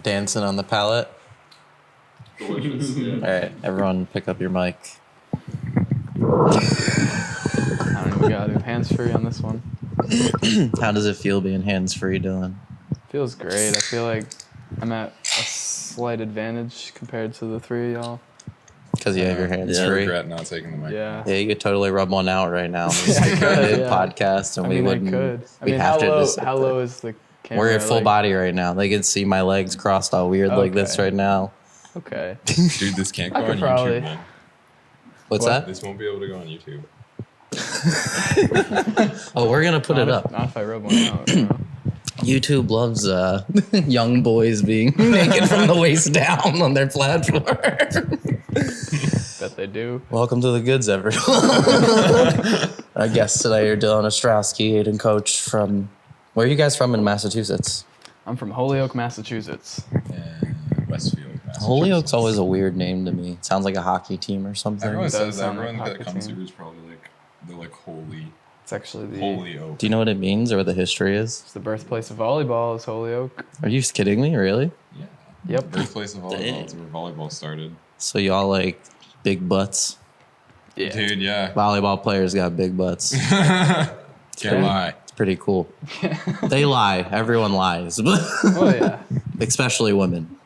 dancing on the pallet. Delicious. Yeah. All right, everyone, pick up your mic. I don't even gotta do hands free on this one. How does it feel being hands-free, Dylan? Feels great. I feel like I'm at a slight advantage compared to the three of y'all. Because you have your hands I free. regret not taking the mic. Yeah. Yeah, you could totally rub one out right now. We I could, yeah. podcast, and we wouldn't. I mean, how low is the camera? We're at full body right now. They can see my legs crossed all weird like this right now. Okay. Dude, this can't go on YouTube, man. What's that? This won't be able to go on YouTube. Oh, we're gonna put it up. Not if I rub one out. YouTube loves young boys being naked from the waist down on their platform. Bet they do. Welcome to the goods, everyone. Our guests today are Dylan Ostrowski, Aidan Cioch from... Where are you guys from in Massachusetts? I'm from Holyoke, Massachusetts. Westfield, Massachusetts. Holyoke's always a weird name to me. It sounds like a hockey team or something. Everyone says that. sound Everyone like that a comes team. here is probably like, they're like holy It's actually the Holyoke. Do you know what it means or what the history is? it's the birthplace of volleyball is Holyoke. Are you kidding me? Really? Yeah. Yep. Birthplace of volleyball. It's where volleyball started. So y'all like big butts? Yeah. Dude, yeah. Volleyball players got big butts. Can't lie. It's pretty cool. They lie. Everyone lies. Oh yeah. Especially women.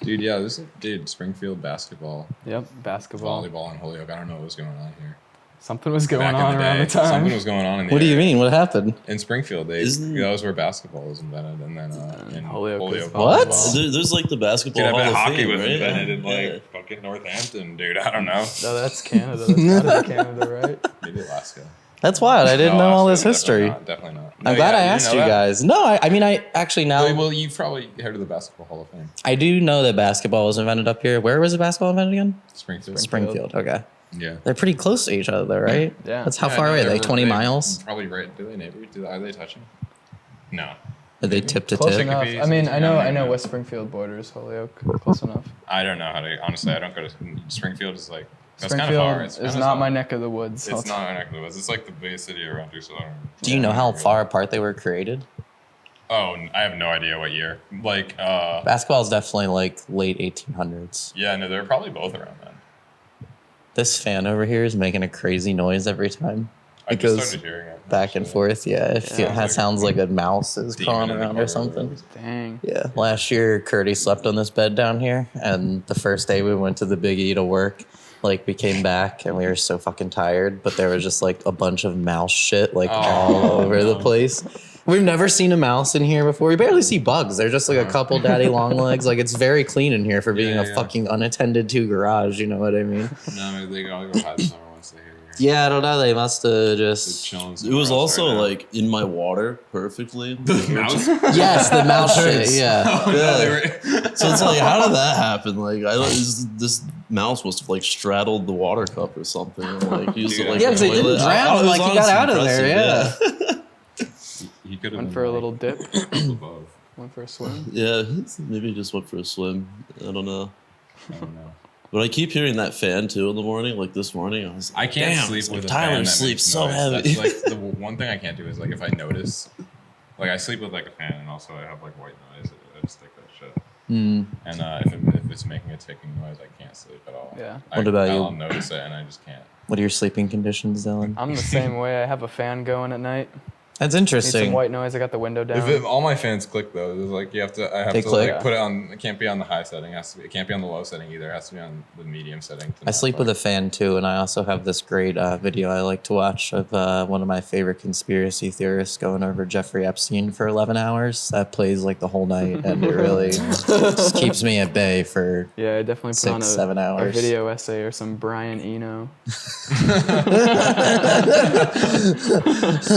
Dude, yeah, dude, Springfield basketball, Yep. Basketball. volleyball, and Holyoke. I don't know what was going on here. Something was going Back in on the around day, the time. something was going on in the What do you area. mean? What happened? In Springfield, that was where basketball was invented, and then in Holyoke is What? volleyball. There's like the basketball Dude, I Hall bet of hockey Fame, was right? invented in Yeah. like fucking Northampton, dude. I don't know. No, that's Canada. That's gotta be Canada, right? Maybe Alaska. That's wild. I didn't No, know all Alaska, this history. Definitely not. I'm glad I asked you guys. No, I mean, I actually now... Well, you've probably heard of the Basketball Hall of Fame. I do know that basketball was invented up here. Where was the basketball invented again? Springfield. Springfield. Okay. Yeah. They're pretty close to each other, though, right? Yeah. That's how Yeah, far no, away? they Like were- 20 they- miles? Probably right. Do they neighbor? Are they touching? No. Are they tip to Close tip? enough. be I mean, something I know down there. West Springfield borders Holyoke. Close enough. I don't know how to. Honestly, I don't go to Springfield. Is like that's kind of Springfield far. It's is kinda not far. my neck of the woods. It's not my neck of the woods. It's like the biggest city around here. So I don't. Do you know how far apart they were created? Oh, I have no idea what year. Like, Basketball is definitely like late 1800s. yeah, no, they're probably both around then. This fan over here is making a crazy noise every time. I It just goes started hearing it. back and forth. Yeah, it sounds like a mouse is Demon crawling in the around car or something. Dang. Yeah, last year Kurti slept on this bed down here, and the first day we went to the Big E to work, like we came back and we were so fucking tired, but there was just like a bunch of mouse shit like all over the place. We've never seen a mouse in here before. We barely see bugs. They're just like a couple daddy long legs. Like it's very clean in here for being a fucking unattended to garage. You know what I mean? No, maybe they all go hide somewhere once they hear you. Yeah, I don't know. They must have They're just. chilling It was somewhere else also right now. like in my water perfectly. Mouse? Yes, the mouse shit. Yeah. Oh, no, they were- So it's like, how did that happen? Like, this mouse must have like straddled the water cup or something. And, like, used Dude, to, like, Yeah, 'cause they didn't toilet. drown, It was like, he got honestly out of there, impressive, He could have Went for a little dip. above. Went for a swim. Yeah, maybe he just went for a swim. I don't know. I don't know. But I keep hearing that fan too in the morning. Like this morning, I was like, I can't damn, sleep it's with like a fan Tyler that sleeps makes so noise. heavy. That's like the one thing I can't do is like if I notice, like I sleep with like a fan and also I have like white noise. I just take that shit. Hmm. And if it's making a ticking noise, I can't sleep at all. Yeah. What about you? I'll notice it and I just can't. What are your sleeping conditions, Dylan? I'm the same way. I have a fan going at night. That's Need some interesting. white noise. I got the window down. All my fans click though. It's like you have to. I have They to click? like put it on. It can't be on the high setting. It can't be on the low setting either. It has to be on the medium setting. I sleep with a fan too, and I also have this great video I like to watch of one of my favorite conspiracy theorists going over Jeffrey Epstein for 11 hours. That plays like the whole night, and it really just keeps me at bay for Yeah, I definitely put on 6-7 a hours. video essay or some Brian Eno.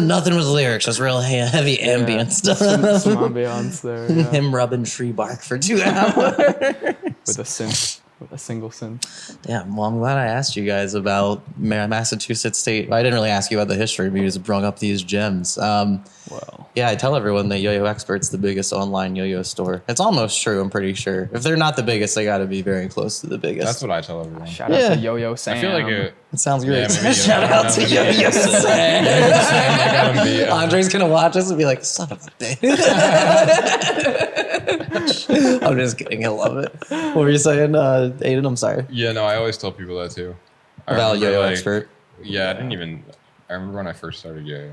Nothing with lyrics, just real heavy ambient stuff. Some ambiance there. Yeah. Him rubbing tree bark for 2 hours. With a synth. a single sin. Yeah, well, I'm glad I asked you guys about Massachusetts State. I didn't really ask you about the history, but you just brought up these gems. Well, Yeah, I tell everyone that Yo-Yo Expert's the biggest online yo-yo store. It's almost true, I'm pretty sure. If they're not the biggest, they got to be very close to the biggest. That's what I tell everyone. shout Yeah. out to Yo-Yo Sam. I feel like it sounds great. Yeah, maybe Shout Yo-Yo. out to Yo-Yo Sam. I got him beat. Andre's going to watch us and be like, son of a bitch. I'm just kidding. I love it. What were you saying, Aidan? I'm sorry. Yeah, no, I always tell people that too. I About remember, Yo-Yo Expert. Yeah, I remember when I first started yo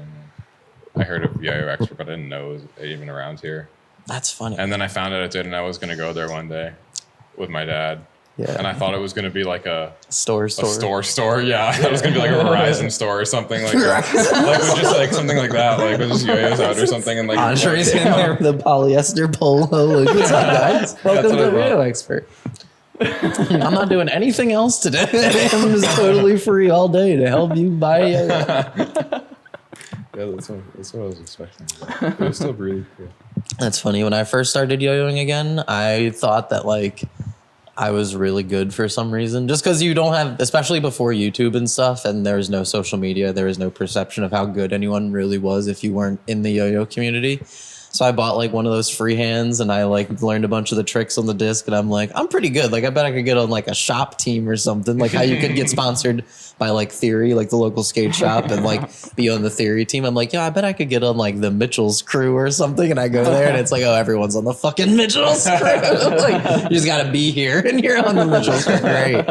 I heard of Yo-Yo Expert, but I didn't know it was even around here. That's funny. And then I found out it did, and I was going to go there one day with my dad. Yeah. And I thought it was going to be like a Store. store. Yeah, it was going to be like a Verizon store or something like that. Like with just like something like that, like with just yo-yos out or something. And like Andre's in there with the polyester polo. Like, what's up, guys? Welcome what I to thought. Yo-Yo Expert. I'm not doing anything else today. I'm just totally free all day to help you buy a yo-yo. Yeah, that's what I was expecting. It was still really cool. That's funny. When I first started yo-yoing again, I thought that like I was really good for some reason. Just because you don't have, especially before YouTube and stuff, and there was no social media, there was no perception of how good anyone really was if you weren't in the yo-yo community. So I bought like one of those free hands and I like learned a bunch of the tricks on the disc and I'm like, I'm pretty good. Like I bet I could get on like a shop team or something. Like how you could get sponsored by like Theory, like the local skate shop and like be on the Theory team. I'm like, yeah, I bet I could get on like the Mitchell's crew or something. And I go there and it's like, oh, everyone's on the fucking Mitchell's crew. Like you just gotta be here and you're on the Mitchell's crew. Great.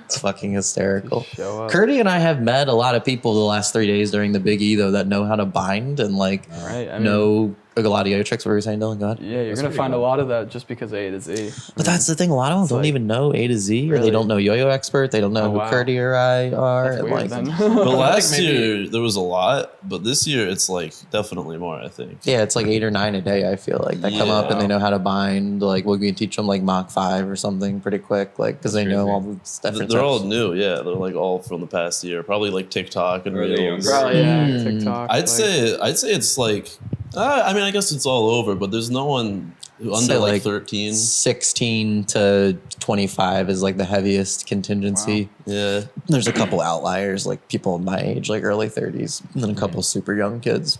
It's fucking hysterical. Show up. Kurti and I have met a lot of people the last 3 days during the Big E though that know how to bind and like Right, I mean- know a lot of yo tricks. What were you saying, Dylan? Go ahead. Yeah, you're gonna find a lot of that just because A to Z. But that's the thing. A lot of them don't like- even know A to Z, or they Really? don't know Yo-Yo Expert. They don't know Oh, who wow. Kurti or I are. That's and weird like, then. But last maybe- year there was a lot, but this year it's like definitely more. I think. yeah, it's like 8 or 9 a day. I feel like that come up and they know how to bind. Like we can teach them like Mach 5 or something pretty quick, like because they know crazy. all the different. They're all steps. new. Yeah, they're like all from the past year. Probably like TikTok and Or the Reels. younger. Probably, yeah, TikTok. I'd say it's like. I mean, I guess it's all over, but there's no one under Say, like 13. 16 to 25 is like the heaviest contingency. Yeah. There's a couple outliers, like people my age, like early 30s, and then a couple super young kids.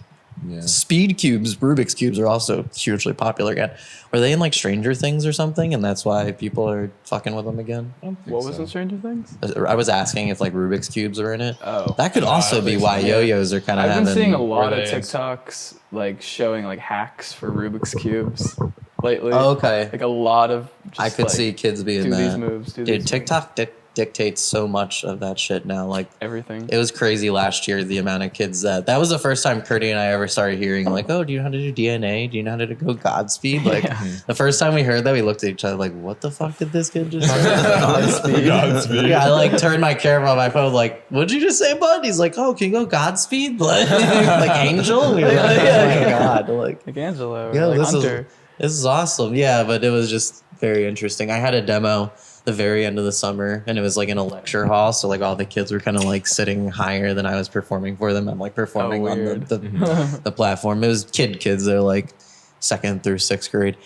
Yeah. Speed cubes, Rubik's cubes are also hugely popular again. Were they in like Stranger Things or something, and that's why people are fucking with them again? What was in Stranger Things? I was asking if like Rubik's cubes are in it. Oh. That could also don't be think why so. yo-yos are kind of I've having. been seeing a lot Were of they in- TikToks like showing like hacks for Rubik's cubes lately. Oh, okay. Like a lot of. Just, I could like, see kids being do that. these moves. Do Dude, these TikTok dictates so much of that shit now. Like everything. it was crazy last year the amount of kids that was the first time Kurti and I ever started hearing like, oh, do you know how to do DNA? Do you know how to go Godspeed? Like the first time we heard that, we looked at each other like, what the fuck did this kid just say? Godspeed. Godspeed. Yeah, I like turned my camera on my phone like, what'd you just say, bud? He's like, oh, can you go Godspeed? Like Angel? We were like, oh my god. Like Like Angelo. yeah, Or like this Hunter. is awesome. Yeah, but it was just very interesting. I had a demo the very end of the summer and it was like in a lecture hall, so like all the kids were kind of like sitting higher than I was performing for them. I'm like performing on weird. the platform. It was kids. They're like 2nd through 6th grade.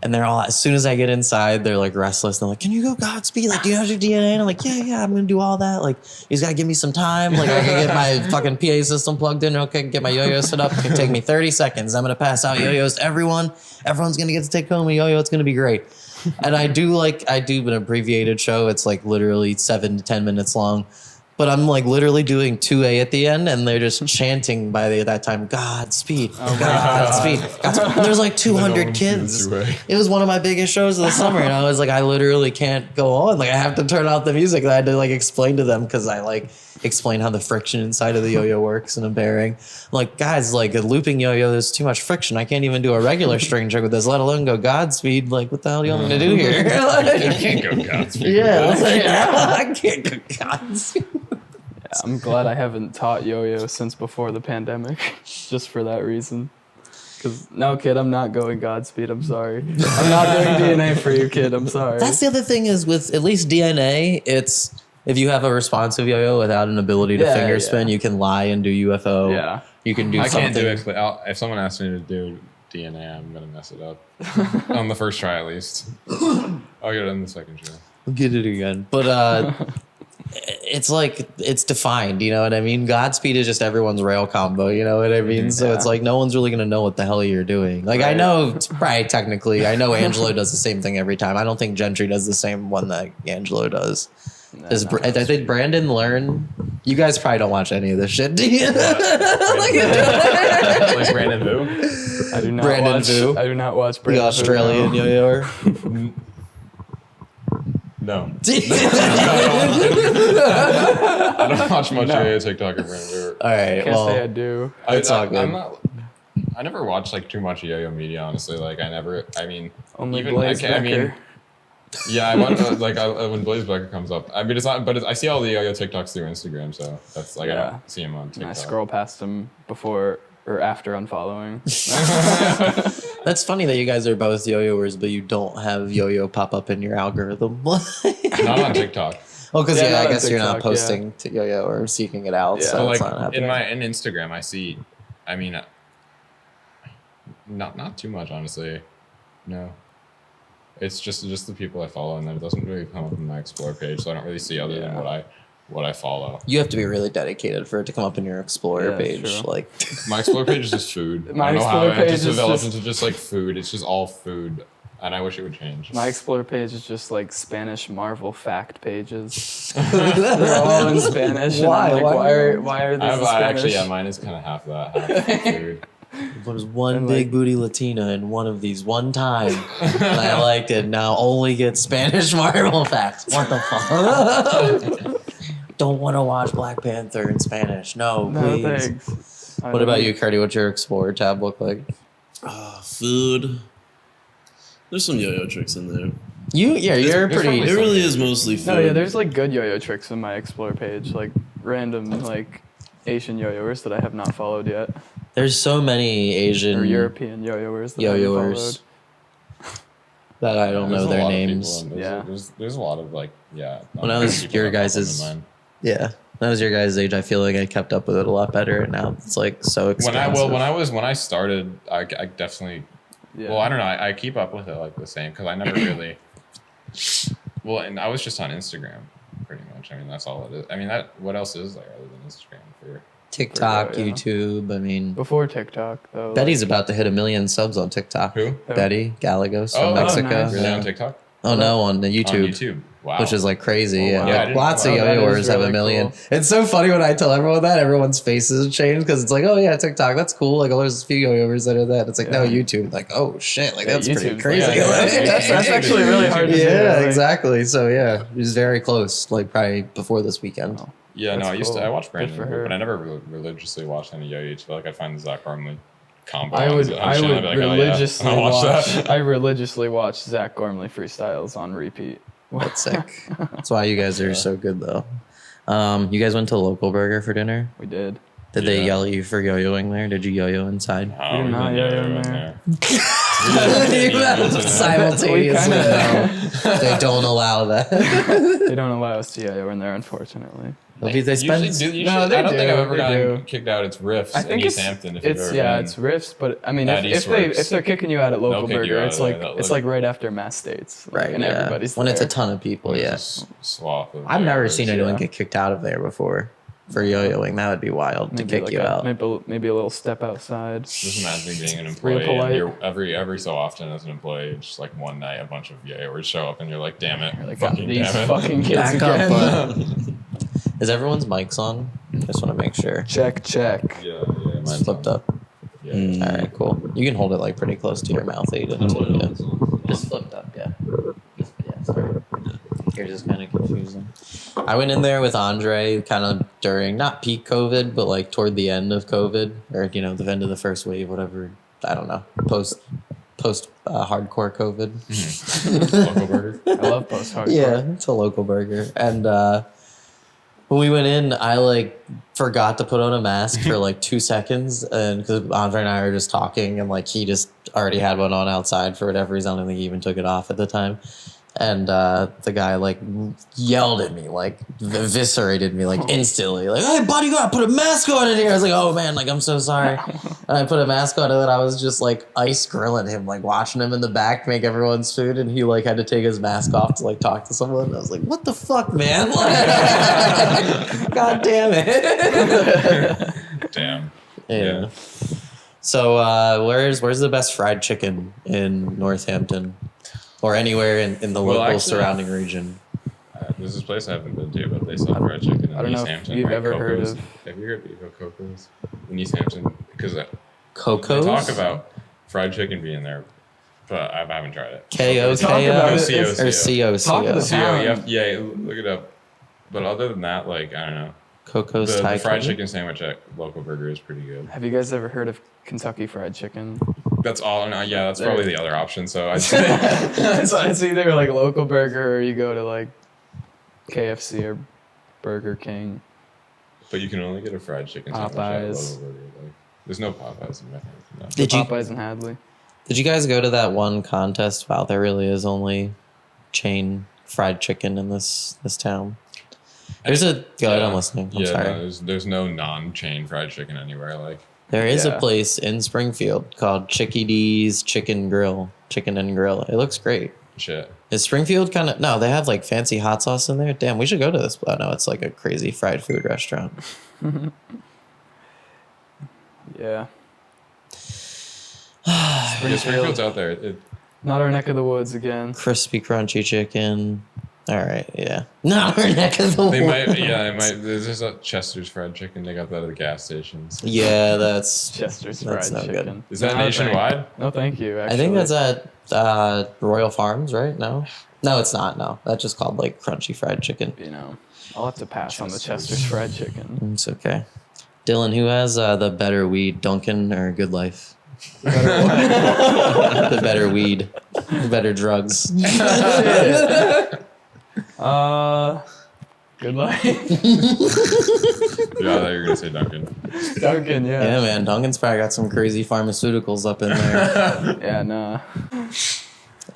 And they're all, as soon as I get inside, they're like restless. They're like, can you go Godspeed? Like, do you know how to do DNA? And I'm like, yeah, I'm going to do all that. Like, you just got to give me some time. Like, I can get my fucking PA system plugged in. Okay, get my yo-yo set up. It can take me 30 seconds. I'm going to pass out yo-yos to everyone. Everyone's going to get to take home a yo-yo. It's going to be great. And I do an abbreviated show. It's like literally 7 to 10 minutes long. But I'm like literally doing 2A at the end, and they're just chanting by that time, Godspeed, Godspeed, Godspeed. And there's like 200 kids. 2A. It was one of my biggest shows of the summer, and I was like, I literally can't go on. Like I have to turn off the music. And I had to like explain to them because I like explain how the friction inside of the yo-yo works and a bearing. I'm like, guys, like a looping yo-yo, there's too much friction. I can't even do a regular string trick with this, let alone go Godspeed. Like, what the hell do you want me to do here? You can't go Godspeed. Yeah, I was like, I can't go Godspeed. I'm glad I haven't taught yo-yo since before the pandemic, just for that reason. Because no, kid, I'm not going Godspeed. I'm sorry. I'm not doing DNA for you, kid. I'm sorry. That's the other thing is with at least DNA, it's if you have a responsive yo-yo without an ability to Yeah, finger spin, yeah. you can lie and do UFO. Yeah. You can do I something. can't do it. If someone asks me to do DNA. I'm gonna mess it up on the first try at least. I'll get it on the second try. We'll get it again. But it's like, it's defined, you know what I mean? Godspeed is just everyone's rail combo, you know what I mean? So it's like, no one's really going to know what the hell you're doing. Like, I know, right, technically, I know Angelo does the same thing every time. I don't think Gentry does the same one that Angelo does. I think Brandon learn? You guys probably don't watch any of this shit, do you? Like Brandon Vu? I do not Brandon watch. Vu? I do not watch The Brandon Australian Vu. yo-yoer? No. I don't watch much yo-yo TikTok or Brandon Vu. All right, Can't say I well, do. it's all good. I never watched like too much yo-yo media, honestly. Like Only even Blaze I Becker. mean, yeah, I want when Blaze Becker comes up. I mean, it's not, but I see all the yo-yo TikToks through Instagram, so that's like I don't see him on And TikTok. I scroll past him before or after unfollowing. That's funny that you guys are both yo-yoers, but you don't have yo-yo pop up in your algorithm. Not on TikTok. Oh, because Yeah, I not guess on you're not TikTok, posting to yo-yo or seeking it out. Yeah. So So it's like not happening. in Instagram, I see. I mean, not too much, honestly. No. It's just the people I follow, and then it doesn't really come up in my explore page, so I don't really see other than what I follow. You have to be really dedicated for it to come up in your Explorer Yeah, page. true. Like, My explore page is just food. My I don't know Explore how it page just is developed just- into just like food. It's just all food, and I wish it would change. My Explore page is just like Spanish Marvel fact pages. They're all in Spanish. Why? And I'm like, Why? why are these in I actually, Spanish? mine is kind of half that, half food. there's one And, big like- booty Latina in one of these one time. And I liked it. Now only get Spanish Marvel facts. What the fuck? Don't want to watch Black Panther in Spanish. No, No, please. thanks. What about you, Kurti? What's your Explorer tab look like? Food. There's some yo-yo tricks in there. You're pretty. It really is mostly food. No, yeah, there's like good yo-yo tricks in my Explore page, like random like Asian yo-yoers that I have not followed yet, There's so many Asian or European yo-yoers that I haven't yo-yoers followed. that I don't There's know a their lot of names. people, and Yeah. there's a lot of like When I was people your that pop up in guys' mine. Yeah, when I was your guys' age, I feel like I kept up with it a lot better. And now it's like so expensive. When I started, I definitely. Yeah. Well, I don't know. I keep up with it like the same because I never really. Well, and I was just on Instagram, pretty much. I mean, that's all it is. I mean, what else is there other than Instagram for? TikTok, Yeah. YouTube. I mean, Before TikTok though. Betty's about to hit 1 million subs on TikTok. Who? Betty Gallegos from Oh, Mexico. nice. Really Yeah. on TikTok? Oh no, on the On YouTube. YouTube. Wow. Which is like crazy. Oh, Yeah, wow. Yeah, I like didn't lots of know that. yo-yoers That is have 1 really million. cool. It's so funny when I tell everyone that everyone's faces change because it's like, oh yeah, TikTok, that's cool. Like, oh, there's a few yo-yoers that are that. It's like, no, Yeah. YouTube. Like, oh shit, like Yeah, that's pretty YouTube's crazy. like- Yeah, that's actually really hard to do. Yeah, like- exactly. So yeah, it was very close. Like probably before this weekend. Oh. Yeah, no, That's cool. I watched Good Brandon, for her. but I never religiously watched any yo-yo. I feel like I'd find the Zach Gormley combo. I would I'd be like, oh, yeah, religiously I'll watch watch. that. I religiously watch Zach Gormley freestyles on repeat. That's sick. That's why you guys are so good though. You guys went to Local Burger for dinner. We did. Did they Yeah. yell at you for yo-yoing there? Did you yo-yo inside? Oh, We did not yeah, yo-yo in in there. Simultaneously, kinda- no. They don't allow that. They don't allow us to yo in there, unfortunately. They spend. Usually, No, they I don't think do, I've ever they gotten do. kicked out. It's Riffs I in think East it's Hampton. If you've it's ever yeah, been. it's riffs, but I mean, At if Eastworks. they're kicking you out at local kick you burger, out it's at like that it's level. like right after Mass States, like, Right, and yeah. everybody's When it's a there. ton of people, There's yeah. a swath of I've never yo-yos. seen anyone yeah. get kicked out of there before for yo-yoing. That would be wild to Maybe kick like you out. Maybe a little step outside. Just imagine being an Real employee, polite. and you're every so often as an employee, just like one night, a bunch of yo-yoers show up, and you're like, "Damn it, You're like, fucking these damn it!" fucking kids Back up, again. Is everyone's mics on? Just want to make sure. Check. Yeah, It's mine's flipped on. up. Yeah. All right, cool. You can hold it like pretty close to your mouth, Aidan. Too, yeah. Just flipped up, yeah. Yeah, sorry. You're just kind of confusing. I went in there with Andre kind of during, not peak COVID, but like toward the end of COVID, or, the end of the first wave, whatever. I don't know. Post hardcore COVID. Local burger. I love post hardcore. Yeah, it's a Local Burger. And when we went in, I like forgot to put on a mask for like 2 seconds, and because Andre and I were just talking, and like he just already had one on outside for whatever reason. I don't think he even took it off at the time. And the guy like yelled at me, like eviscerated me, like instantly, like, "Hey, buddy, you gotta put a mask on in here." I was like, "Oh man, like I'm so sorry." And I put a mask on, and then I was just like ice grilling him, like watching him in the back make everyone's food, and he like had to take his mask off to like talk to someone. And I was like, "What the fuck, man?" Like, God damn it. Damn. Yeah. So where's the best fried chicken in Northampton? Or anywhere in the local actually, surrounding region. There's this place I haven't been to, but they sell fried chicken in I don't know East if Hampton. you've right? ever heard Coco's. of- Have you heard of Coco's in East Hampton? Because Coco's? they talk about fried chicken being there, but I haven't tried it. K-O-K-O? Talk about it. C-O-C-O. Or C-O-C-O? Talk of the town. Yeah, look it up. But other than that, like, I don't know. Coco's The Thai fried Kitchen? chicken sandwich at local burger is pretty good. Have you guys ever heard of Kentucky Fried Chicken? That's all. No, yeah, that's probably the other option. So I'd say It's either like local burger or you go to like KFC or Burger King. but you can only get a fried chicken sandwich at Popeyes. local burger. Like, there's no Popeyes in my house. No. Did you Popeyes and Hadley. did you guys go to that one contest? Wow, there really is only chain fried chicken in this town. There's a go ahead, I'm listening. I'm sorry. No, there's no non-chain fried chicken anywhere. Like, There is a Yeah. place in Springfield called Chicky D's Chicken and Grill. It looks great. shit. Is Springfield kind of... No, they have like fancy hot sauce in there. Damn, we should go to this. Oh, no, it's like a crazy fried food restaurant. Yeah. Yeah, Springfield's out there. Not our neck of the woods again. Crispy, crunchy chicken. All right, yeah. Not our neck of the They woods. might, yeah, they might. There's a Chester's fried chicken. They got that at the gas stations. Yeah, that's... Chester's That's Fried no good. Chicken. Is that No, nationwide? No, thank you. Actually. I think that's at Royal Farms, right? No? No, it's not. No, that's just called like crunchy fried chicken. You know, I'll have to pass on the Chester's Fried Chicken. It's okay. Dylan, who has the better weed, Dunkin' or Good Life? Better The better weed, the better drugs. Good luck. Yeah, I thought you were gonna say Duncan. Duncan, Yeah, yeah. man, Dunkin's probably got some crazy pharmaceuticals up in there. Yeah, nah.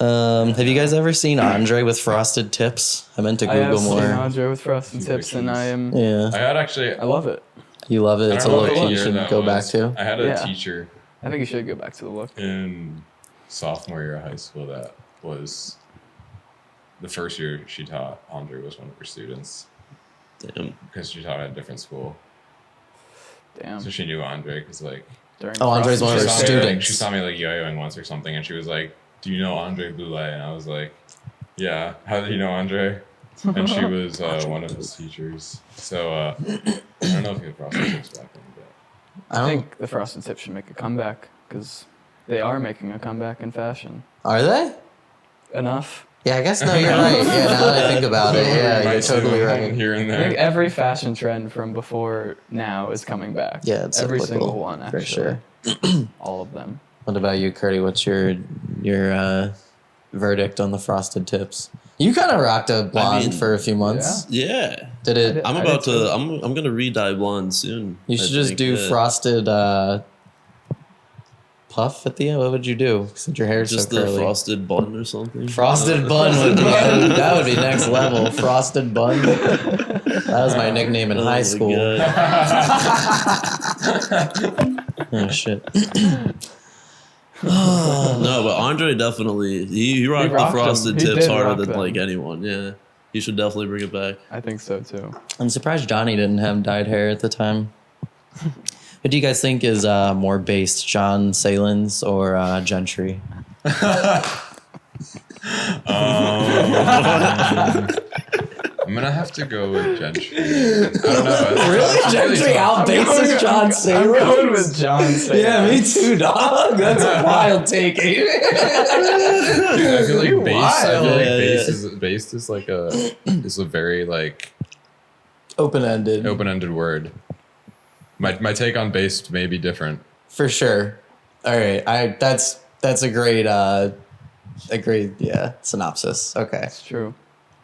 Have you guys ever seen Andre with frosted tips? I meant to I have Google seen more. Andre with frosted tips, and I Yeah, had actually. I love it. you love it. I It's a don't know look what you year should that go back was. to. I had a Yeah. teacher I think you should go back to the look. in sophomore year of high school that was the first year she taught. Andre was one of her students Damn. because she taught at a different school, Damn. so she knew Andre because like During Oh, Andre's frosted one of her she tips. saw me, like, students. she saw me like yo-yoing once or something, and she was like, "Do you know Andre Boulay?" And I was like, "Yeah." How do you know Andre? And she was one of his teachers. So I don't know if he had frosted tips back then, but I think the frosted tips should make a comeback because they are making a comeback in fashion. Are they? Enough. Yeah, I guess no. You're right. Yeah, now that I think about it, yeah, Might you're see totally one right. here and I think there. every fashion trend from before now is coming back. Yeah, it's every cyclical, single one, for actually. sure. All of them. What about you, Kurti? What's your verdict on the frosted tips? You kind of rocked a blonde mean, for a few months. Yeah. Did it? I'm I about did too. to. I'm gonna re-dye blonde soon. You I should just think, do yeah. frosted puff at the end. What would you do? Since your hair's Just so the curly. frosted bun or something. Frosted bun would be that would be next level. Frosted bun. That was my nickname in Oh high my school. God. Oh shit. No, but Andre definitely he rocked the rocked 'em. frosted He tips did harder rock than them. like anyone. Yeah, he should definitely bring it back. I think so too. I'm surprised Johnny didn't have dyed hair at the time. What do you guys think is more based, John Salins or Gentry? I'm gonna have to go with Gentry. I don't know. Really? Gentry outbases John I'm Salins? going with John Salins. Yeah, me too, dog. That's a wild take. Dude, I feel like bass. I feel like Yeah, bass yeah. is like a very like Open-ended. open-ended word. My take on bass may be different. For sure. All right. That's a great synopsis. Okay. It's true.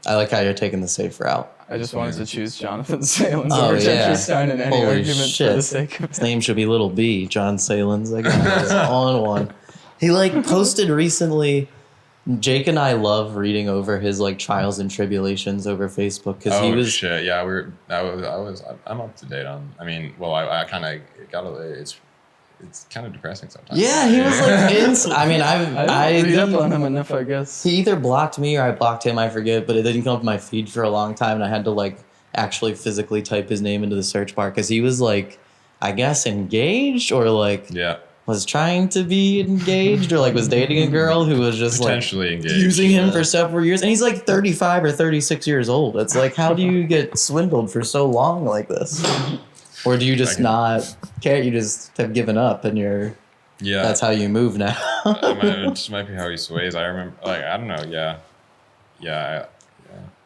I like how you're taking the safe route. I just wanted to choose Jonathan Salins Oh, over yeah. Gentry Stein in any Holy argument for shit. the sake of His name should be Little B, John Salins. That guy is on one. He like posted recently Jake and I love reading over his like trials and tribulations over Facebook because he was. Shit! Yeah, I'm up to date on. I mean, well, I kind of got it's kind of depressing sometimes. Yeah, he was like. I mean, I read up on him enough, I guess. He either blocked me or I blocked him. I forget, but it didn't come up in my feed for a long time, and I had to like actually physically type his name into the search bar because he was like, I guess engaged or like. Yeah. Was trying to be engaged or like was dating a girl who was just potentially like engaged, using him for several years, and he's like 35 or 36 years old. It's like, how do you get swindled for so long like this? Or do you just not care? You just have given up and that's how you move now. It just might be how he sways. I remember, like, I don't know. Yeah.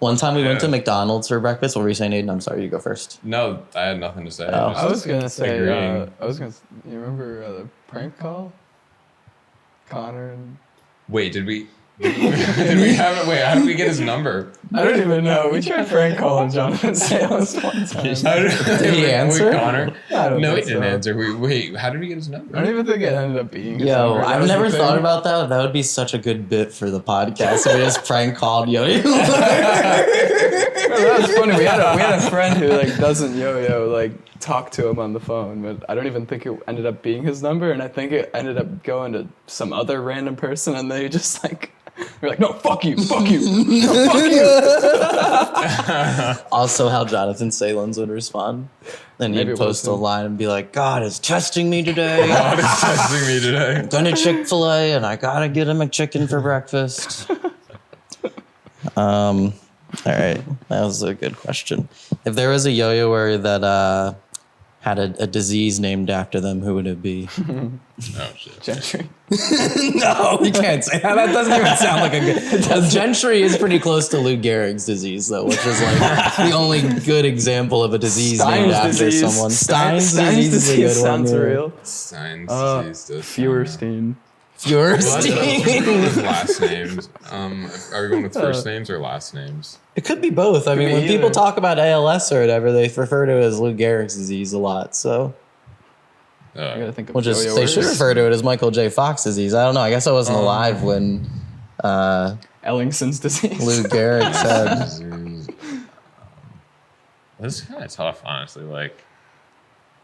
One time we went to McDonald's for breakfast. What were you saying, Aidan? I'm sorry, you go first. No, I had nothing to say. Oh. I was gonna say. agreeing. You remember the prank call? Connor and. Wait, did we have it? Wait, how did we get his number? I don't even know. We tried prank calling Jonathan Salas one time. Did he answer? Connor? I don't No, he think didn't so. answer. Wait, how did we get his number? I don't even think it ended up being. his Yo, number. That I've was the never thing. thought about that. That would be such a good bit for the podcast if we just prank called Yo-Yo. That was funny. We had a friend who like doesn't yo-yo like talk to him on the phone, but I don't even think it ended up being his number, and I think it ended up going to some other random person, and they just like were like, no, fuck you, no, fuck you. Also, how Jonathan Salins would respond. Then Maybe he'd it post was a him. line and be like, God is testing me today. God is testing me today. I'm going to Chick-fil-A and I gotta get a McChicken for breakfast. All right, that was a good question. If there was a yo-yoer that had a disease named after them, who would it be? Oh shit. Gentry. No, you can't say that. That doesn't even sound like a good. Gentry is pretty close to Lou Gehrig's disease, though, which is like the only good example of a disease named after someone. Stein's disease is a good sounds one. real. Stein's disease does. Feuerstein. Feuerstein. With last names. Are we going with first names or last names? It could be both. I mean, be when people either. talk about ALS or whatever, they refer to it as Lou Gehrig's disease a lot. So I gotta think of we'll just yo-yo they should words. refer to it as Michael J. Fox disease. I don't know. I guess I wasn't alive when Ellingson's disease. Lou Gehrig said. This is kind of tough, honestly. Like,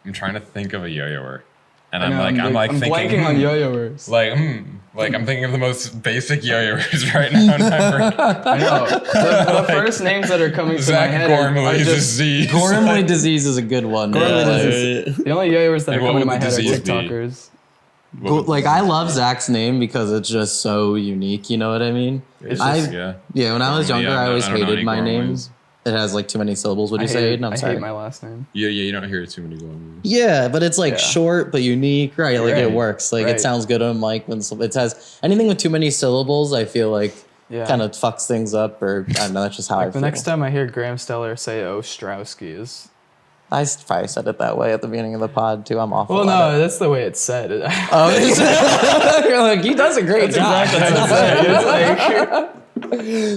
I'm trying to think of a yo-yoer, and I know, I'm thinking, blanking on yo-yo words. like I'm thinking of the most basic yo-yoers right now. And I know. The first names that are coming to my Zach head are Gormley's just disease. Gormley disease is a good one. Gormley but, disease. The only yo-yoers that And are what coming to would my the head are disease be? TikTokers. like I love Zach's name because it's just so unique. You know what I mean? It's I- just, yeah. Yeah, when I was Gormley, younger, yeah, I always I don't know hated any my name. Gormleys. It has like too many syllables. Would you say? Aidan? I'm I sorry. hate my last name. Yeah, you don't hear too many Gormleys. Yeah, but it's like Yeah. short but unique, right? Like it Right. works. Like it Right. sounds good on a mic when it has anything with too many syllables. I feel like Yeah. kind of fucks things up, or I don't know. That's just how I The feel. next time I hear Graham Steller say Ostrowski is. I probably said it that way at the beginning of the pod too. I'm awful. Well, at no, it. that's the way it's said. Oh, you're like he does a great job. It's like,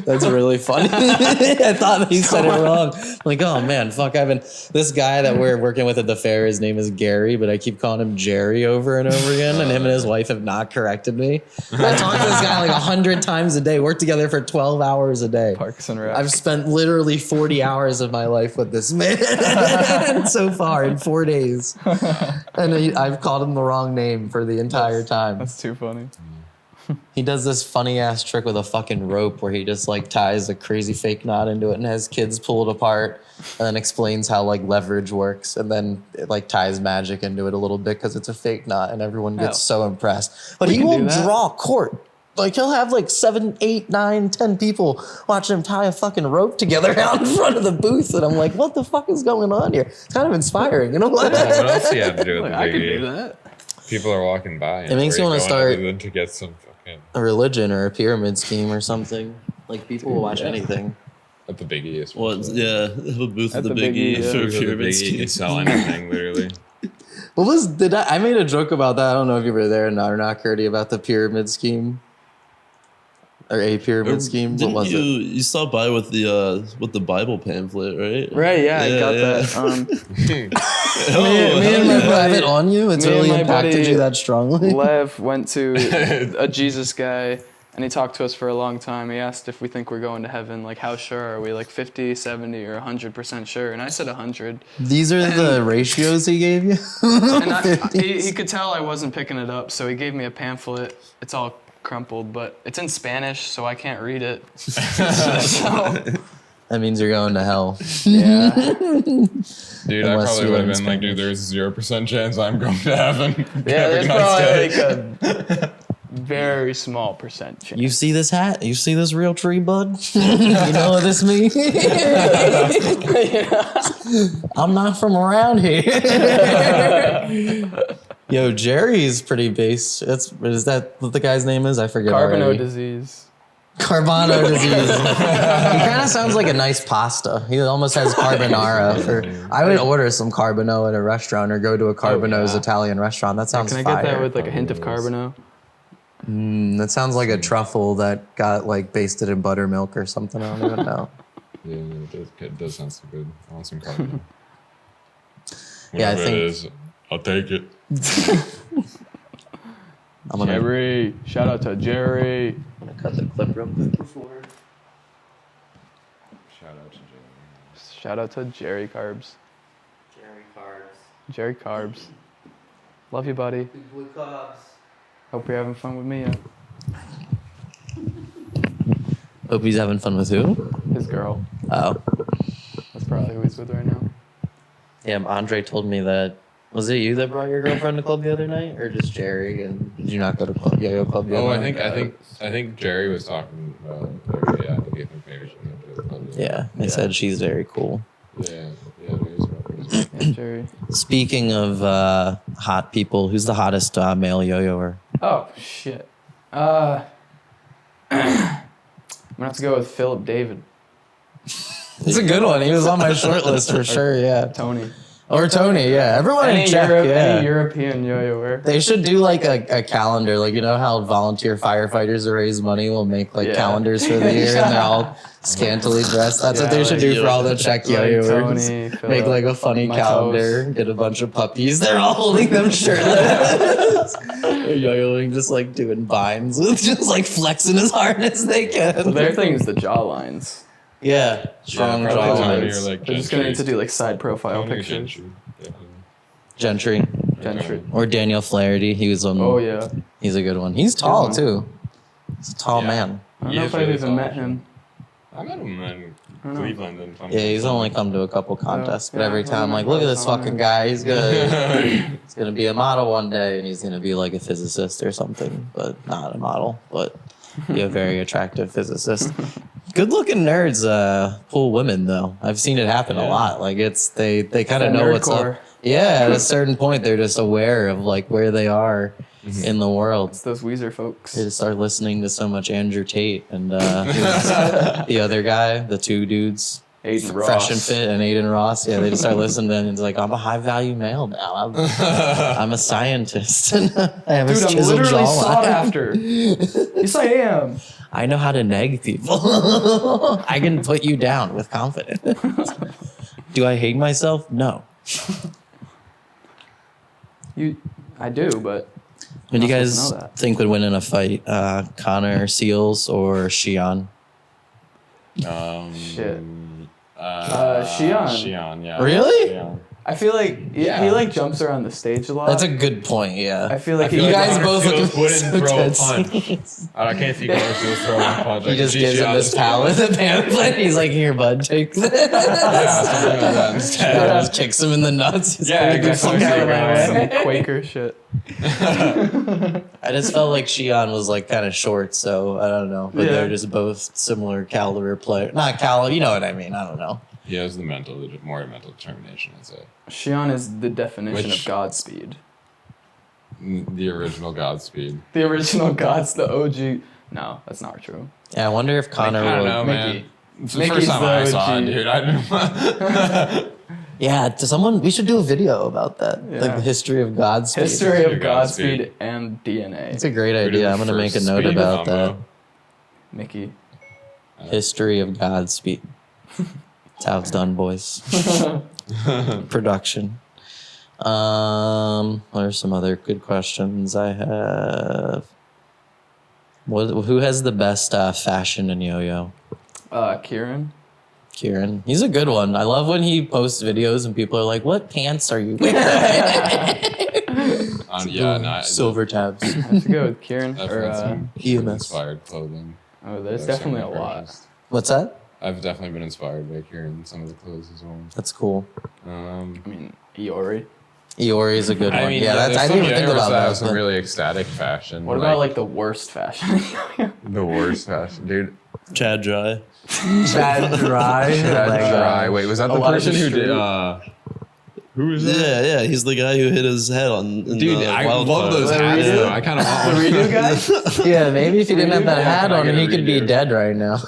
That's really funny. I thought he said it wrong. Like, oh man, fuck! This guy that we're working with at the fair. His name is Gary, but I keep calling him Jerry over and over again. And him and his wife have not corrected me. I talk to this guy like 100 times a day. Work together for 12 hours a day. Parks and Rec. I've spent literally 40 hours of my life with this man so far in 4 days, and I've called him the wrong name for the entire time. That's too funny. He does this funny ass trick with a fucking rope where he just like ties a crazy fake knot into it and has kids pull it apart and then explains how like leverage works and then it like ties magic into it a little bit because it's a fake knot and everyone gets so impressed. But We he can will do that. draw court. Like he'll have like 7, 8, 9, 10 people watching him tie a fucking rope together out in front of the booth, and I'm like, what the fuck is going on here? It's kind of inspiring, you know? What else do you have to do with Like, the I could biggie? do that. People are walking by. It makes where you wanna going start- other than to get some fucking A religion or a pyramid scheme or something. Like people will watch anything. at the biggie. Is Well, yeah, have a booth At at the the biggie Biggie, yeah. for a the pyramid biggie, you can scheme. sell anything literally. What was I made a joke about that. I don't know if you were there or not, Kurti, about the pyramid scheme. Or a pyramid scheme. What Didn't was you, it? You stopped by with the Bible pamphlet, right? Right, yeah, I got yeah. that. Oh, me and my You have buddy- it on you? It's me and really my impacted buddy you that strongly? Lev went to a Jesus guy And he talked to us for a long time. He asked if we think we're going to heaven. Like, how sure are we? Like 50, 70, or 100% sure? And I said 100. These are the ratios he gave you? And he could tell I wasn't picking it up, so he gave me a pamphlet. It's all crumpled, but it's in Spanish, so I can't read it. That means you're going to hell. Yeah. Dude, I Unless probably you would have learn been like, dude, there's 0% chance I'm going to heaven. Yeah, Have a there's nice probably day. like a very small percent chance. You see this hat? You see this real tree, bud? You know what this means? I'm not from around here. Yo, Jerry's pretty base. Is that what the guy's name is? I forget Carbonose already. disease. Carbonaro disease. He kind of sounds like a nice pasta. He almost has carbonara. I would order some carbonaro at a restaurant or go to a Carbonose Italian restaurant. That sounds Can I fire. get that with like a hint of carbonaro? That sounds like a truffle that got like basted in buttermilk or something. I don't even know. Yeah, it does sound so good. I want some carbonara. Yeah, I Whatever think- it is, I'll take it. I'm gonna Jerry. Shout out to Jerry. cut the clip real quick before. Shout out to Jerry. Shout out to Jerry Carbs. Jerry Carbs. Jerry Carbs. Love you, buddy. Big boy Carbs. Hope you're having fun with me. Hope he's having fun with who? His girl. Oh. That's probably who he's with right now. Yeah, Andre told me that. Was it you that brought your girlfriend to club the other night, or just Jerry? And did you not go to Yo-Yo Club the Oh, other I night? think Jerry was talking about. Yeah, I think maybe she went to the club. Yeah, they said she's very cool. Yeah, Jerry's Yeah, Jerry. Speaking of hot people, who's the hottest male yo-yoer? Oh, shit. I'm gonna have to go with Philip David. It's a good one. He was on my short list for sure. Yeah, Tony. or Tony. Yeah, everyone in Czech. Any Yeah, European yo-yoer. they should do like a calendar. Like, you know how volunteer firefighters to raise money will make like Yeah. calendars for the year, and they're all scantily dressed. That's what they should do for all the Czech yo-yoers. Tony, Make Philip, like a funny my calendar, toes. get a bunch of puppies. They're all holding them shirtless. They're yo-yoing, just like doing vines with just like flexing as hard as they can. Their thing is the jawlines. Yeah, strong probably Tony jawlines. or like They're just gonna need to Gentry. do like side profile Tony or pictures. Gentry. Yeah. Gentry Gentry. or Daniel Flaherty. He was on. Oh yeah. He's a good one. He's tall one. too. He's a tall Yeah. man. I don't He know is if I've really even tall. met him. I met him in don't know. Cleveland. And Yeah, he's only come to a couple contests, but yeah, every time I'm like, well, look at this that's fucking fine. guy. He's good. He's gonna be a model one day, and he's gonna be like a physicist or something, but not a model. But be a very attractive physicist. Good looking nerds pull women though. I've seen it happen a Yeah. lot. Like they kind of that know what's nerdcore. up. Yeah, at a certain point, they're just aware of like where they are in the world. It's those Weezer folks. They just start listening to so much Andrew Tate and who's the other guy, the two dudes, Aidan Ross. Fresh and Fit and Aidan Ross. Yeah, they just start listening and it's like, I'm a high value male now. I'm a scientist. And I have Dude, a I'm chiseled literally sought jawline. after. Yes, I am. I know how to neg people. I can put you down with confidence. Do I hate myself? No. I do, but Who do you not guys supposed to know that. think would win in a fight? Connor Seals or Shion? Shit. Shion. Shion. Shion, yeah. Really? Shion. I feel like he Yeah. like jumps around the stage a lot. That's a good point, yeah. I feel like I feel You like guys Connor both look Seals wouldn't so throw a tense. punch. I can't see Connor Seals throw a punch. He just gives him this pallet of pamphlet. He's like, here, bud, take this. Yeah, something like that instead. Just kicks him in the nuts. He's Yeah, like, "Get the exactly. fuck out of my way." some Quaker shit. I just felt like Shion was like kind of short, so I don't know. But Yeah. they're just both similar caliber player. Not caliber, you know what I mean. I don't know. He has the more mental determination, I'd say. Shion is the definition Which- of Godspeed. The original Godspeed. The original God's the OG. No, that's not true. Yeah, I wonder if Connor I don't would. know, man. Mickey. It's the Mickey's first time the I saw it, OG. dude. I didn't. Yeah, to someone, we should do a video about that. Yeah. Like the history of Godspeed. History of Godspeed. Godspeed and DNA. It's a great idea. I'm going to make a note about that. Mickey. History of Godspeed. That's how it's done, boys. Production. What are some other good questions I have? Who has the best fashion in yo-yo? Kieran. Kieran. He's a good one. I love when he posts videos and people are like, "What pants are you wearing?" Silver tabs. I have to go with Kieran I've or had some EMS. inspired clothing. oh, there's that I've definitely a certainly lot. purchased. What's that? I've definitely been inspired by Kieran, some of the clothes as well. That's cool. I mean, Iori. Iori is a good one. Yeah, that's, I there's didn't some even think yoyos about that have that. some really ecstatic fashion. What about like the worst fashion? the worst fashion, dude? Chad Dry. Chad Dry? Dry. Wait, was that the Elijah person who did? Street. Who was that? Yeah, he's the guy who hit his head on. In Dude, the I wild love card. those hats. Though. I kind of want The one. redo guy? Yeah, maybe if he didn't have that Redo? hat Yeah, on, can I he get a could be redo? dead right now.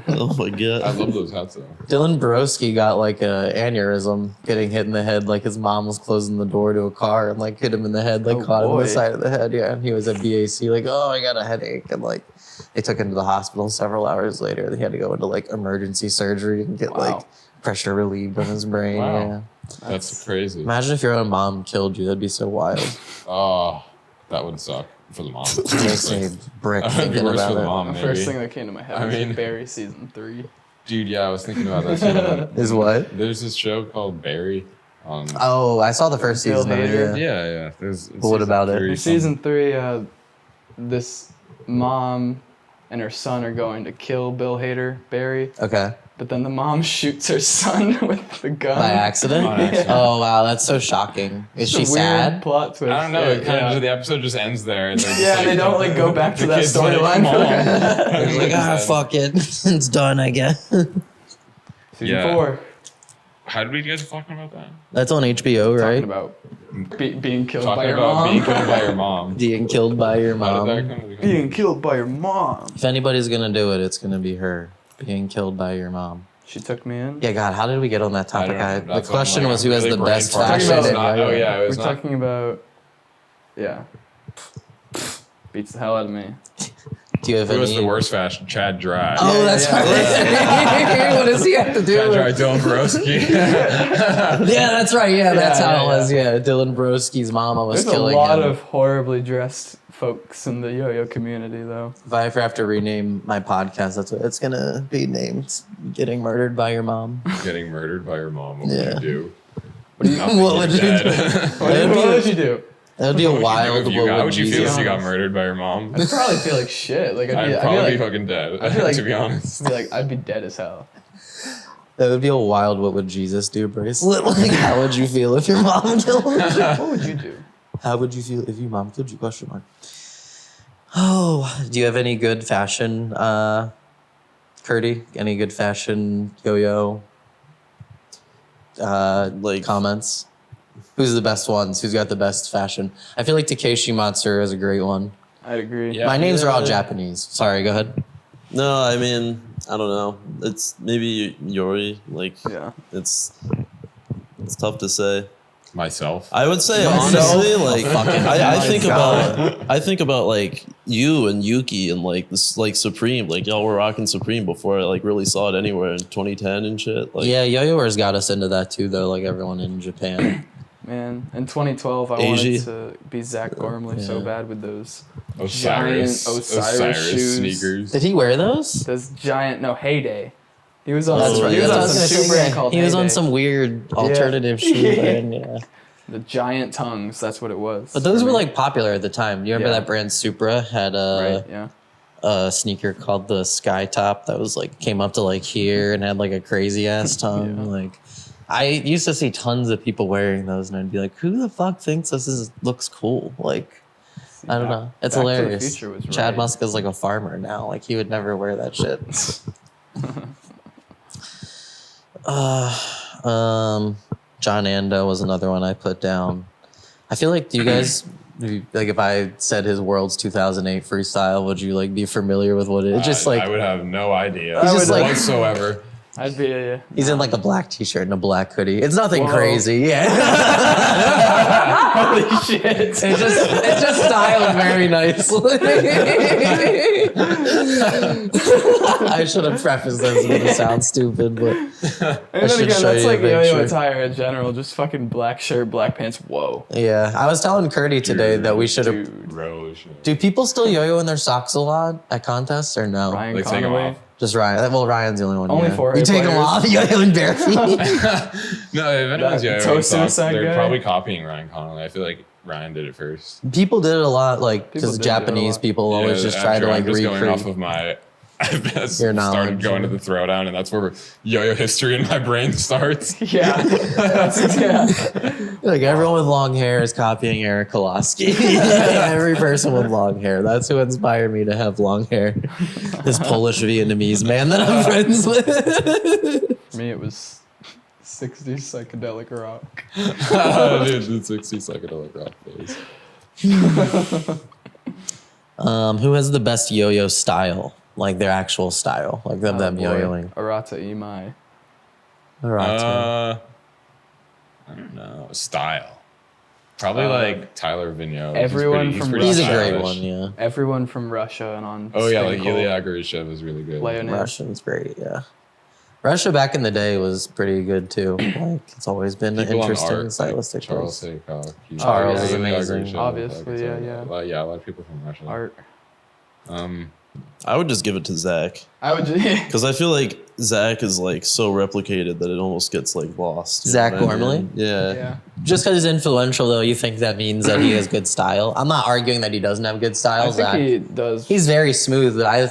Oh my I god. love those hats though. Dylan Broski got like a aneurysm getting hit in the head. Like his mom was closing the door to a car and like hit him in the head, like Oh, caught him on boy. the side of the head. Yeah, and he was at BAC. Like, oh, I got a headache, and like they took him to the hospital. Several hours later, they had to go into like emergency surgery and get Wow. like pressure relieved on his brain. Wow. Yeah. That's crazy. Imagine if your own mom killed you. That'd be so wild. Oh, that would suck for the mom. It makes me brick That would be thinking worse about for the it. mom, The maybe. first thing that came to my head I was mean- Barry season 3. Dude, yeah, I was thinking about that too. Is what? There's this show called Barry. On, Oh, I saw the first Bill season. Of it, Hader? yeah. yeah. There's What about it? In season 3, this mom and her son are going to kill Bill Hader, Barry, Okay. but then the mom shoots her son with the gun. By accident? On accident. Oh wow, that's so shocking. Is It's she a weird sad? plot twist. I don't know. It kind Yeah. of the episode just ends there. And they're just Yeah, like, they don't like go back to the that kid's like, storyline. "Mom." He's like, ah, fuck it, it's done. I guess Season Yeah. 4. How did we get to talking about that? that's on HBO, Talking right? about being killed by Talking your about mom. being killed by your mom. Being killed by your How did that mom. come to the Being killed by your mom. If anybody's gonna do it, it's gonna be her. Being killed by your mom. She took me in. Yeah, God, how did we get on that topic? don't know. The That's what I'm question like, was I'm who has really the brain best farting. fashion. Talking in about- Oh YoYo. yeah, it We're was not. talking about. Yeah. Beats the hell out of me. Do you have Who was any? the worst fashion? Chad Dry. Oh, Yeah, that's yeah, right. What does he have to do? Chad with- Dry, Dylan Broski. Yeah, that's right. Yeah, that's Yeah, how yeah, it was. Yeah, Dylan Broski's mama was There's a killing lot him. of horribly dressed folks in the yo-yo community, though. If I ever have to rename my podcast, that's what it's gonna be named. Getting murdered by your mom. Getting murdered by your mom. What Yeah. would you do? What would you do? What That'd be would a- you do? That'd be a What would you do wild. if you got- How would you feel Jesus- if you got murdered by your mom? I'd probably feel like shit. Like I'd I'd probably be be like, fucking dead. I'd be like- to be honest. I'd be dead as hell. That would be a wild. What would Jesus do bracelet? Like, how would you feel if your mom killed you? What would you do? How would you feel if your mom killed you? Question mark. Oh, do you have any good fashion, Kurti? Any good fashion yo-yo Like comments? Who's the best ones? Who's got the best fashion? I feel like Takeshi Matsuru is a great one. I'd agree. Yeah. My names are all Yeah. Japanese. Sorry, go ahead. no, I mean I don't know. It's maybe Yori. Like Yeah. it's tough to say. Myself. I would say Myself? honestly, like Fucking I think God. I think about like you and Yuki and like this like Supreme. Like y'all were rocking Supreme before I like really saw it anywhere in 2010 and shit. Like Yeah, yo-yoers got us into that too, though. Like everyone in Japan. Man, in 2012, I Asia. wanted to be Zach Gormley so Yeah. bad with those Osiris. giant Osiris shoes. sneakers. Did he wear those? those giant Heyday. He was on. That's right. He was That's on what I was some gonna shoe say, brand yeah. called He was on Heyday. some weird alternative shoe brand. Yeah. The giant tongues. That's what it was. But those for were me. like popular at the time. You remember Yeah. that brand Supra had Right. Yeah. a sneaker called the Sky Top that was like came up to like here and had like a crazy ass tongue. Yeah. Like I used to see tons of people wearing those and I'd be like, who the fuck thinks looks cool? Like I don't know. It's Back to the hilarious. Future was Chad right. Muska's like a farmer now. Like he would never wear that shit. John Ando was another one I put down. I feel like, do you guys like if I said his World's 2008 freestyle, would you like be familiar with what it is? Just like I would have no idea He's just like- whatsoever. I'd be. He's in like a black t-shirt and a black hoodie. It's nothing crazy. Yeah. Holy shit! It's just styled very nicely. I should have prefaced this with it sound stupid, but And then should again, show that's you a like yo-yo picture. attire in general. Just fucking black shirt, black pants. Whoa. yeah. I was telling Kurti today that we should have. Dude. Bro, shit. Do people still yo-yo in their socks a lot at contests or no? Ryan Like, take 'em Conaway. off. Just Ryan. Well, Ryan's the only one. Only yeah. four You take them players. off, yo-yo in bare feet. No, if anyone's That yo-yoing toe socks, suicide they're guy? probably copying Ryan Connolly. I feel like Ryan did it first. People did it a lot, like People because did do it a Japanese lot. people always Yeah, just try to Andrew, like I'm just going off recreate. of my. I Your started knowledge. going to the throwdown, and that's where yo-yo history in my brain starts. Yeah. yeah. Like everyone with long hair is copying Eric Koloski. Every person with long hair. That's who inspired me to have long hair. This Polish Vietnamese man that I'm friends with. For me, it was 60s psychedelic rock. Dude, the 60 psychedelic rock phase. Who has the best yo-yo style? Like their actual style, like them Oh, boy. yo-yoing. Arata Imai. Arata. I don't know. Style. Probably like Tyler Vigneault. everyone from He's a great stylish. one, yeah. Everyone from Russia and on. Oh yeah, like Spin Cold. Ilya Grishev is really good. Leonid. Russian's great, yeah. Russia back in the day was pretty good too. Like it's always been an People on interesting art, stylistic like Charles choice. Haycock. Charles is Ilya amazing. Grishev, Obviously, like, yeah, so, yeah. yeah, a lot of people from Russia. Art. I would just give it to Zach I would just. because I feel like Zach is like so replicated that it almost gets like lost. you know Zach what I mean? Gormley? Yeah. yeah. Just because he's influential, though, you think that means that he has good style. I'm not arguing that he doesn't have good style. I think Zach. he does. He's very smooth, but I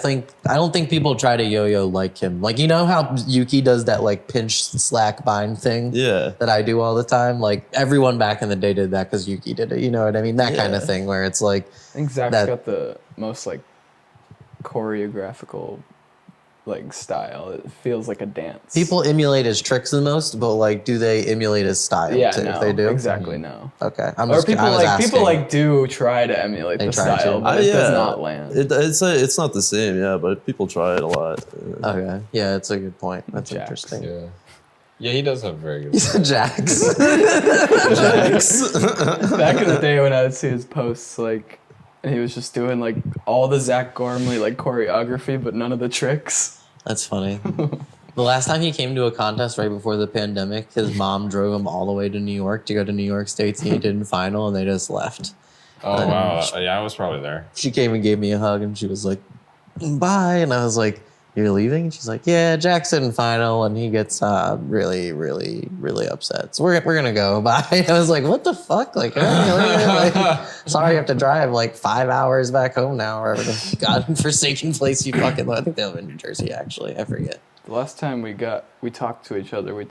don't think people try to yo-yo like him. Like, you know how Yuki does that like pinch slack bind thing Yeah. that I do all the time? Like everyone back in the day did that because Yuki did it. You know what I mean? That kind of Yeah. thing where it's like, I think Zach's that- got the most like choreographical like style. It feels like a dance. people emulate his tricks the most, but like, do they emulate his style yeah, too? no, If they do? exactly no. Okay. I'm Or just people I was like people asking. like do try to emulate They the try to. style, but it does not land. It's not the same, yeah, but people try it a lot. Okay. Yeah, it's a good point. That's Jax. interesting. Yeah. Yeah, he does have very good. He said Jax. Back in the day when I would see his posts, like, and he was just doing like all the Zach Gormley like choreography, but none of the tricks. That's funny. The last time he came to a contest right before the pandemic, his mom drove him all the way to New York to go to New York State Sneaton final, and they just left. Oh wow, yeah, I was probably there. She came and gave me a hug, and she was like, "Bye," and I was like, "You're leaving?" And she's like, "Yeah, Jackson final," and he gets really, really, really upset. So we're gonna go. Bye. I was like, "What the fuck?" Like, like, sorry, you have to drive like 5 hours back home now, or whatever the godforsaken place you fucking live. I think they live in New Jersey, actually. I forget. The last time we talked to each other, we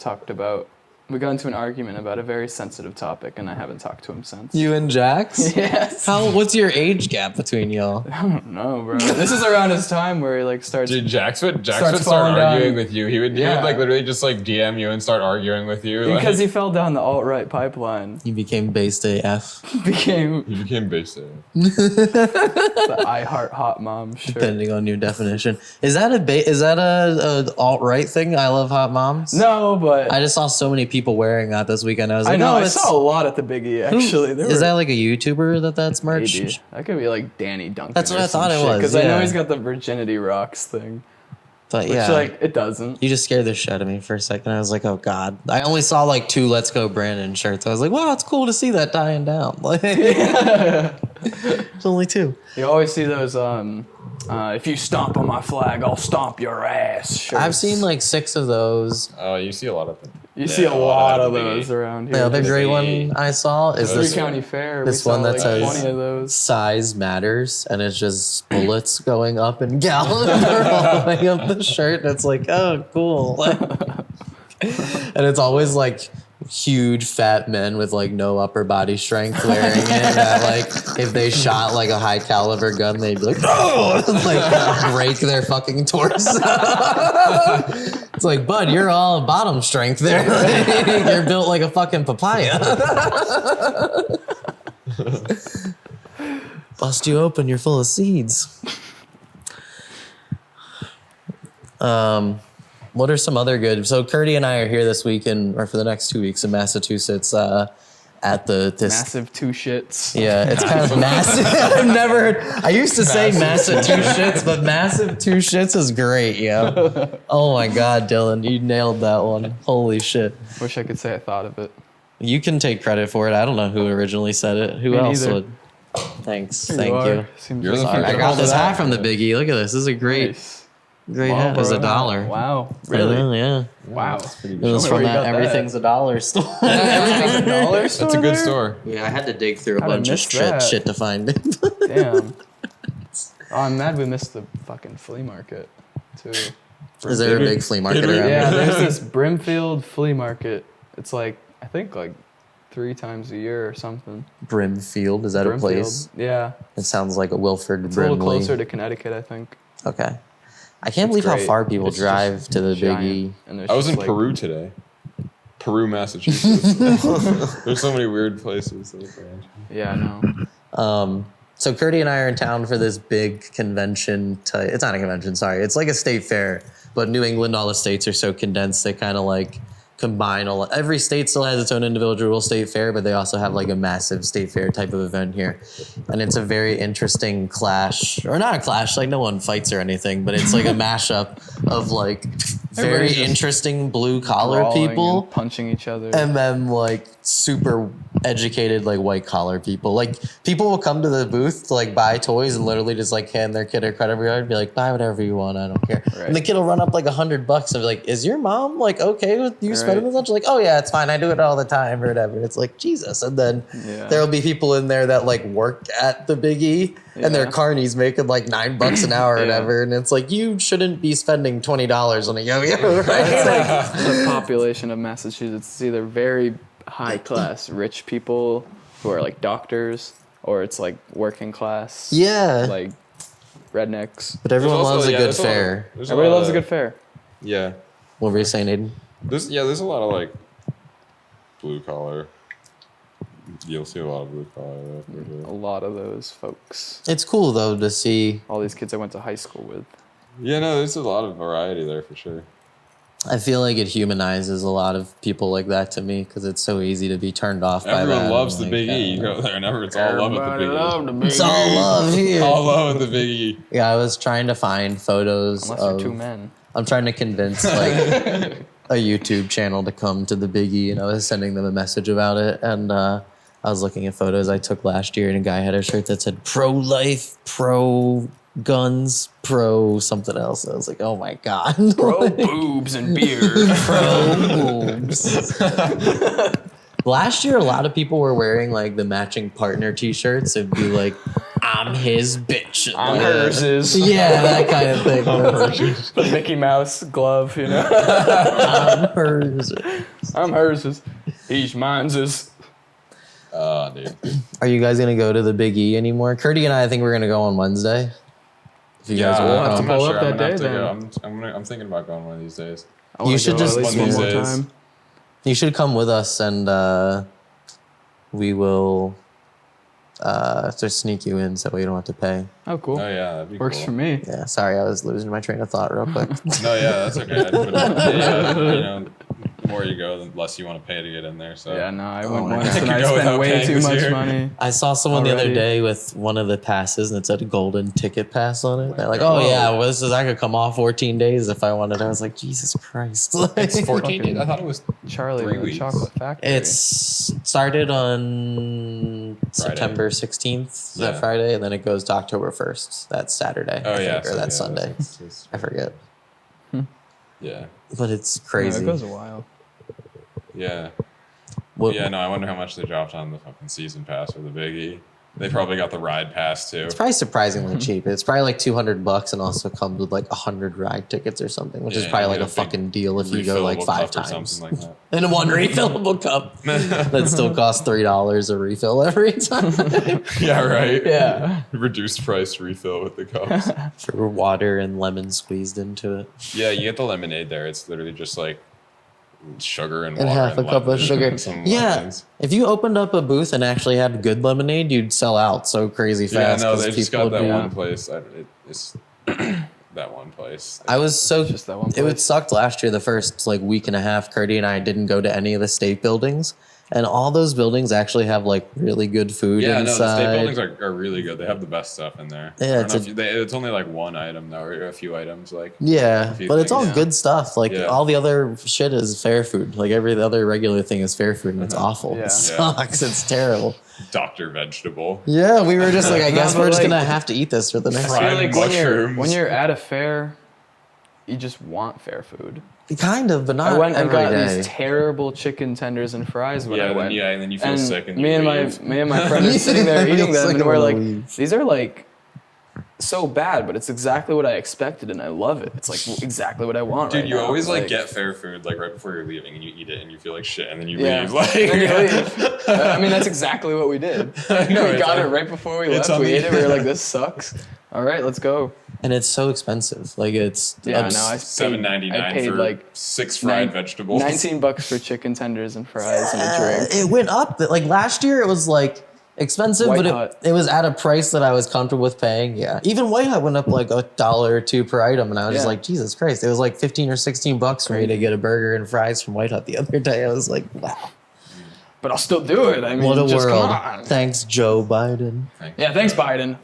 got into an argument about a very sensitive topic, and I haven't talked to him since. You and Jax? Yes. What's your age gap between y'all? I don't know, bro. This is around his time where he like starts. Dude, Jax would Starts start falling arguing down. with you. He would Yeah. like literally just like DM you and start arguing with you. Like, because he fell down the alt-right pipeline. You became based AF, Became he became basic. the I Heart Hot Mom shirt. depending on your definition. Is that a alt-right thing? I love hot moms? No, but I just saw so many people wearing that this weekend. I was like, I know. oh, I it's, saw a lot at the Biggie actually. There is were that like a YouTuber that's merch? maybe. That could be like Danny Duncan. That's what I thought it was, Because I know yeah. he's got the Virginity Rocks thing, But which yeah, like it doesn't. you just scared the shit out of me for a second. I was like, oh God. I only saw like 2 Let's Go Brandon shirts. I was like, wow, it's cool to see that dying down. Like, it's only 2. You always see those. If you stomp on my flag, I'll stomp your ass. Shirts. I've seen like 6 of those. Oh, you see a lot of them. You see a lot of those around here. The other Just great one I saw is Three this County Fair. this we one saw that like says 20 of those. size matters, and it's just bullets going up and gallons all the way up the shirt. And it's like, oh, cool. And it's always like huge fat men with like no upper body strength wearing it. That like if they shot like a high caliber gun, they'd be like, oh, like break their fucking torso. It's like, bud, you're all bottom strength there. You're built like a fucking papaya. Bust you open, you're full of seeds. What are some other good? So Kurti and I are here this weekend, or for the next 2 weeks in Massachusetts, at this Massive two shits. Yeah, it's kind of massive. I've never heard. I used to say massive two shits, but massive two shits is great, yo. Oh my God, Dylan, you nailed that one. Holy shit. Wish I could say I thought of it. You can take credit for it. I don't know who originally said it. Who Me else neither. would? Thanks. Here Thank you. Seems You're like the Sorry, I fucking got this that. hat from the Biggie. Look at this. This is a great Nice. hat. It's bro. $1. Wow. I Really? know, yeah. Wow. It was Where from you that got that? Everything's a Dollar store. Everything's $1 store. That's a good there? store. Yeah, I had to dig through a How'd I bunch of miss that? shit to find it. Damn. Oh, I'm mad we missed the fucking flea market, too. Is there a big flea market Did we? around Yeah, here? there's this Brimfield flea market. It's like, I think like 3 times a year or something. Brimfield, is that a Brimfield. place? Yeah. It sounds like a Wilford It's a little Brimley. closer to Connecticut, I think. Okay. I can't It's believe how great. far people It's drive just to the giant, Biggie. and there's I was in just, like, Peru today. Peru, Massachusetts. There's so many weird places. Yeah, I know. So Kurti and I are in town for this big convention. It's not a convention, sorry. It's like a state fair, but New England, all the states are so condensed. They kind of like combine every state still has its own individual state fair, but they also have like a massive state fair type of event here. And it's a very interesting clash, or not a clash, like no one fights or anything, but it's like a mashup of like very Everybody's just interesting blue collar Brawling people. and punching each other. And then like super educated like white collar people. Like people will come to the booth to like buy toys and literally just like hand their kid a credit card and be like, buy whatever you want, I don't care. Right. And the kid will run up like $100 and be like, is your mom like okay with you spending Right. this much? Like, oh yeah, it's fine. I do it all the time or whatever. It's like Jesus. And then Yeah. there'll be people in there that like work at the Big E and their Yeah. carnies making like $9 an hour or Yeah. whatever. And it's like you shouldn't be spending $20 on a yo-yo, right? It's like the population of Massachusetts is either very high class rich people who are like doctors, or it's like working class, Yeah. like rednecks. But everyone loves a good fair. Everybody loves a good fair. Yeah. What were you saying, Aiden? There's a lot of like blue collar. You'll see a lot of blue collar there for A sure. lot of those folks. It's cool though to see. All these kids I went to high school with. Yeah, no, there's a lot of variety there for sure. I feel like it humanizes a lot of people like that to me because it's so easy to be turned off by that. Everyone loves the Like, Big E. You go there and it's all love at the Big E. It's all love here. All love at the Big E. Yeah, I was trying to find photos Unless of. you're 2 men. I'm trying to convince like a YouTube channel to come to the Big E, and I was sending them a message about it. And I was looking at photos I took last year, and a guy had a shirt that said "Pro Life, Pro Guns, Pro something else." And I was like, "Oh my god, Pro boobs and beer. pro boobs." Last year, a lot of people were wearing like the matching partner T-shirts. It'd be like, "I'm his bitch." I'm hers is. Yeah, that kind of thing. The Mickey Mouse glove, you know. I'm hers. I'm hers is. He's mine's is. Dude. Are you guys gonna go to the Big E anymore? Kurti and I think we're gonna go on Wednesday. If you guys we'll will have to come. pull I'm up that gonna have day to then. go. I'm thinking about going one of these days. I wanna You should go just- at least one one of more these days. time. You should come with us, and we will just sneak you in so we don't have to pay. Oh, cool. Oh yeah, that'd be Works cool. for me. Yeah, sorry, I was losing my train of thought real quick. No, yeah, that's okay. The more you go, the less you want to pay to get in there. So Yeah, no, I Oh went my once God. and I Could go spent without way paying too this much year. money. I saw someone the other Already. day with one of the passes, and it said golden ticket pass on it. They're like, God. "Oh yeah, well, this is I could come off 14 days if I wanted." I was like, "Jesus Christ!" it's 14 Fucking- days. I thought it was Charlie 3 and the weeks. Chocolate Factory. It's started on September 16th, is that Yeah. Friday, and then it goes to October 1st. That's Saturday. Oh I yeah, think, or so, that's yeah, Sunday. it's- I forget, yeah, but it's Yeah, crazy. it goes a while. yeah, What- yeah. No, I wonder how much they dropped on the fucking season pass for the Big E. They probably got the ride pass too. It's probably surprisingly cheap. It's probably like $200 and also comes with like 100 ride tickets or something, which is Yeah, probably you like get a a big fucking deal if you go like Refillable 5 cup or times. something like And one refillable cup that still costs $3 a refill every time that. Yeah, right. Yeah. Reduced price refill with the cups. for water and lemon squeezed into it. Yeah, you get the lemonade there. It's literally just like sugar and And water half a cup of lemon sugar. and some Yeah, lemons. if you opened up a booth and actually had good lemonade, you'd sell out so crazy Yeah, fast. no, 'cause they just people got that would be- one place. It's that one place. I was so Just that one it would place. sucked last year. The first like week and a half, Kurti and I didn't go to any of the state buildings, and all those buildings actually have like really good food Yeah, no, inside. the state buildings are really good. They have the best stuff in there. Yeah, I don't it's know if it's only like one item though, or a few items. Like Yeah, a few but it's all things. good stuff. Like Yeah. all the other shit is fair food. Like every other regular thing is fair food, and it's awful. Yeah. It sucks. It's terrible. Dr. Vegetable. Yeah, we were just like, I guess but we're just like- gonna have to eat this for the next. I feel Fried like mushrooms. when you're at a fair, you just want fair food. Kind of, but not I went and every got day. these terrible chicken tenders and fries when I went. And then you feel And sick and me you and leave. my friend are sitting there eating Feels them, like and I we're wanna like, leave. these are like so bad, but it's exactly what I expected, and I love it. It's like exactly what I want. Dude, right you now. always like get fair food like right before you're leaving, and you eat it, and you feel like shit, and then you Yeah. leave. Like, And then you leave. I mean, that's exactly what we did. know, We it's got like- it right before we it's left. on We the- ate it. We were like, this sucks. All right, let's go. And it's so expensive. Like it's Yeah, abs- no, I $7.99 paid for like 6 fried vegetables. $19 for chicken tenders and fries and a drink. It went up. Like last year, it was like expensive, White but Hut. it was at a price that I was comfortable with paying. Yeah, even White Hut went up like $1 or $2 per item, and I was just Yeah. like, Jesus Christ! It was like $15 or $16 for me to get a burger and fries from White Hut the other day. I was like, wow, But I'll still do it. I mean, what a just world! come on. Thanks, Joe Biden. Yeah, thanks, Biden.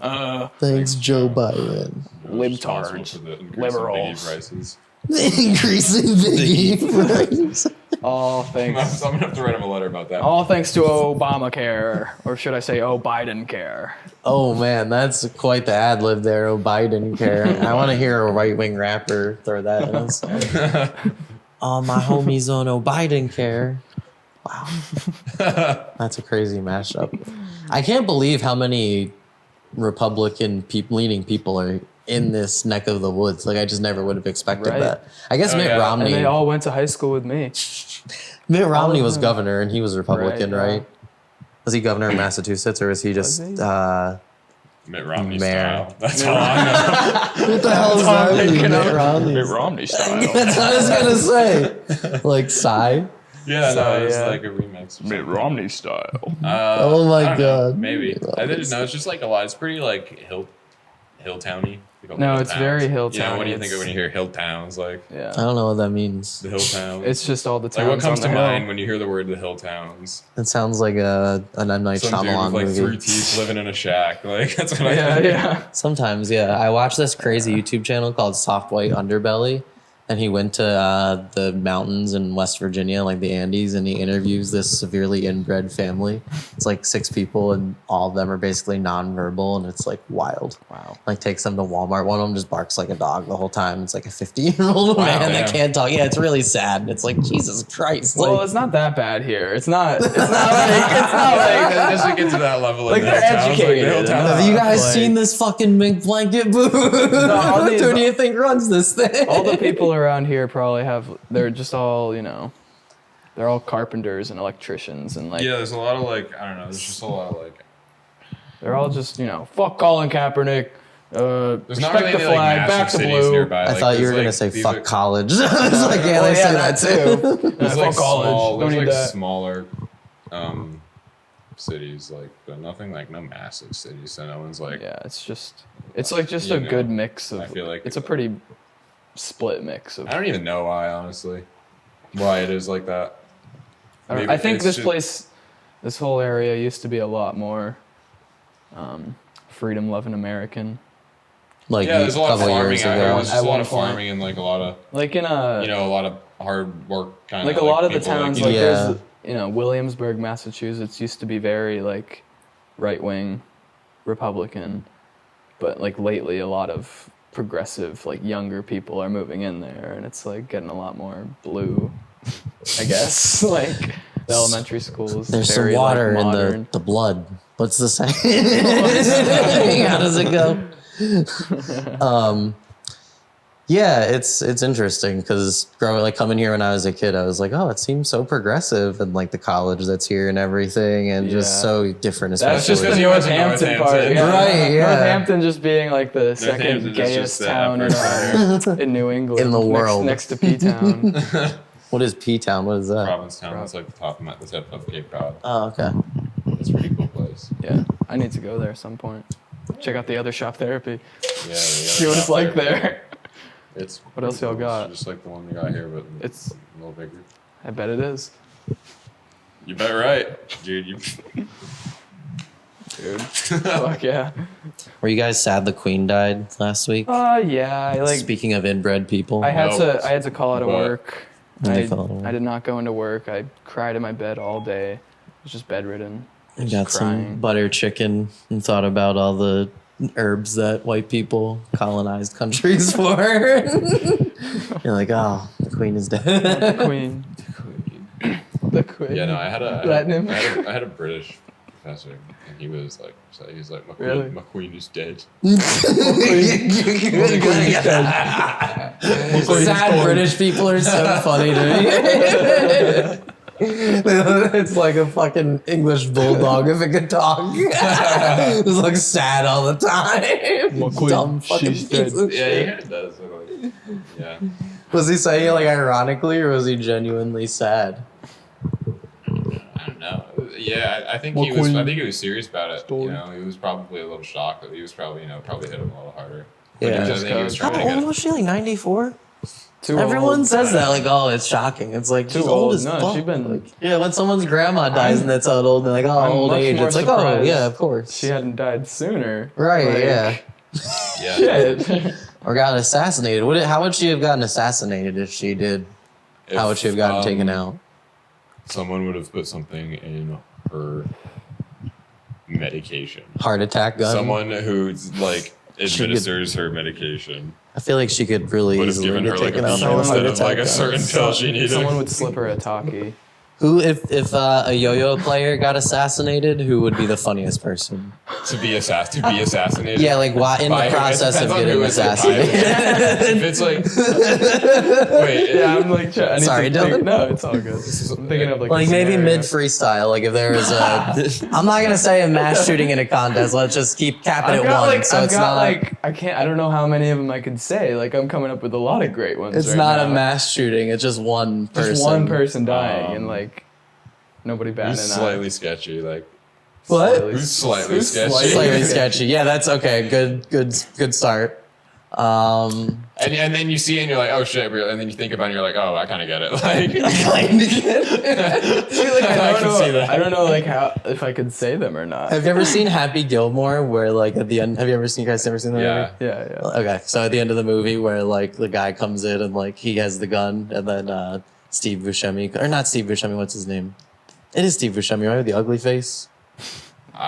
Thanks, Joe Biden. Libtards. For the increase in Liberals. Biggie prices. Increasing Biggie price. All I'm thanks. gonna have to write him a letter about that. All thanks to Obamacare, or should I say, Biden care? Oh man, that's quite the ad lib there. Oh, Biden care. I want to hear a right wing rapper throw that in. It's like, all my homies on Oh Biden care. Wow, that's a crazy mashup. I can't believe how many Republican leaning people are in this neck of the woods. Like I just never would have expected Right. that. I guess Oh, Mitt yeah. Romney. And they all went to high school with me. Mitt Romney was them. governor, and he was Republican, Right, yeah. right? Was he governor of Massachusetts, or was he just? he? Mitt Romney Mayor. style. That's all I know. What the hell is that? Mitt Romney. Romney style. That's what I was gonna say. Like sigh. Yeah, So, no, it's yeah. like a remix. Or something. Romney style. Oh my I don't know, God. maybe. Mitt I Romney didn't know. It's just like a lot. It's pretty like hill towny. No, it's very hill Yeah, what do you towny. think of when you hear hill towns? Like I Yeah. don't know what that means. the hill towns. It's just all the like towns what comes on to the hill. mind when you hear the word the hill towns? It sounds like an M. Night Some dude Shyamalan with like movie. 3 teeth living in a shack. Like that's what I Yeah, think. yeah. Sometimes, yeah. I watched this crazy YouTube channel called Soft White Underbelly, and he went to the mountains in West Virginia, like the Andes, and he interviews this severely inbred family. It's like 6 people, and all of them are basically nonverbal, and it's like wild. Wow. Like takes them to Walmart. One of them just barks like a dog the whole time. It's like a 50-year-old man that yeah. can't talk. Yeah, it's really sad. It's like Jesus Christ. Well, Like, it's not that bad here. It's not like It doesn't get to that level. Like, in the they're hill towns, like the educated hill towns. have you guys like- seen this fucking mink blanket booth? all these- Who do you think runs this thing? all the people around here probably they're just all, they're all carpenters and electricians and like Yeah, there's a lot of like I don't know. There's just a lot of like. they're all just, fuck Colin Kaepernick, There's respect not really the any, flag, like, back massive to cities blue. nearby. I Like, thought you were there's, gonna like, say these fuck are- college. I was like, yeah, Well, they yeah, say that that too. too. There's Fuck like college. small, Don't there's need like that. smaller cities, like but nothing like no massive cities. So no one's like Yeah, it's like just You a know, good mix of I feel like it's a pretty split mix of I don't even know why honestly, why it is like that. Maybe I think it's this just- place, this whole area used to be a lot more freedom-loving American. Like Yeah, there's a lot of couple farming years out here. ago. There's just At a lot one of point. farming and like a lot of Like in a, a lot of hard work kind like of. a lot of the people, towns, you like know, there's, Williamsburg, Massachusetts used to be very like right-wing Republican, but like lately a lot of progressive, like younger people are moving in there, and it's like getting a lot more blue, I guess. Like the elementary schools. There's some very, water like, in modern. the blood. What's the saying? How does it go? Yeah, it's interesting because coming here when I was a kid, I was like, oh, it seems so progressive, and like the college that's here and everything, and just Yeah. so different. That's just especially the because you went to Northampton part, Northampton. yeah. Right, yeah. Northampton just being like the second Northampton's gayest just the town in New England, In the world. next to P-town. What is P-Town? What is that? Provincetown. That's like the tip of Cape Cod. Oh, okay. It's a pretty cool place. Yeah, I need to go there at some point. Check out the other shop therapy. Yeah. See what it's like there. It's What else y'all got? Just like the one we got here, but It's- a little bigger. I bet it is. You bet right, dude. Dude. Fuck yeah. Were you guys sad the Queen died last week? Yeah. I like. Speaking of inbred people, I had No. to call out of But- work. Did you I, call out of work? I did not go into work. I cried in my bed all day. I was just bedridden. I Just got some crying. butter chicken and thought about all the herbs that white people colonized countries for. You're like, oh, the Queen is dead. The Queen. The Queen. Yeah, no, I had Platinum. I had a British professor, and he was like, my queen, Really? my queen is dead. Sad British people are so funny to me. It's like a fucking English bulldog if it could talk. It's like sad all the time. My queen, Dumb fucking she's dead. piece of Yeah, he shit. kind of does. So like, yeah. Was he saying it like ironically or was he genuinely sad? I don't know. Yeah, I think My he was. queen I think he was serious about it. story. You know, he was probably a little shocked. That he was probably, probably hit him a little harder. Yeah. But I Just think he was cause- How trying to old get. was she? Like 94? Too Everyone old. says that, like, oh, it's shocking. It's like, Too she's old old. as No, fuck. she's been- Like, yeah, when someone's grandma dies and that's how old, they're like, oh, I'm old much age. more It's like, oh, surprised yeah, of course. She hadn't died sooner. Right, Like, yeah. Yeah. Shit. Or got assassinated. How would she have gotten assassinated if she did? How would she have gotten taken out? Someone would have put something in her medication. Heart attack gun? Someone who's like could- administers her medication I feel like she could really would have easily given get her like a taken out pill by a instead heart of like a attack gun. certain pill she needed. Someone would slip her a talkie. Who, if a yo-yo player got assassinated, who would be the funniest person? to be assassinated. Yeah, like why in By the who? It process of depends on getting who is it. assassinated? If it's like, wait, Yeah, I'm like, I need Sorry, to think. Dylan. No, it's all good. I'm thinking of like, Like a maybe scenario. mid freestyle, like if there was a, I'm not gonna say a mass shooting in a contest. Let's just keep capping I've it got one. like, So I've it's got not like, I don't know how many of them I could say. Like, I'm coming up with a lot of great ones. it's right not now. a mass shooting. It's just one person. Just one person dying and like nobody batting who's an slightly eye. sketchy? Like, What? who's slightly Who's sketchy? slightly- Slightly sketchy. Yeah, that's okay. Good start. And then you see it and you're like, oh shit, and then you think about it and you're like, oh, I kind of get it. Like, See, like, I I can don't see know. that. I don't know like how if I could say them or not. Have you ever seen Happy Gilmore? Where like at the end, have you ever seen? You guys ever seen that yeah. movie? Yeah. Okay, so at the end of the movie, where like the guy comes in and like he has the gun, and then Steve Buscemi, or not Steve Buscemi, what's his name? It is Steve Buscemi, right? With the ugly face. No,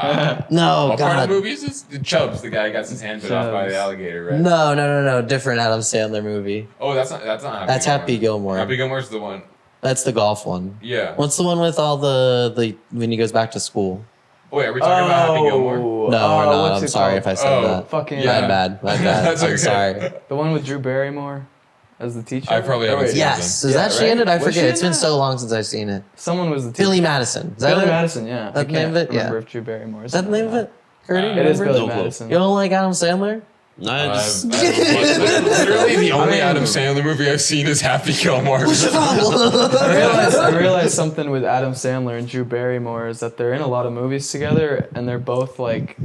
What part of God. the movie is this? The Chubbs, the guy got his hand bit off by Chubbs. the alligator, right? No. Different Adam Sandler movie. Oh, that's not Happy That's Gilmore. Happy Gilmore. Happy Gilmore's the one. That's the golf one. Yeah. What's the one with all the when he goes back to school? Oh, wait, are we talking about Happy Gilmore? No, we're not. what's I'm it sorry called? if I said Oh, that. Fucking Yeah. Bad. That's I'm okay. sorry. The one with Drew Barrymore as the teacher. I probably Oh, haven't wait, seen Yes, is Yeah, that she right? in it? I Was she forget. in It's been that? so long since I've seen it. Someone was the teacher. Billy Madison. Is that Billy it? Madison, yeah. That I the name of can't it? Yeah. remember if Drew Barrymore Is that the name of it? Kurti? It is remember? Billy No clue. Madison. You don't like Adam Sandler? I just Literally the only Adam Sandler movie I've seen is Happy Gilmore. I realized something with Adam Sandler and Drew Barrymore is that they're in a lot of movies together, and they're both like,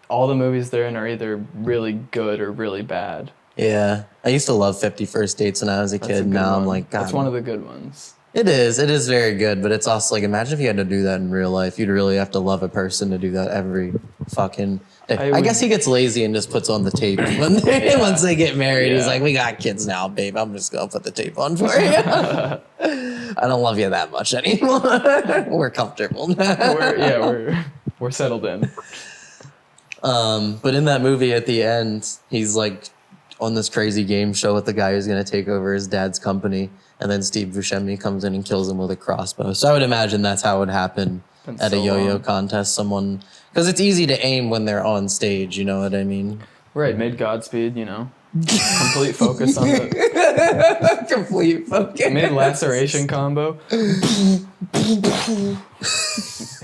all the movies they're in are either really good or really bad. Yeah. I used to love 50 First Dates when I was a That's kid. a good Now I'm one. like, God. That's one of the good ones. It is. It is very good, but it's also like, imagine if you had to do that in real life. You'd really have to love a person to do that every fucking day. I guess he gets lazy and just puts on the tape when once they get married. He's Yeah. like, we got kids now, babe. I'm just going to put the tape on for you. I don't love you that much anymore. We're comfortable now. We're settled in. But in that movie at the end, he's like on this crazy game show with the guy who's going to take over his dad's company. And then Steve Buscemi comes in and kills him with a crossbow. So I would imagine that's how it would happen Been at a so yo-yo long. contest. Someone, because it's easy to aim when they're on stage. You know what I mean? Right, made Godspeed, complete focus on the Complete focus. made laceration combo.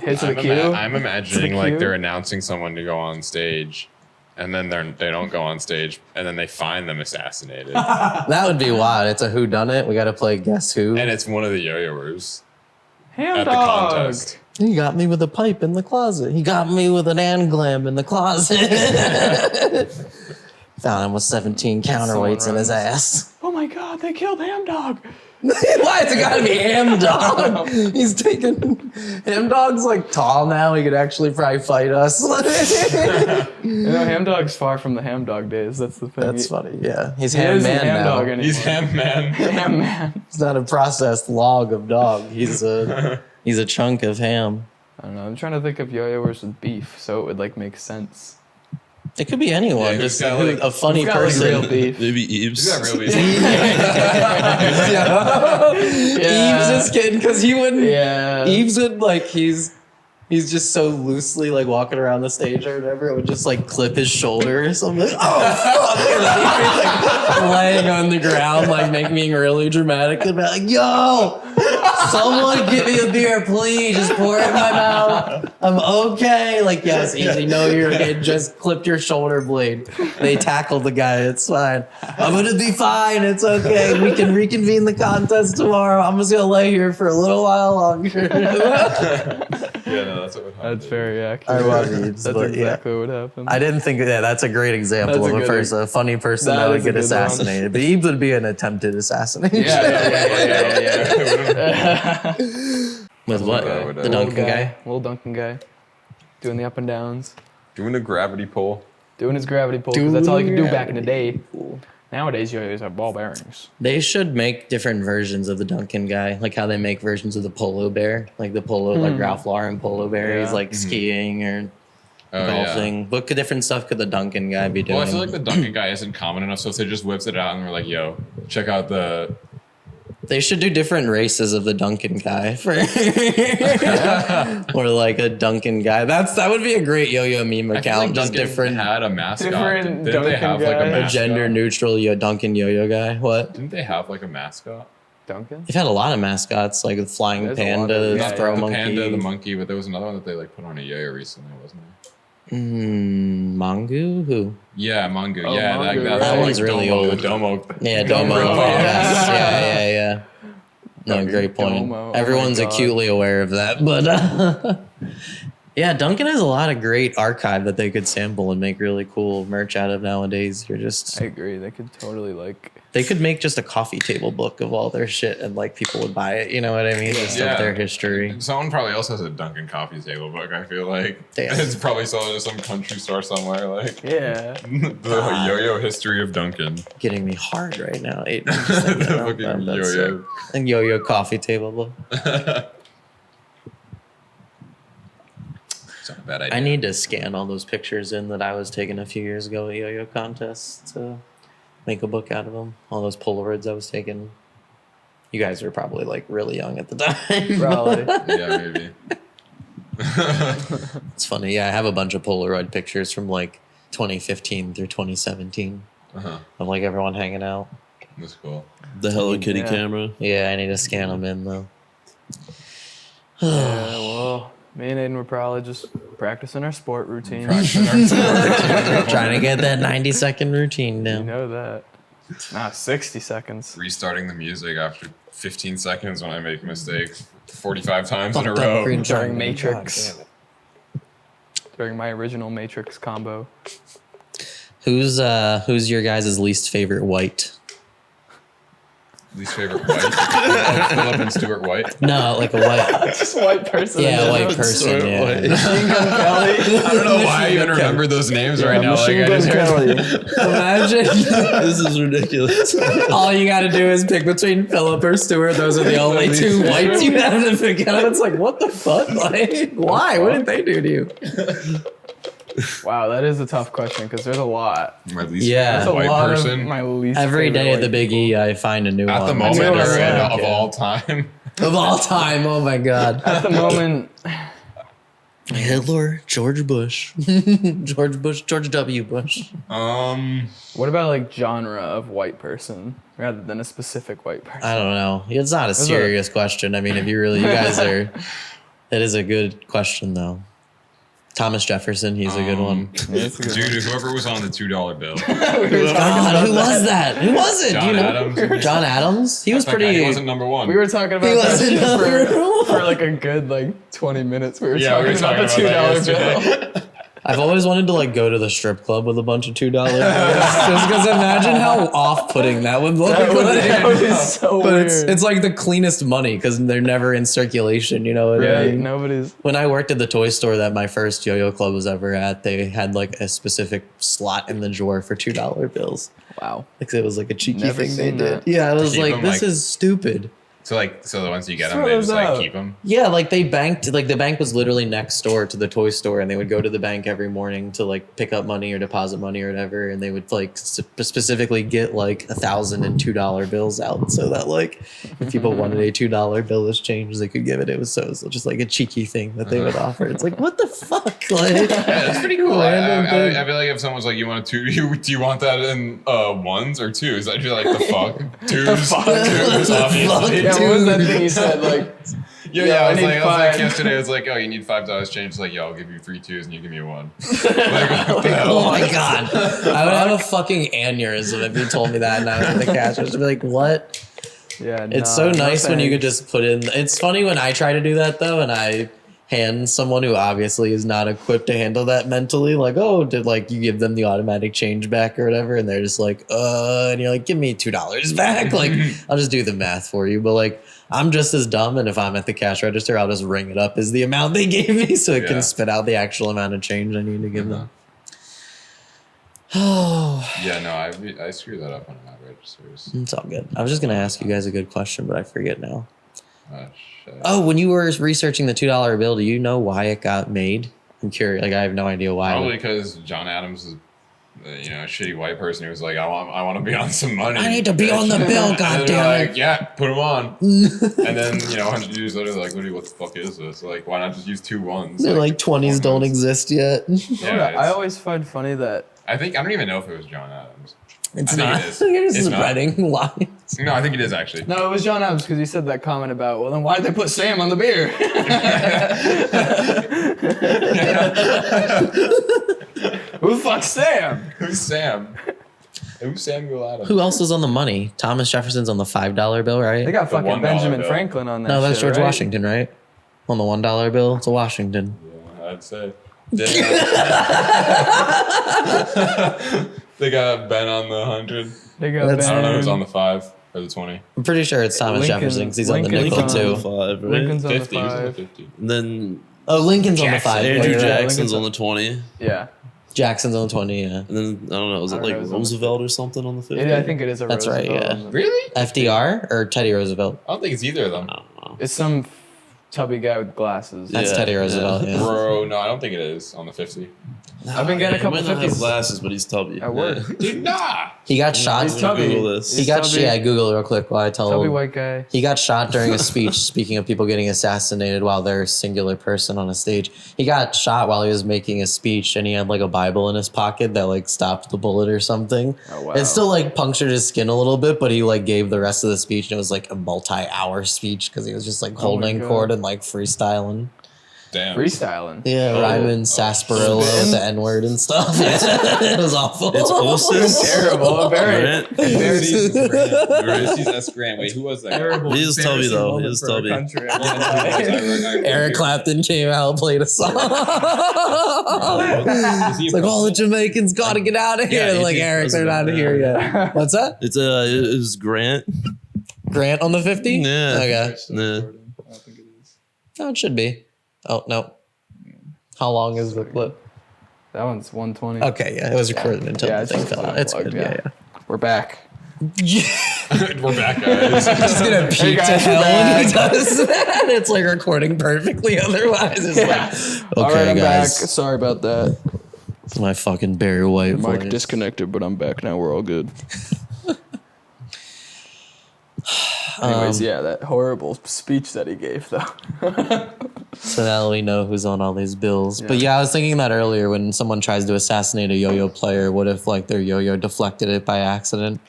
Hits the cue. I'm imagining like cue. they're announcing someone to go on stage, and then they don't go on stage, and then they find them assassinated, That would be wild. It's a whodunit. We got to play Guess Who. and it's one of the yo-yoers Ham at the dog. contest. He got me with a pipe in the closet. He got me with an anglam in the closet. Found him with 17 counterweights in his runs. ass. Oh my God, they killed Ham Dog. Why is it gotta be Ham Dog? He's taking Ham Dog's like tall now. He could actually probably fight us. Ham Dog's far from the Ham Dog days. That's the thing. That's funny. Yeah, he's He Ham isn't Man Ham now. Dog anymore. He's Ham Man. Ham Man. He's not a processed log of dog. He's a chunk of ham. I don't know. I'm trying to think of yo-yoers with beef, so it would like make sense. It could be anyone. Yeah, just who's got, like- a funny Who's got, like, person. real beef? Maybe Eves. He's got really. Eves is kidding because he wouldn't. Yeah. Eves would like he's just so loosely like walking around the stage or whatever. It would just like clip his shoulder or something. Like, oh fuck! Like, laying on the ground, like making me really dramatic and be like, "Yo, someone give me a beer, please. Just pour it in my mouth. I'm okay." Like, yes, easy. No, you're okay. Just clipped your shoulder blade. They tackled the guy. It's fine. I'm gonna be fine. It's okay. We can reconvene the contest tomorrow. I'm just gonna lay here for a little while longer. Yeah, no, that's what would happen. That's very accurate. I love Eves, That's but exactly what happened. I didn't think that's a great example That's a of a good- person, a funny person that that would is a get good one. assassinated. But Eves would be an attempted assassination. Yeah. With what? With The a- Duncan guy? Little Duncan guy. Doing the up and downs. Doing a gravity pull. Doing his gravity pull, because that's all you could do back in the day. Nowadays, yo-yos have ball bearings. They should make different versions of the Duncan guy, like how they make versions of the polo bear, like the polo, like Ralph Lauren polo bear. He's Yeah. like skiing or Oh, golfing. What different stuff could the Duncan guy be doing? Well, I feel like the Duncan guy isn't common enough, so if they just whips it out and we're like, yo, check out the. They should do different races of the Duncan guy for, or like a Duncan guy. That would be a great yo-yo meme I feel account. like Just Duncan different had a mascot. Different Didn't they Duncan have like guy. a mascot? gender neutral Duncan yo-yo guy. What? Didn't they have like a mascot? Duncan? They've had a lot of mascots, like the flying There's a lot panda, of- Not throw the monkey, panda, the monkey, but there was another one that they like put on a yo-yo recently, wasn't there? Mongu. Who? Yeah, Mongo. Oh, Yeah, Mongo, that's that like one's really Domo, old. The Domo. Yeah, Domo. Domo. Yes. Yeah. No, Fucking great point. Domo. Oh my Everyone's God. acutely aware of that, but yeah, Duncan has a lot of great archive that they could sample and make really cool merch out of nowadays. I agree. They could totally like. They could make just a coffee table book of all their shit and like people would buy it. You know what I mean? Just Yeah. of their history. Someone probably else has a Duncan coffee table book. I feel like Damn. it's probably sold at some country store somewhere. Like Yeah. the yo-yo history of Duncan. Getting me hard right now. Aiden. The Just thinking about fucking that. That's yo-yo. sick. And yo-yo coffee table book. It's not a bad idea. I need to scan all those pictures in that I was taking a few years ago at yo-yo contests to make a book out of them. All those Polaroids I was taking. You guys were probably like really young at the time. Probably. Yeah, maybe. It's funny. Yeah, I have a bunch of Polaroid pictures from like 2015 through 2017 Uh-huh. of like everyone hanging out. That's cool. The Hello Kitty Yeah. camera. Yeah, I need to scan them in though. Yeah, well, me and Aiden were probably just practicing our sport routine. Trying to get that 90-second routine You down. know that. Nah, 60 seconds. Restarting the music after 15 seconds when I make mistakes 45 times in a Fucked up row. green During triangle. Matrix. God damn it. During my original Matrix combo. Who's your guys' least favorite white? Least favorite white. Philip and Stuart White. No, like a white. Just white person. Yeah, a white person. Yeah. Machine Gun Kelly. I don't know why I even remember those names right now. Like, I just heard Imagine This is ridiculous. all you got to do is pick between Philip or Stuart. Those are the only two whites you have to pick out. It's like, what the fuck? Like, why? What did they do to you? Wow, that is a tough question because there's a lot. my least Yeah. That's a favorite white lot person. of my least Every favorite day at white the Big E, I find a new At one. the moment, knew it, or yeah. of all time. Of all time. Oh my God. At the moment, Hitler, George Bush, George W. Bush. what about like genre of white person rather than a specific white person? I don't know. It's not a serious question. I mean, if you guys are, it is a good question though. Thomas Jefferson, he's a good one. That's a good Dude, whoever was on the $2 bill. God, who was that? Who was it? Do John you know? Adams. John Adams? He was That guy, pretty. he wasn't number one. We were talking about He that wasn't shit number for one. like a good like 20 minutes. We were Yeah, we talking were about talking the about $2 that bill. I've always wanted to like go to the strip club with a bunch of $2 bills. Just because imagine how off-putting that would look. That would be so but weird. it's like the cleanest money because they're never in circulation. You know what I Right? mean? Nobody's. When I worked at the toy store that my first yo-yo club was ever at, they had like a specific slot in the drawer for $2 bills. Wow. Like it was like a cheeky Never thing they seen did. that. Yeah, I was Keep like, them, this like- is stupid. So the ones you get Throw them, they those just like out. keep them. Yeah, like they banked, like the bank was literally next door to the toy store, and they would go to the bank every morning to like pick up money or deposit money or whatever, and they would like specifically get like $1,000 and $2 bills out so that like if people wanted a $2 bill as change, they could give it. It was so just like a cheeky thing that they would offer. It's like, what the fuck? Like, Yeah, that's pretty cool. Random thing. I feel like if someone's like, you want a two, do you want that in ones or twos? I'd be like, the fuck? Twos? Twos, obviously. Yeah, what was that thing you said? Like, Yeah, I was need like five. yesterday, I was like, oh, you need $5 change. It's like, yo, I'll give you 3 twos and you give me 1. Like, what the hell? oh my god, I would have a fucking aneurysm if you told me that and I was at the cash. I would be like, what? yeah, It's so nice when you could thanks. just put in. It's funny when I try to do that though, and I hand someone who obviously is not equipped to handle that mentally, like, oh, did like you give them the automatic change back or whatever, and they're just like, and you're like, give me $2 back. Like, I'll just do the math for you. But like, I'm just as dumb, and if I'm at the cash register, I'll just ring it up as the amount they gave me, so it Yeah. can spit out the actual amount of change I need to give them. Oh, Yeah, no, I screw that up on my registers. it's all good. I was just gonna ask you guys a good question, but I forget now. Shit. Oh, when you were researching the $2 bill, do you know why it got made? I'm curious. Like, I have no idea why. Probably because John Adams is, a shitty white person who was like, I want to be on some money. I need to be on the bill, And they're goddammit. like, yeah, put him on. And then 100 years later, they're like, literally, what the fuck is this? Like, why not just use 2 ones? They're like 20s don't exist yet. Yeah, I always find funny that I don't even know if it was John Adams. It's I think not. it is. It is It's not. writing lines. No, I think it is actually. no, it was John Adams because he said that comment about, well, then why did they put Sam on the beer? Who the fuck's Sam? Who's Sam? Who's Samuel Adams? Who else is on the money? Thomas Jefferson's on the $5 bill, right? They got The fucking $1 Benjamin bill. Franklin on that. No, that's shit, George right? Washington, right? On the $1 bill, it's a Washington. Yeah, I'd say. They got Ben on the 100. They got That's- I don't know who's Ben. on the 5 or the 20. I'm pretty sure it's Thomas Lincoln- Jefferson because he's on the Lincoln's nickel on- too. 5, right? Lincoln's on 50. the He's on the 5. 50. And then Oh, Lincoln's on the Jackson. 5. Andrew Yeah, yeah. Jackson's Lincoln's on the 20. Yeah. Jackson's on the 20, yeah. And then, I don't know, is I it don't know like who's on the Roosevelt or something on the 50? I think it is a That's right, Roosevelt. yeah. Really? FDR or Teddy Roosevelt? I don't think it's either of them. I don't know. It's some tubby guy with glasses. That's Yeah, Teddy yeah. Roosevelt, yeah. Bro, no, I don't think it is on the 50. I've been getting a He couple might not have 50s glasses, but he's tubby. at work. Dude, nah. He got shot. He's tubby. Google this. He got tubby. yeah. Google it real quick while I tell Tubby him. white guy. He got shot during a speech. Speaking of people getting assassinated while they're a singular person on a stage, he got shot while he was making a speech, and he had like a Bible in his pocket that like stopped the bullet or something. Oh, wow. It still like punctured his skin a little bit, but he like gave the rest of the speech, and it was like a multi-hour speech because he was just like my holding God. court and like freestyling. Damn. Freestyling. Yeah, Oh, rhyming oh, sarsaparilla with spitting? the N-word and stuff. It was awful. It's Olsen. Terrible. Very. Grant. Ulysses S. Grant. Wait, who was that? Terrible. He is tubby embarrassing though. moment He is for our tubby. country. Eric Clapton came out and played a song. It's like all the Jamaicans got to get out of here. Yeah, Like he's Eric, they're not out of here yet. What's that? It's it was Grant. Grant on the 50? Yeah. Okay. Nah. No, it should be. Oh no. How long is the clip? That one's 120. Okay, yeah, it was recorded until Yeah, the it's thing just fell out. It's unplugged, good. Yeah, We're back. yeah. We're back, guys. Just gonna peek to guys, we're hell when he back. does that. It's like recording perfectly. Otherwise, it's like, okay, All right, I'm guys. back. Sorry about that. It's my fucking Barry White voice. disconnected, but I'm back now. We're all good. Anyways, yeah, that horrible speech that he gave, though. So now we know who's on all these bills. But yeah, I was thinking that earlier when someone tries to assassinate a yo-yo player, what if like their yo-yo deflected it by accident?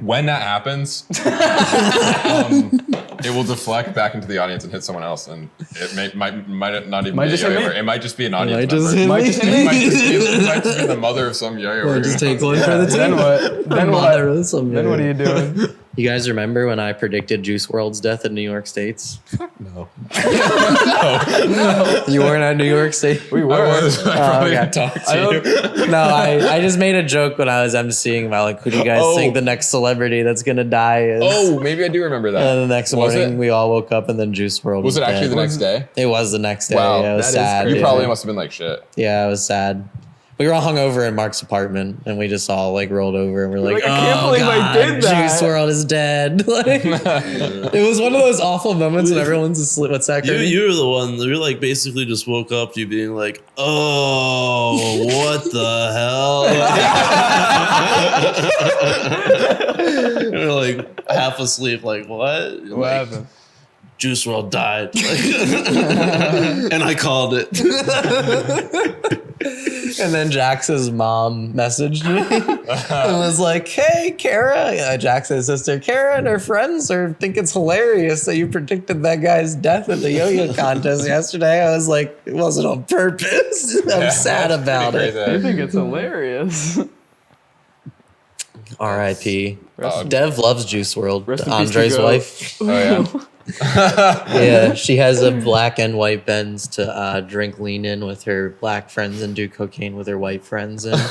When that happens, it will deflect back into the audience and hit someone else, and it might not even Might be a just hit yo-yo. me. It might just be an audience Might just member. hit Might me. just hit It me. might just be the mother of some yo-yo. Or just take one for the team. Then what? Then Mother what? of some Then what are you doing? You guys remember when I predicted Juice WRLD's death in New York States? No. You weren't at New York State? We were. I probably okay. didn't talk to you. No, I just made a joke when I was emceeing about like, who do you guys think the next celebrity that's gonna die is? Oh, maybe I do remember that. And then the next Was morning, it? we all woke up and then Juice WRLD Was it actually dead. the next day? It was the next day. Wow, Yeah, it was that is sad. crazy. You yeah. probably must have been like shit. Yeah, it was sad. We were all hungover in Mark's apartment, and we just all like rolled over, and we're like, I can't "Oh believe God, I did that." Juice WRLD is dead." Like, it was one of those awful moments when everyone's asleep. What's that? Kurti? You were the one. You like basically just woke up to you being like, "Oh, what the hell?" You're like half asleep. Like what? What Like, happened? Juice WRLD died, and I called it. And then Jax's mom messaged me and was like, "Hey, Kara," Jax's sister, "Kara and her friends think it's hilarious that you predicted that guy's death at the yo-yo contest yesterday." I was like, "It wasn't on purpose. I'm sad about it." I think it's hilarious. R.I.P. Rest in- Dev loves Juice WRLD. Rest in peace to Andre's Go. wife. Oh yeah. Yeah, she has a black and white Benz to drink lean in with her black friends and do cocaine with her white friends. And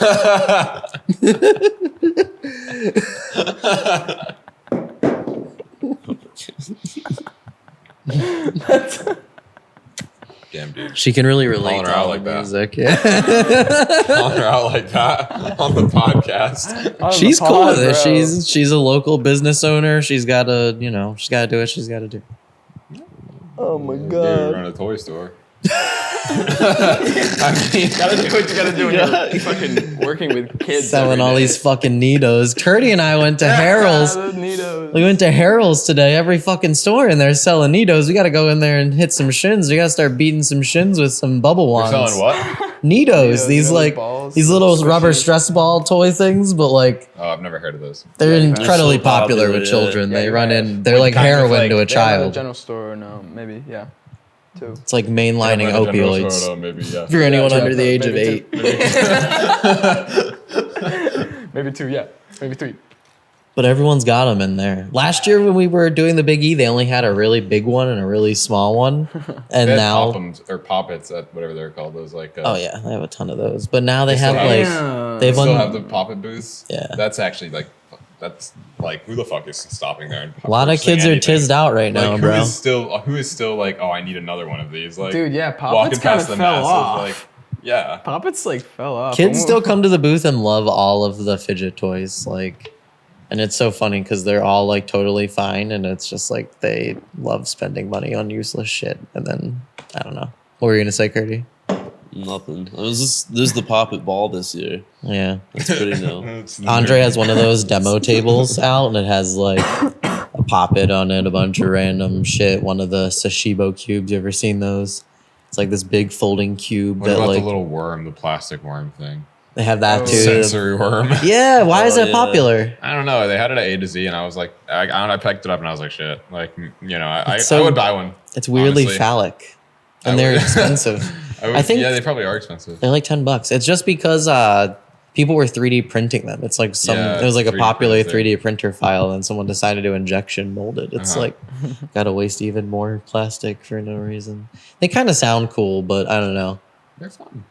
Damn, dude. she can really relate Calling her to out all like the that. music. Yeah. Calling her out like that on the podcast. On the She's cool pod, with it. bro. She's a local business owner. She's got to, she's got to do what she's got to do. Oh my Dude, god. run a toy store. I mean, gotta do what you gotta do when you're fucking Working with kids. Selling every all day. these fucking Neatos. Kurti and I went to Harold's. Ah, the Neatos. We went to Harold's today. Every fucking store in there is selling Neatos. We got to go in there and hit some shins. We got to start beating some shins with some bubble You're wands. selling what? Neatos. These you know, like balls, these little squishy. rubber stress ball toy things, but like Oh, I've never heard of those. they're Yeah, incredibly so popular popular, with yeah. children. Yeah, They you're run right. in. They're like kind of heroin like- to a They have at a child. general store now, maybe, yeah. Two. It's like mainlining Yeah, but a general opioids. store, maybe, yeah. For anyone Yeah, under the age of maybe 8. Maybe two, yeah. Maybe three. But everyone's got them in there. Last year when we were doing the Big E, they only had a really big one and a really small one. And They had now, Pop-ums or Poppets at whatever they're called. Those like. oh yeah, they have a ton of those. But now they They have still like, have- they have still one. have the Poppet booths. Yeah. That's actually like. That's like who the fuck is stopping there? And A lot of purchasing kids are anything? tizzed out right now, Like, bro. who is still like, oh, I need another one of these? Like, Dude, yeah, Poppets walking kind past of the fell masses, off. like, yeah. Poppets like fell off. Kids still come to the booth and love all of the fidget toys, like, and it's so funny because they're all like totally fine, and it's just like they love spending money on useless shit. And then I don't know. What were you gonna say, Kurti? Nothing. There's the Poppet ball this year. Yeah, That's pretty new. It's the Andre has one of those demo tables out, and it has like a Poppet on it, a bunch of random shit. One of the Sashibo cubes. You ever seen those? It's like this big folding cube What that about like the little worm, the plastic worm thing? they have that too. Sensory worm. Yeah, why is Oh, that yeah. popular? I don't know. They had it at A to Z, and I was like, I don't know. I picked it up, and I was like, shit. Like, I so- would buy one. It's weirdly honestly. phallic, I and they're would- expensive. I think- yeah, they probably are expensive. They're like $10. It's just because people were 3D printing them. It's like Yeah, it was like a 3D popular printing. 3D printer file, and someone decided to injection mold it. It's Uh-huh. like gotta waste even more plastic for no reason. They kind of sound cool, but I don't know. They're fun.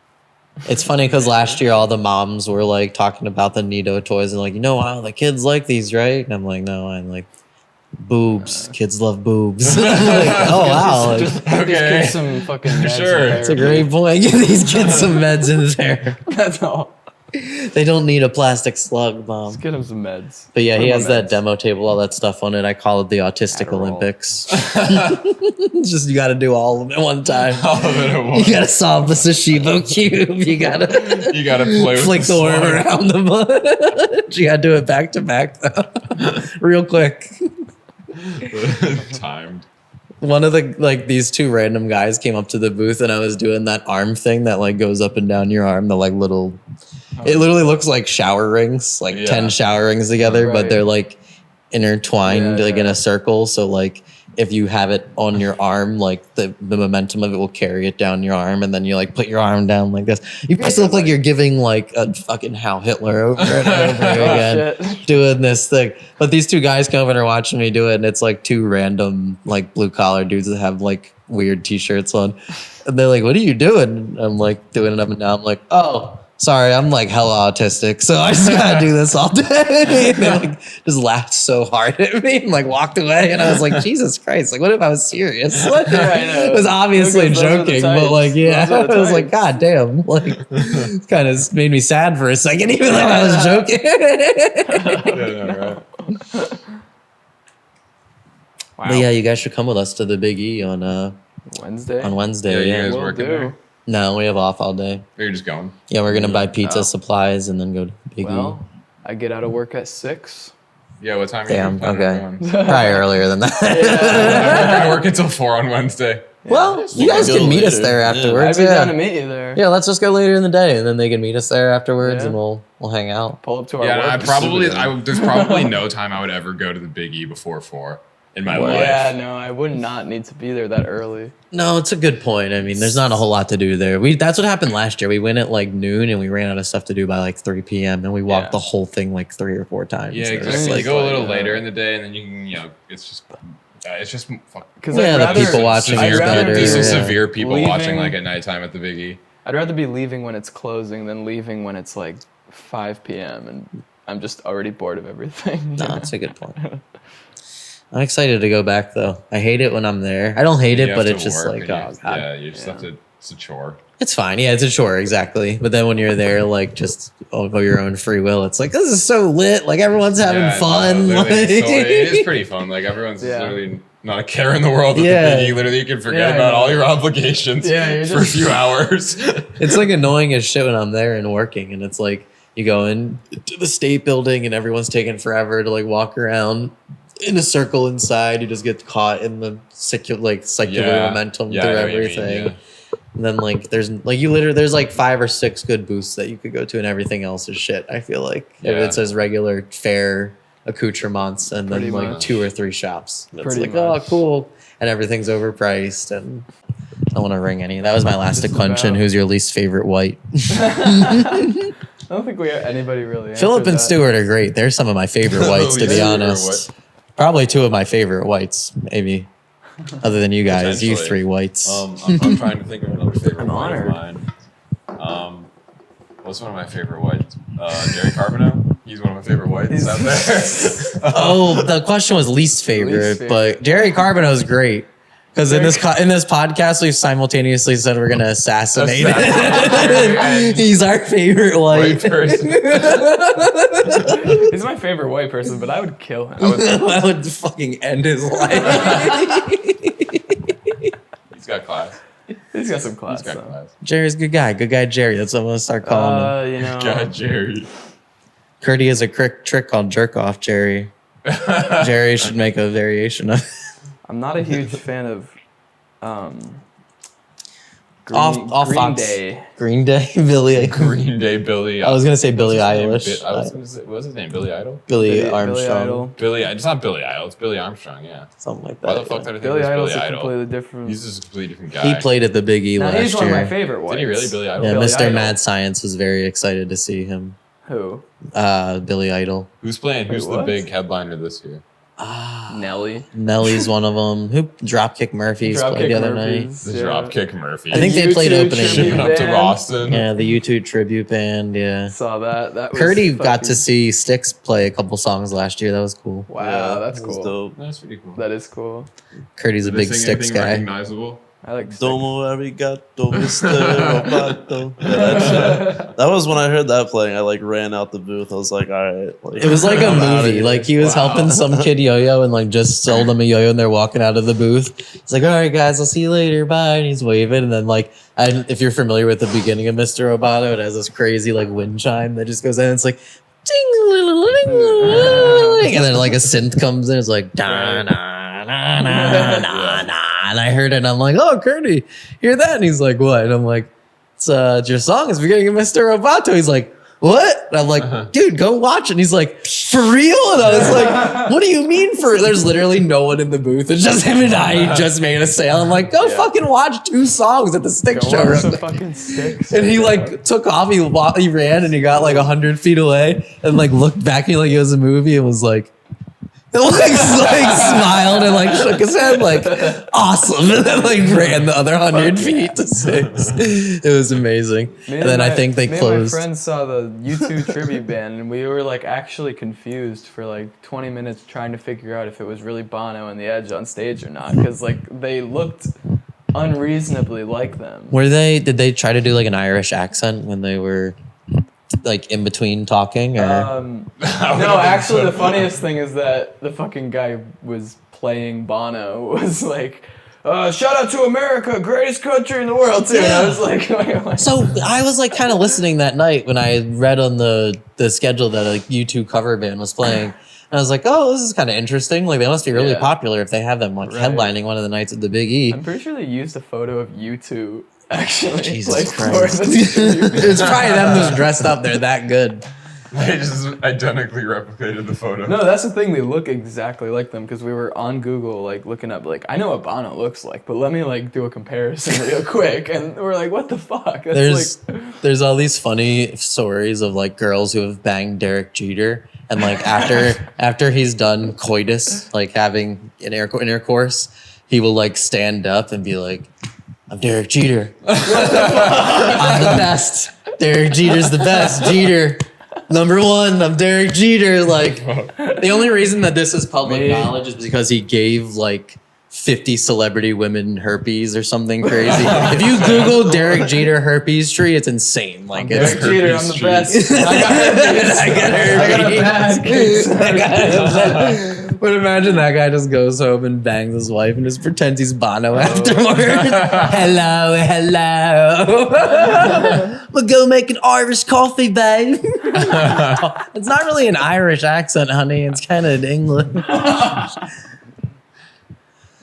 It's funny because last year all the moms were like talking about the Neato toys and like, wow, the kids like these, right? And I'm like, no, I'm like, boobs. Kids love boobs. I'm like, oh wow, like, Just give these Okay. kids some fucking meds Sure. and it's a therapy. great point. Give these kids some meds in there. That's all. They don't need a plastic slug, mom. Let's get him some meds. But yeah, he Put 'em has on that meds. demo table, all that stuff on it. I call it the Autistic Adderall. Olympics. It's just you got to do all of them at one time. All of it at once. You got to solve the Sashibo cube. You got to You gotta play with flick the worm slime. around the butt. You got to do it back to back though, real quick. Timed. One of the these two random guys came up to the booth, and I was doing that arm thing that like goes up and down your arm. The like little, it literally looks like shower rings, like 10 Yeah. shower rings together, but Right. they're like intertwined Yeah, like in yeah. a circle. So like if you have it on your arm, like the momentum of it will carry it down your arm, and then you like put your arm down like this. You basically look like you're giving like a fucking Hal Hitler over and over again, doing this thing. But these two guys come over and are watching me do it, and it's like two random like blue collar dudes that have like weird t-shirts on, and they're like, "What are you doing?" And I'm like doing it up and down. I'm like, "Oh, sorry, I'm like hella autistic, so I just gotta do this all day." And they like just laughed so hard at me and like walked away, and I was like, Jesus Christ, like what if I was serious? Like, I was obviously joking, but like I was like, God damn, like it kind of made me sad for a second, even though I was joking. Right. Wow. But yeah, you guys should come with us to the Big E on Wednesday. on Wednesday. Yeah, you Yeah, guys Will working do. there? no, we have off all day. Or you're just going? Yeah, we're gonna buy pizza supplies and then go to Big Well, I get out of work at 6. Yeah, what time are Damn, you planning okay. on E. going? Probably earlier than that. I work until 4 on Wednesday. Well, you guys Go can meet us later. there Yeah. I'd afterwards. be Yeah. down to meet you there. Yeah, let's just go later in the day, and then they can meet us there afterwards, Yeah. and we'll hang out. Pull up to our Yeah, work. I there's probably no time I would ever go to the Big E before 4 in my life. Yeah, no, I would not need to be there that early. No, it's a good point. I mean, there's not a whole lot to do there. That's what happened last year. We went at like noon, and we ran out of stuff to do by like 3 p.m. and we walked Yeah. the whole thing like 3 or 4 times. Yeah, It was exactly. like- You go a little later in the day, and then you can, it's just fuck. Because Yeah, the people watching I'd is rather better. There's some yeah. severe people watching Leaving- like at nighttime at the Big E. I'd rather be leaving when it's closing than leaving when it's like 5 p.m. and I'm just already bored of everything. No, that's a good point. I'm excited to go back though. I hate it when I'm there. I don't hate You it, have but to it's just work like, and oh god. yeah, you just have to. It's a chore. It's fine. Yeah, it's a chore, exactly. But then when you're there, like just of your own free will, it's like this is so lit. Like everyone's having Yeah, fun. no, literally, like- so it is pretty fun. Like everyone's Yeah. literally not a care in the world at Yeah. the Big E. Literally, you can forget Yeah, about I all know. your obligations Yeah, you're for a just- few hours. It's like annoying as shit when I'm there and working, and it's like you go in to the state building and everyone's taking forever to like walk around in a circle inside. You just get caught in the secular momentum Yeah, I through know what you mean, everything. yeah. And then like there's like 5 or 6 good booths that you could go to, and everything else is shit. I feel like Yeah. it says regular fare accoutrements, and then Pretty like much. 2 or 3 shops. It's Pretty like oh much. cool, and everything's overpriced, and I don't want to ring any. That was my last Just declension. about. Who's your least favorite white? I don't think anybody really Philip answered and that. Stewart are great. They're some of my favorite whites, to be Least favorite honest. Probably 2 of my favorite whites, maybe. Other than you guys, you Potentially. 3 whites. I'm trying to think of another favorite I'm white of honored. mine. What's one of my favorite whites? Jerry Carbonell. He's one of my favorite whites out there. Oh, the question was least favorite, Least favorite. but Jerry Carbonell is great. Because in this podcast, we've simultaneously said we're gonna assassinate him. He's our favorite White white. person. He's my favorite white person, but I would kill him. I would fucking end his life. He's got class. He's got some class. He's got though. class. Jerry's a good guy. Good guy, Jerry. That's what I'm gonna start calling him. You know, God, Jerry. Kurti has a trick called jerk off, Jerry. Jerry should make a variation of. I'm not a huge fan of Green, Off Green Fox. Day. Green Day, Billy. Green Day Billy. I was gonna say Billie What's his name? Eilish. I was gonna say, what was his name? Billy Idol? Billy Armstrong, Idol. Billy. It's not Billy Idol. It's Billy Armstrong. Yeah. something like that. Why the fuck did I think Billy it was Idol's Billy a Idol? completely different. He's just a completely different guy. He played at the Big E No, last he's one of my year. favorite ones. Did he really? Billy Idol? Yeah, Billy Mr. Idol. Mad Science was very excited to see him. Who? Billy Idol. Who's playing? Who's the what? big headliner this year? Nelly. Nelly's one of them. Who Dropkick Murphys played the other night. The Yeah. Dropkick Murphy. I think they played YouTube opening. tribute shipping up to band. Boston. Yeah, the YouTube tribute band. Yeah, Saw that. That was Kurti got fucking- to see Styx play a couple songs last year. That was cool. Wow, that's That was cool. dope. That's pretty cool. That is cool. Kurti's a Did they big sing Styx anything guy. recognizable? I like. Styx. Domo arigato, Mr. Roboto. Yeah, that shit. That was when I heard that playing. I like ran out the booth. I was like, all right. Like, It was like a I'm outta movie. here. Like he was helping some kid yo-yo and like just sold him a yo-yo and they're walking out of the booth. He's like, all right, guys, I'll see you later. Bye. And he's waving. And then like, if you're familiar with the beginning of Mr. Roboto, it has this crazy like wind chime that just goes in. It's like, ding, and then like a synth comes in. It's like, da, na, na, na, na, na. And I heard it and I'm like, oh, Kurti, hear that? And he's like, what? And I'm like, it's your song is beginning of Mr. Roboto. He's like, what? And I'm like, dude, go watch it. And he's like, for real? And I was like, what do you mean for? There's literally no one in the booth. It's just him and I. He just made a sale. I'm like, go fucking watch 2 songs at the Stick Go Show. watch the fucking Sticks. And he like took off. He ran and he got like 100 feet away and like looked back at me like it was a movie and was like smiled and like shook his head like awesome, and then like ran the other 100 feet to 6. It was amazing. And then I think they me closed. and my friends saw the U2 tribute band, and we were like actually confused for like 20 minutes trying to figure out if it was really Bono and The Edge on stage or not, because like they looked unreasonably like them. Did they try to do like an Irish accent when they were like in between talking? Or? No, actually, the funniest thing is that the fucking guy was playing Bono was like, shout out to America, greatest country in the world, too. And I was like, So I was like kind of listening that night when I read on the schedule that a U2 cover band was playing. And I was like, oh, this is kind of interesting. Like they must be really popular if they have them like headlining one of the nights at the Big E. I'm pretty sure they used a photo of U2 actually. Jesus like, Christ. It's probably them just dressed up. They're that good. They just identically replicated the photo. No, that's the thing. They look exactly like them because we were on Google like looking up like I know what Bono looks like, but let me like do a comparison real quick. And we're like, what the fuck? That's There's all these funny stories of like girls who have banged Derek Jeter, and like after he's done coitus, like having an intercourse, he will like stand up and be like, I'm Derek Jeter. I'm the best. Derek Jeter's the best. Jeter. Number 1, I'm Derek Jeter. Like, the only reason that this is public knowledge is because he gave like 50 celebrity women herpes or something crazy. If you Google Derek Jeter herpes tree, it's insane. Like, it's Derek Jeter, I'm the herpes best. I got herpes. I got herpes. But imagine that guy just goes home and bangs his wife and just pretends he's Bono afterward. Hello. We'll go make an Irish coffee, babe. It's not really an Irish accent, honey. It's kind of England.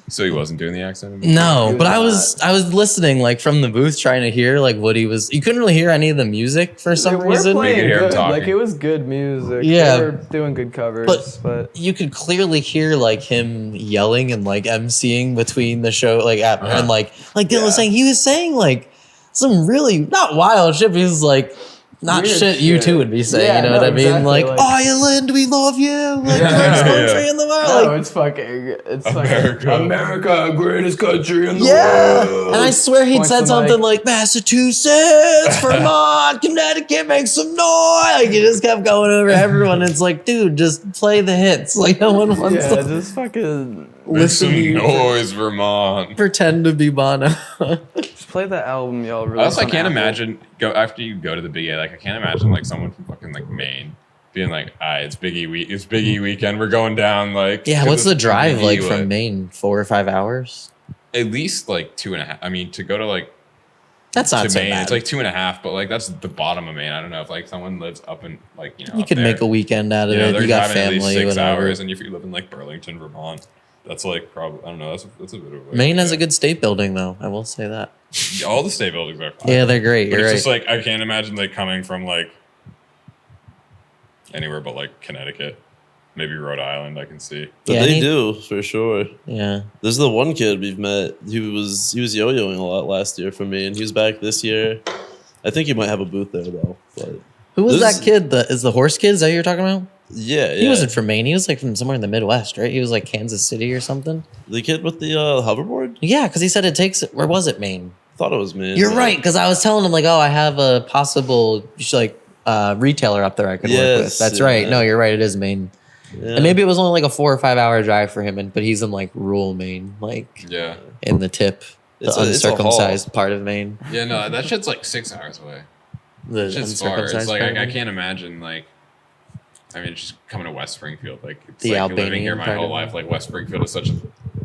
So he wasn't doing the accent? No, but I was listening like from the booth trying to hear like what he was. You couldn't really hear any of the music for some reason. Playing You could hear him good. talking. Like it was good music. Yeah. They were doing good covers, but You could clearly hear like him yelling and like emceeing between the show, like and like Dylan was saying, he was saying like some really not wild shit. But he was like not Weird shit you two would be saying. Yeah, you know no, what I mean? exactly, Like like- Ireland, we love you. Like the best country in the world. no, Like, it's fucking America. America, greatest country in the yeah, world. and I swear he'd Points said to something Mike. like Massachusetts, Vermont, Connecticut, make some noise. Like he just kept going over everyone. It's like, dude, just play the hits. Like no one wants Yeah, to just fucking Make some listen, noise, Vermont. pretend to be Bono. just play the album y'all released. I also on can't Apple. imagine after you go to the Big A. Like I can't imagine like someone from fucking like Maine being like, it's Big E week. It's Big E weekend. We're going down. Like Yeah, to what's the drive Big E, like from Maine? 4 or 5 hours? At least like 2.5. I mean, to go to like That's not to so Maine, bad. it's like 2.5. But like that's the bottom of Maine. I don't know if like someone lives up in like you up could there, make a weekend out of it. they're You got driving at least family, 6 whatever. hours, and if you live in like Burlington, Vermont, that's like probably I don't know. That's a bit of a way. Maine has a good state building, though. I will say that. All the state buildings are fine. Yeah, they're great. But You're it's right. just like I can't imagine like coming from like anywhere but like Connecticut, maybe Rhode Island. I can see. But Yeah, they he- do for sure. Yeah. There's the one kid we've met. He was yo-yoing a lot last year for me, and he's back this year. I think he might have a booth there though. But Who was This- that kid? Is the horse kid? Is that who you're talking about? yeah, He wasn't from Maine. He was like from somewhere in the Midwest, right? He was like Kansas City or something. the kid with the hoverboard. Yeah, because he said it takes. Where was it, Maine? Thought it was me. You're right, because I was telling him like, oh, I have a possible like retailer up there I could work with. Yes, That's yeah. right. No, you're right. It is Maine. Yeah. And maybe it was only like a 4 or 5 hour drive for him, but he's in like rural Maine, like Yeah. in the tip, the It's a haul. uncircumcised part of Maine. Yeah. No, that shit's like 6 hours away. The It's just far. uncircumcised It's like part of I Maine. can't imagine like. I mean, just coming to West Springfield, like it's The like Albanian living here my part whole of it. life. Like West Springfield is such a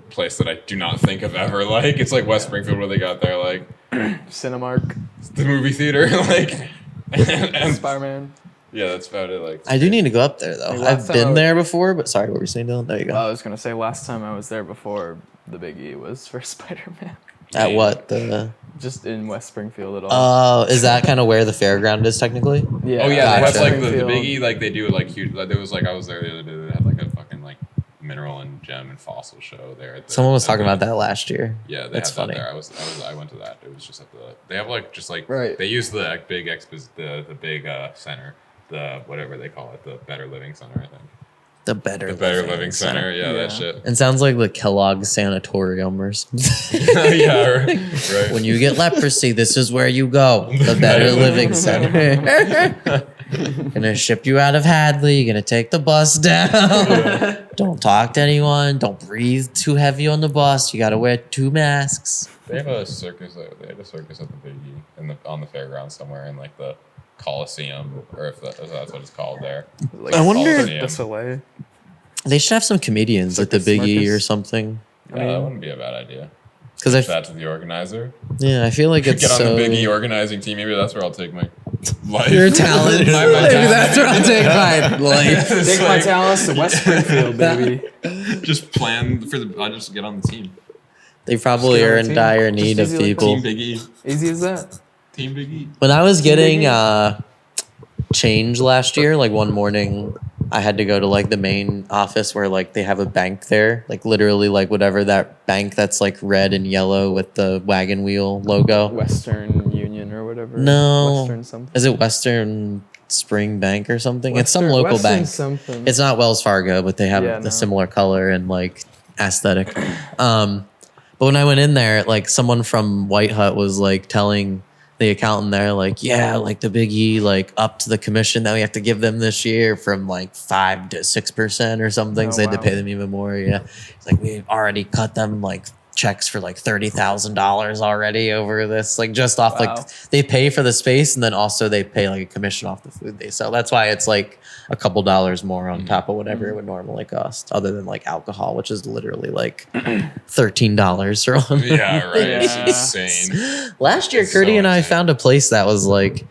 place that I do not think of ever. Like it's like West Springfield where they got their like Cinemark, the movie theater, like and Spider-Man. yeah, that's about it. Like I do need to go up there though. Hey, last I've time been I was- there before, but sorry, what were you saying, Dylan? There you go. I was gonna say last time I was there before the Big E was for Spider-Man. At what the just in West Springfield at all. Is that kind of where the fairground is technically? Yeah. Oh yeah, Gotcha. that's like the Springfield. biggie. Like they do like huge. Like, there was like I was there the other day. They had like a fucking like mineral and gem and fossil show there. At the, Someone was at talking the- about that last year. Yeah, they That's had funny. that there. I went to that. It was just at the. They have like just like Right. They use the like, big the big center, the whatever they call it, the Better Living Center. I think The Better the Better Living Center. Yeah, that Yeah. shit. It sounds like the Kellogg Sanatorium or something. Yeah, right. When you get leprosy, this is where you go. The Better Living Center. Gonna ship you out of Hadley. Gonna take the bus down. Don't talk to anyone. Don't breathe too heavy on the bus. You gotta wear 2 masks. They have a circus. They had a circus at the Biggie on the fairground somewhere in like the Coliseum, or if that's what it's called there. Like, I wonder- Cirque du Soleil. They should have some comedians at the Circus Big E or Marcus. something. Yeah, that wouldn't be a bad idea. Because That to the organizer. I feel like it's Get on so. the Big E organizing team. Maybe that's where I'll take my life. Your talent. My Maybe talent. that's where I'll take my life. It's Take my like- talents to West Springfield, baby. Just plan for the. I'll just get on the team. They probably Just get on are the in team. dire Just need of easy like people. Team Big E. Easy as that. Team Big E. When I was getting Big E. change last year, like one morning, I had to go to like the main office where like they have a bank there, like literally like whatever that bank that's like red and yellow with the wagon wheel logo. Western Union or whatever. No. Western something. Is it Western Spring Bank or something? It's some Western- local Western bank. something. It's not Wells Fargo, but they have Yeah, the no. similar color and like aesthetic. But when I went in there, like someone from White Hut was like telling the accountant there, like, yeah, like the Big E, like up to the commission that we have to give them this year from like 5 to 6% or something. Oh, So they had to wow. pay them even more. Yeah. It's like we've already cut them like checks for like $30,000 already over this, like just off Wow. like they pay for the space and then also they pay like a commission off the food they sell. That's why it's like a couple dollars more on top of whatever it would normally cost, other than like alcohol, which is literally like $13 for one. Yeah, right. It's Yeah. insane. Last year, It's Kurti so and I insane. found a place that was like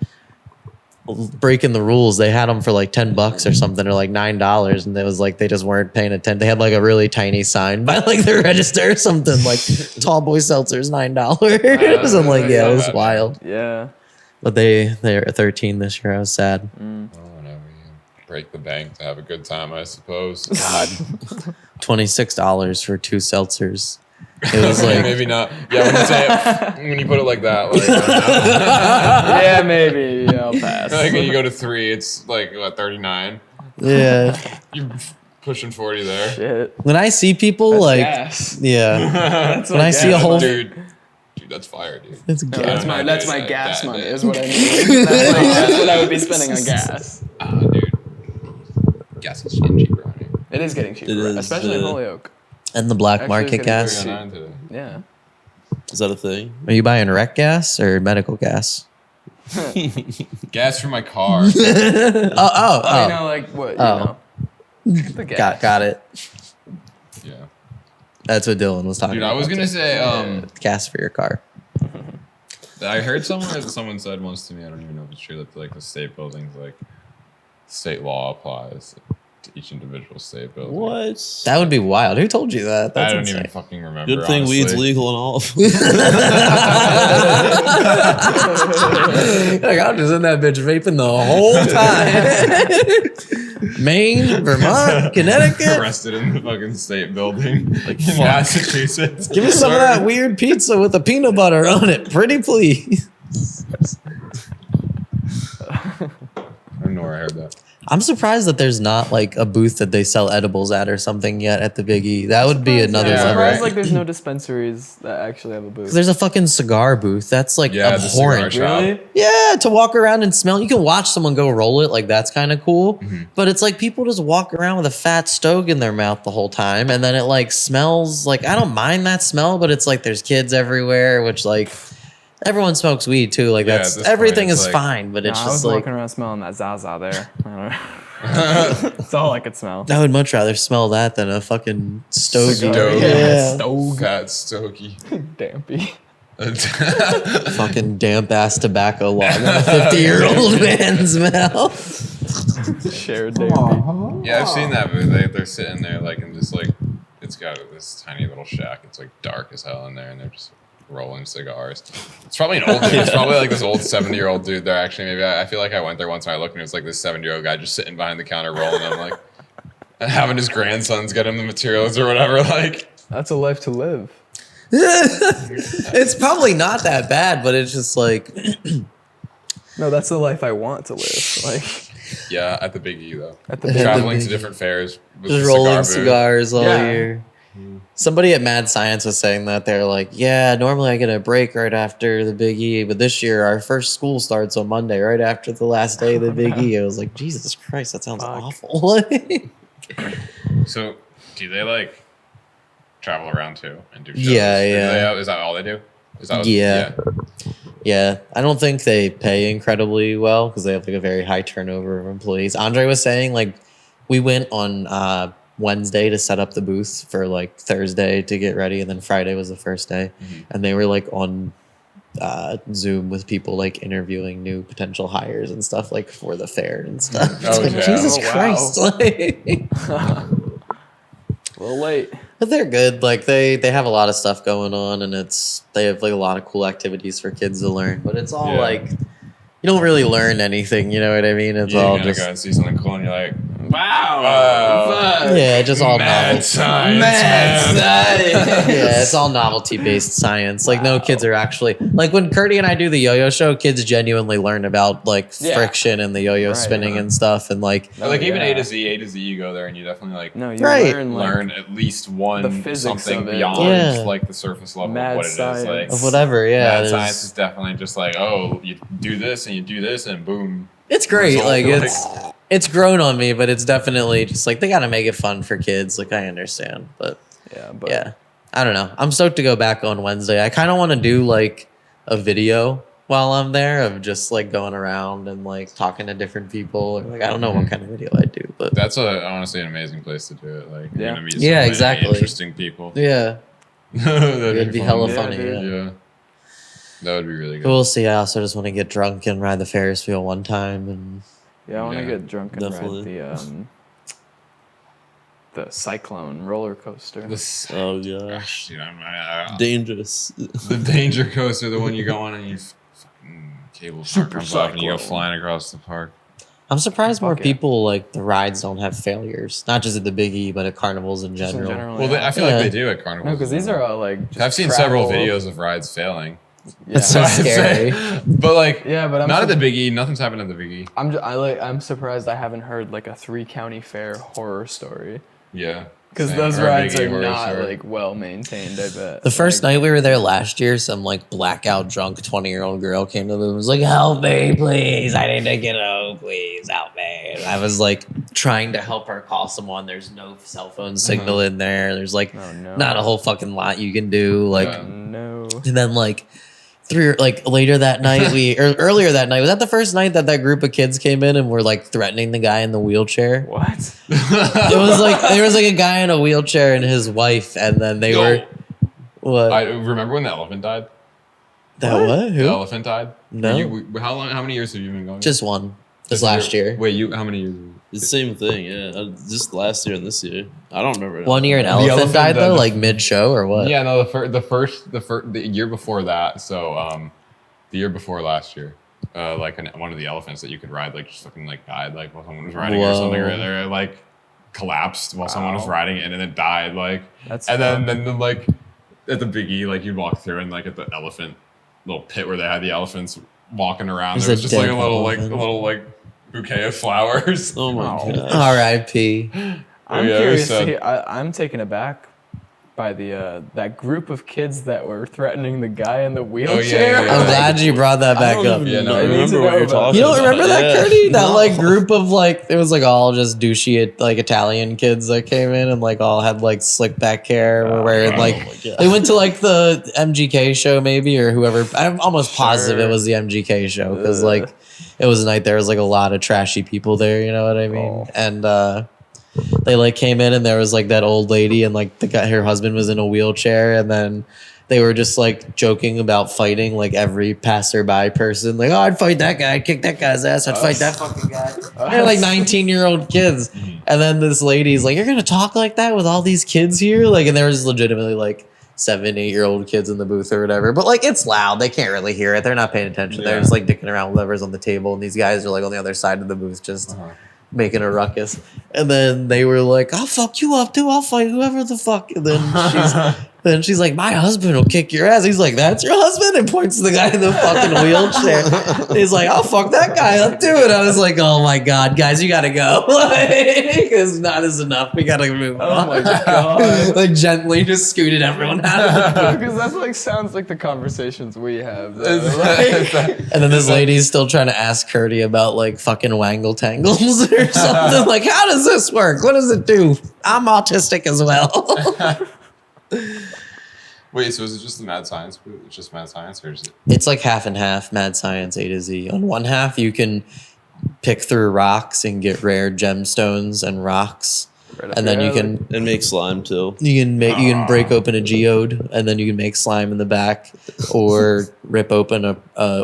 breaking the rules. They had them for like $10 or something, or like $9, and it was like they just weren't paying attention. They had like a really tiny sign by like the register or something, like tall boy seltzers $9. I'm like, yeah, it was wild. Yeah. But they're at 13 this year. I was sad. Well, whenever you break the bank to have a good time, I suppose. $26 for 2 seltzers. It was like maybe not. Yeah, when you say it, when you put it like that, like, Yeah, maybe. Yeah, I'll pass. like when you go to 3, it's like what 39. yeah. You're pushing 40 there. Shit. When I see people That's like gas. yeah, That's when what I see a gas whole money- Dude, that's fire, dude. it's No, gas. that's no, my dude, gas that- money. that- Is what I mean. That's what I would be spending on gas. Dude, gas is getting cheaper on here. It is getting cheaper, It is, especially in yeah. Holyoke. And the black Actually, market it's getting gas. very 39 today. Yeah. Is that a thing? Are you buying rec gas or medical gas? Gas for my car. Oh, You know, like what? You Oh. know. The gas. Got it. Yeah. That's what Dylan was talking Dude, about. I was gonna say, gas for your car. I heard somewhere that someone said once to me, I don't even know if it's true, that like the state buildings, like state law applies to each individual state building. What? That would be wild. Who told you that? That's I don't insane. even fucking remember. Good thing honestly. weed's legal and all. Like, I'm just in that bitch vaping the whole time. Maine, Vermont, Connecticut. Arrested in the fucking state building, like in Massachusetts. Give me some of that weird pizza with the peanut butter on it. Pretty please. I don't know where I heard that. I'm surprised that there's not like a booth that they sell edibles at or something yet at the Big E. That would be another I'm Yeah, level. surprised right. like there's no dispensaries that actually have a booth. 'Cause there's a fucking cigar booth. That's like Yeah, the cigar abhorrent. shop. Really? Yeah, to walk around and smell. You can watch someone go roll it. Like, that's kind of cool. Mm-hmm. But it's like people just walk around with a fat stogie in their mouth the whole time. And then it like smells like, I don't mind that smell, but it's like there's kids everywhere, which like everyone smokes weed too. Like, Yeah, at that's this everything point, is it's like- fine. But it's I just was like, walking around smelling that Zaza there. I don't know. That's all I could smell. I would much rather smell that than a fucking stogie. Cigar. Yeah. Stogie. Fat Stokey. Dampy. Fucking damp ass tobacco log on a 50-year-old man's mouth. Shared dampy. Yeah, I've seen that, but they're sitting there like and just like it's got this tiny little shack. It's like dark as hell in there, and they're just rolling cigars. It's probably an old dude. It's probably like this old 70-year-old dude there. Actually, maybe I feel like I went there once and I looked and it was like this 70-year-old guy just sitting behind the counter rolling them, like, and having his grandsons get him the materials or whatever. Like, That's a life to live. It's probably not that bad, but it's just like No, that's the life I want to live. Like yeah, at the Big E though. at the Traveling Big to E. different fairs. With just the rolling cigar booth. cigars all Yeah. year. Somebody at Mad Science was saying that they're like, yeah, normally I get a break right after the Big E, but this year our first school starts on Monday, right after the last day of the Big E. I was like, Jesus Christ, that sounds Fuck. awful. So, do they like travel around too and do shows? Yeah, Or do yeah. is that all they do? Is that Yeah. Yeah, I don't think they pay incredibly well because they have like a very high turnover of employees. Andre was saying like we went on Wednesday to set up the booth for like Thursday to get ready, and then Friday was the first day, and they were like on Zoom with people like interviewing new potential hires and stuff like for the fair and stuff. It's Oh, like, yeah. Jesus Oh, wow. Christ! Like, A little late. but they're good. Like they have a lot of stuff going on, and they have like a lot of cool activities for kids to learn. But it's all Yeah. like you don't really learn anything. You know what I mean? It's You're all gonna just go and see something cool and you're like, Wow. yeah, just all mad novelty. science, Mad man. science. Yeah, it's all novelty based science. Like no kids are actually like when Kurti and I do the yo-yo show, kids genuinely learn about like Yeah. friction and the yo-yo Right, spinning yeah. and stuff, and like Or, like even yeah. A to Z, you go there and you definitely like No, you Right. learn like learn at least one the physics something of it. beyond Yeah. like the surface level Mad of what it is. science. Like of whatever. Yeah, mad there's- science is definitely just like, oh, you do this and you do this and boom. it's great. result. Like it's grown on me, but it's definitely just like they got to make it fun for kids. Like I understand, but yeah, but yeah, I don't know. I'm stoked to go back on Wednesday. I kind of want to do like a video while I'm there of just like going around and like talking to different people. Or, like I don't know what kind of video I do, but That's honestly an amazing place to do it. Like you're Yeah. gonna meet so Yeah, many exactly. interesting people. yeah, That'd it'd be fun. hella Yeah, funny. dude. Yeah. Yeah. That would be really good. But we'll see. I also just want to get drunk and ride the Ferris wheel one time, and yeah, I want to Yeah, get drunk and definitely. ride the Cyclone roller coaster. This, Oh gosh, dude, dangerous. the danger coaster, the one you go on and you fucking cable car comes off and you go cyclone. flying across the park. I'm surprised more Fuck yeah. people like the rides don't have failures. Not just at the Big E, but at carnivals in Just in general. general, Well, yeah. I feel Yeah. like they do at Carnival. No, because these are all like. Just I've seen several travel. videos of rides failing. Yeah. It's so I'd say. scary. But like, Yeah, but I'm not at sur- the Big E. Nothing's happened at the Big E. I'm surprised I haven't heard like a 3-county fair horror story Yeah. because Same. those Or a rides Big E are horror not story. like well maintained. I bet The first Like, night we were there last year, some like blackout drunk 20-year-old girl came to the booth and was like, "Help me, please! I need to get home, please help me!" And I was like trying to help her call someone. There's no cell phone signal in there. There's like Oh no! not a whole fucking lot you can do. Like, Yeah. No. and then like later that night earlier that night was that the first night that group of kids came in and were like threatening the guy in the wheelchair. What? It was like there was like a guy in a wheelchair and his wife, and then they Yo, were what I remember when the elephant died. that what The who elephant died. No. How long? How many years have you been going? just one this Just last year. Wait, you? How many years? It's the same thing, yeah. Just last year and this year. I don't remember. 1 year an The elephant elephant died though, died. like mid show or what? Yeah, no. The year before that. So the year before last year, like one of the elephants that you could ride, like just fucking like died, like while someone was riding or something, or Whoa. like collapsed while someone was Wow. riding it, and then it died, like. That's And fun. then like at the Big E, like you'd walk through and like at the elephant little pit where they had the elephants walking around, There's there was a just like dead elephant. a little like bouquet of flowers. Oh my Wow. god. R.I.P. I'm Yeah, it was curious. sad. I'm taken aback by the that group of kids that were threatening the guy in the wheelchair. yeah. I'm glad you brought that back up. Yeah, no, I I need remember to what know you're about talking You don't about. remember that, Yeah. Kurti? That No. like group of like it was like all just douchey like Italian kids that came in and like all had like slick back hair or wearing Oh like my God. they went to like the MGK show maybe or whoever. I'm almost positive it Sure. was the MGK show because Ugh. like it was a night there was like a lot of trashy people there. You know what I mean? Oh. And they like came in and there was like that old lady and like the guy her husband was in a wheelchair and then they were just like joking about fighting like every passerby person like, oh, I'd fight that guy, I'd kick that guy's ass, I'd fight that fucking guy. They're like 19-year-old kids. And then this lady's like, you're gonna talk like that with all these kids here? Like, and there was legitimately like 7, 8-year-old kids in the booth or whatever. But like it's loud. They can't really hear it. They're not paying attention. They're Yeah. just like dicking around with whatever's on the table. And these guys are like on the other side of the booth just making a ruckus. And then they were like, I'll fuck you up too. I'll fight whoever the fuck. And then she's like, my husband will kick your ass. He's like, that's your husband? And points to the guy in the fucking wheelchair. He's like, I'll fuck that guy up too. And I was like, oh my God, guys, you gotta go. Because not is enough. We gotta move on. Oh my God. Like gently just scooted everyone out. Because that's like sounds like the conversations we have. though. And then this lady's still trying to ask Kurti about like fucking wangle tangles or something. Like, how does this work? What does it do? I'm autistic as well. Wait, so is it just the mad science booth? It's just mad science, or is it? It's like half and half, mad science A to Z. On one half, you can pick through rocks and get rare gemstones and rocks. And then you can And make slime too. you can break open a geode and then you can make slime in the back, or rip open a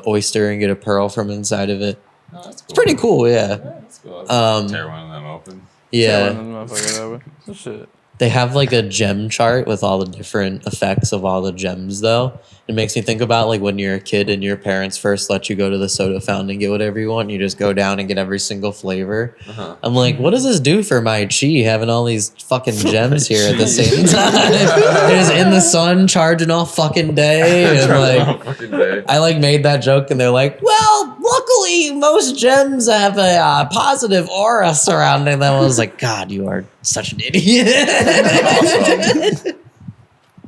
oyster and get a pearl from inside of it. Oh, that's cool. It's pretty cool, yeah. Yeah, that's cool. Tear one of them open. Yeah. Oh, shit. They have like a gem chart with all the different effects of all the gems though. It makes me think about like when you're a kid and your parents first let you go to the soda fountain and get whatever you want, and you just go down and get every single flavor. I'm like, what does this do for my chi having all these fucking gems here at the same time? They're just in the sun charging all fucking day. And like, I like made that joke and they're like, well, luckily most gems have a positive aura surrounding them. I was like, God, you are such an idiot.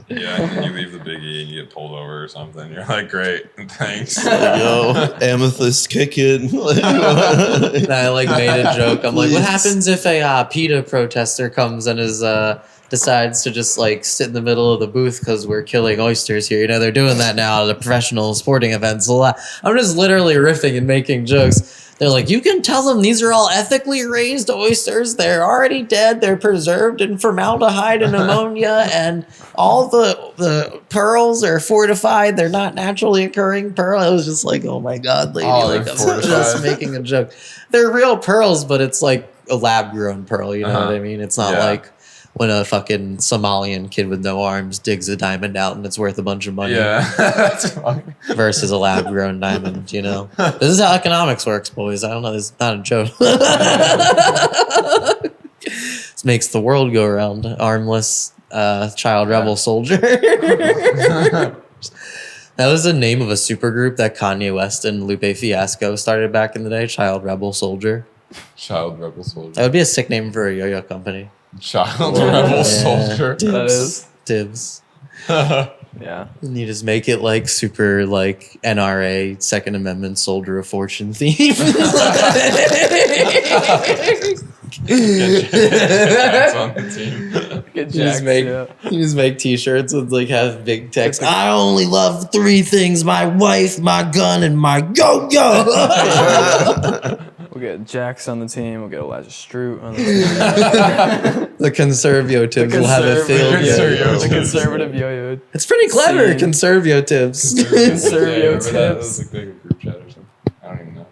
Yeah, and then you leave the Big E and you get pulled over or something. You're like, great, thanks. Yo, amethyst kick it. And I like made a joke. I'm like, what happens if a PETA protester comes and is decides to just like sit in the middle of the booth because we're killing oysters here? You know, they're doing that now at the professional sporting events a lot. I'm just literally riffing and making jokes. They're like, you can tell them these are all ethically raised oysters. They're already dead. They're preserved in formaldehyde and ammonia, and all the pearls are fortified. They're not naturally occurring pearl. I was just like, oh my God, lady, like I'm just making a joke. They're real pearls, but it's like a lab grown pearl. You know what I mean? It's not like when a fucking Somalian kid with no arms digs a diamond out and it's worth a bunch of money. Yeah, that's funny. Versus a lab grown diamond, you know? This is how economics works, boys. I don't know. This is not a joke. This makes the world go around. Armless child rebel soldier. That was the name of a supergroup that Kanye West and Lupe Fiasco started back in the day. Child Rebel Soldier. Child rebel soldier. That would be a sick name for a yo-yo company. Child rebel soldier. Dibs. That is. Dibs. Yeah. And you just make it like super like NRA Second Amendment Soldier of Fortune theme. Jack's on the team. Get You just jacked, make yeah. you just make t-shirts with like have big text. I only love 3 things: my wife, my gun, and my yo-yo. We'll get Jax on the team. We'll get Elijah Stroot on the team. The conservatives will have a field. Conservative. The conservative yo-yo. It's pretty clever, Scene. conservatives. Yeah, Conservative remember that? That tips. was like a group chat or something. I don't even know.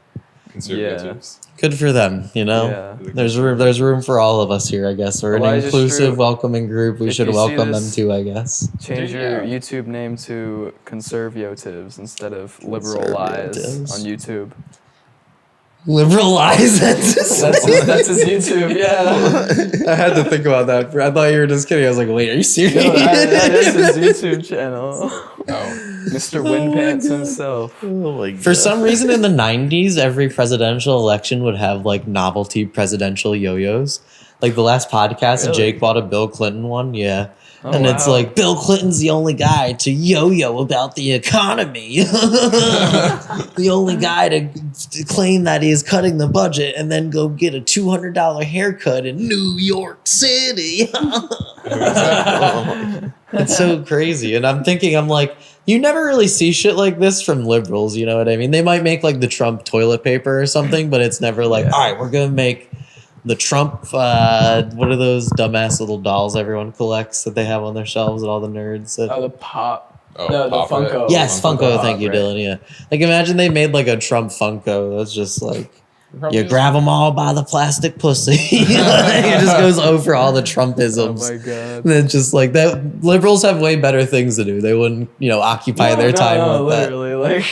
Conservatives. Good for them, you know. Yeah. There's room for all of us here, I guess. We're an Elijah inclusive, Stroop. welcoming group. We If should you see welcome them this- too, I guess. Change Yeah. your YouTube name to Conservatives instead of Liberal Lies Conservatives. on YouTube. Liberal lies. That's That's his YouTube, yeah. I had to think about that. I thought you were just kidding. I was like, wait, are you serious? No, that is his YouTube channel. Oh. Mr. Windpants himself. Oh my God. For some reason in the 90s, every presidential election would have like novelty presidential yo-yos. Like the last podcast, Really? Jake bought a Bill Clinton one. Yeah. Oh, And it's wow. like, Bill Clinton's the only guy to yo-yo about the economy. The only guy to claim that he is cutting the budget and then go get a $200 haircut in New York City. It's so crazy. And I'm like, you never really see shit like this from liberals, you know what I mean? They might make like the Trump toilet paper or something, but it's never like, Yeah. all right, we're going to make the Trump, what are those dumbass little dolls everyone collects that they have on their shelves and all the nerds? That, Oh, the pop. Oh, No, the Pop It. Funko. yes, Funko, Pop, thank you, right. Dylan, yeah. Like imagine they made like a Trump Funko that's just like Probably You just- grab them all by the plastic pussy. It just goes over all the Oh Trumpisms. my god. And it's just like that. Liberals have way better things to do. They wouldn't, occupy their time with that. literally, like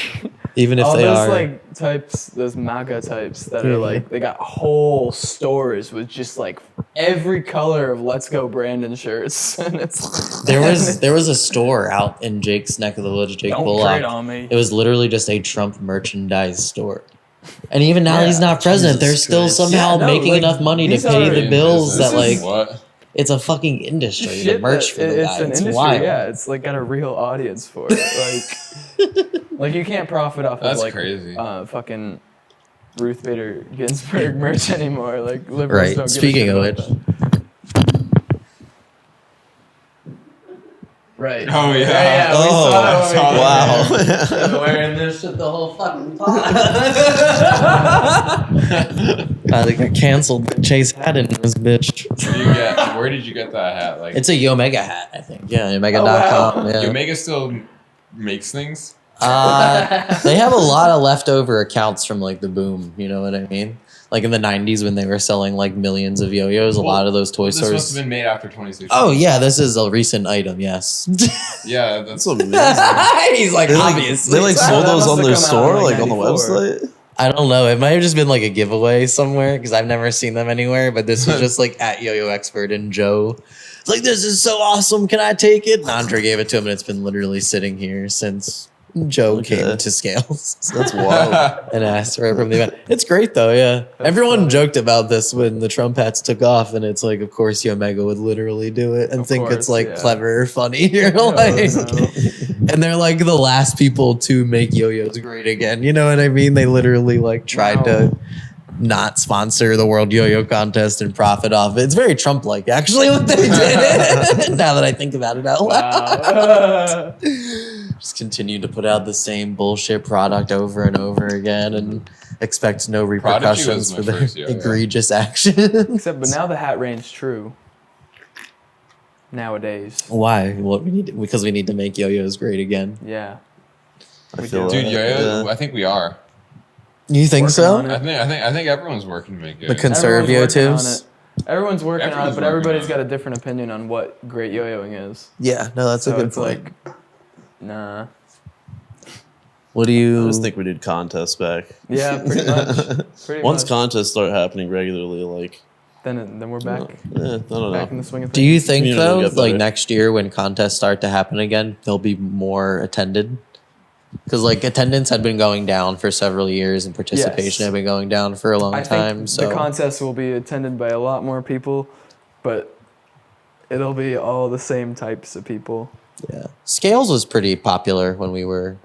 Even if all they those are. like types, those MAGA types that are like they got whole stores with just like every color of Let's Go Brandon shirts, and it's There was a store out in Jake's neck of the woods, Jake don't Bullock. trade on me. It was literally just a Trump merchandise store. And even now Yeah, he's not president. They're Jesus still Christ. somehow Yeah, no, making like, enough money to these pay are the in bills that business. like What? it's a fucking industry. The Shit merch that- for the it's guy. an It's industry, wild. yeah. It's like got a real audience for it. Like you can't profit off That's of like crazy. Fucking Ruth Bader Ginsburg merch anymore. Like liberals Right. don't Speaking give a of shit which. about that. Right. Oh, yeah. Yeah, we Oh, saw that when we wow. came Been wearing this shit the whole fucking time. I think I canceled Chase Haddon in this bitch. Where did you get that hat? Like, It's a Yomega hat, I think. Yeah, Yomega.com. Oh, wow. Yeah. Omega still makes things. They have a lot of leftover accounts from like the boom. You know what I mean? Like in the '90s when they were selling like millions of yo-yos. A lot of those toy This must have stores. been made after 2016. Oh yeah, this is a recent item. Yes. Yeah, That's that's amazing. He's like They like, obviously. they like Wow, sold that those must on have their come out store, in, like, like on the 94. website. I don't know. It might have just been like a giveaway somewhere because I've never seen them anywhere. But this was just like at Yo-Yo Expert and Joe. It's like, this is so awesome. Can I take it? And Andre gave it to him, and it's been literally sitting here since Joe Okay. came to Scales That's wild. and asked for it from the event. It's great though, yeah. Everyone funny. joked about this when the Trump hats took off, and it's like, of course, Yomega would literally do it and Of think it's course, like yeah. clever or funny. You're No, like, no. and they're like the last people to make yo-yos great again. You know what I mean? They literally like tried Wow. to not sponsor the World Yo-Yo Contest and profit off it. It's very Trump-like, actually, what they did. Now that I think about it out loud. Wow. Just continue to put out the same bullshit product over and over again and expect no repercussions was my for their first yo-yo. egregious actions. Except, but now the hat reigns true. Nowadays, Why? What we need because we need to make yo-yos great again. yeah. I We feel do. dude. that, Yo-yo, yeah. I think we are. You think Working so? on it. I think everyone's working to make it. The conserve Everyone's working on yo-tos? it. Everyone's working on it, Everyone's but working everybody's on got it. a different opinion on what great yo-yoing is. Yeah, no, that's So a good it's point. like, nah. What do I you? just think we need contests back. Yeah, pretty much. Pretty Once much. contests start happening regularly, like, Then we're back. I don't Back in know. the swing of things. Do you think Community will though, get like better. next year when contests start to happen again, they'll be more attended? Because like attendance had been going down for several years and participation Yes. had been going down for a long I time. think So the contest will be attended by a lot more people, but it'll be all the same types of people. yeah, Scales was pretty popular when we were.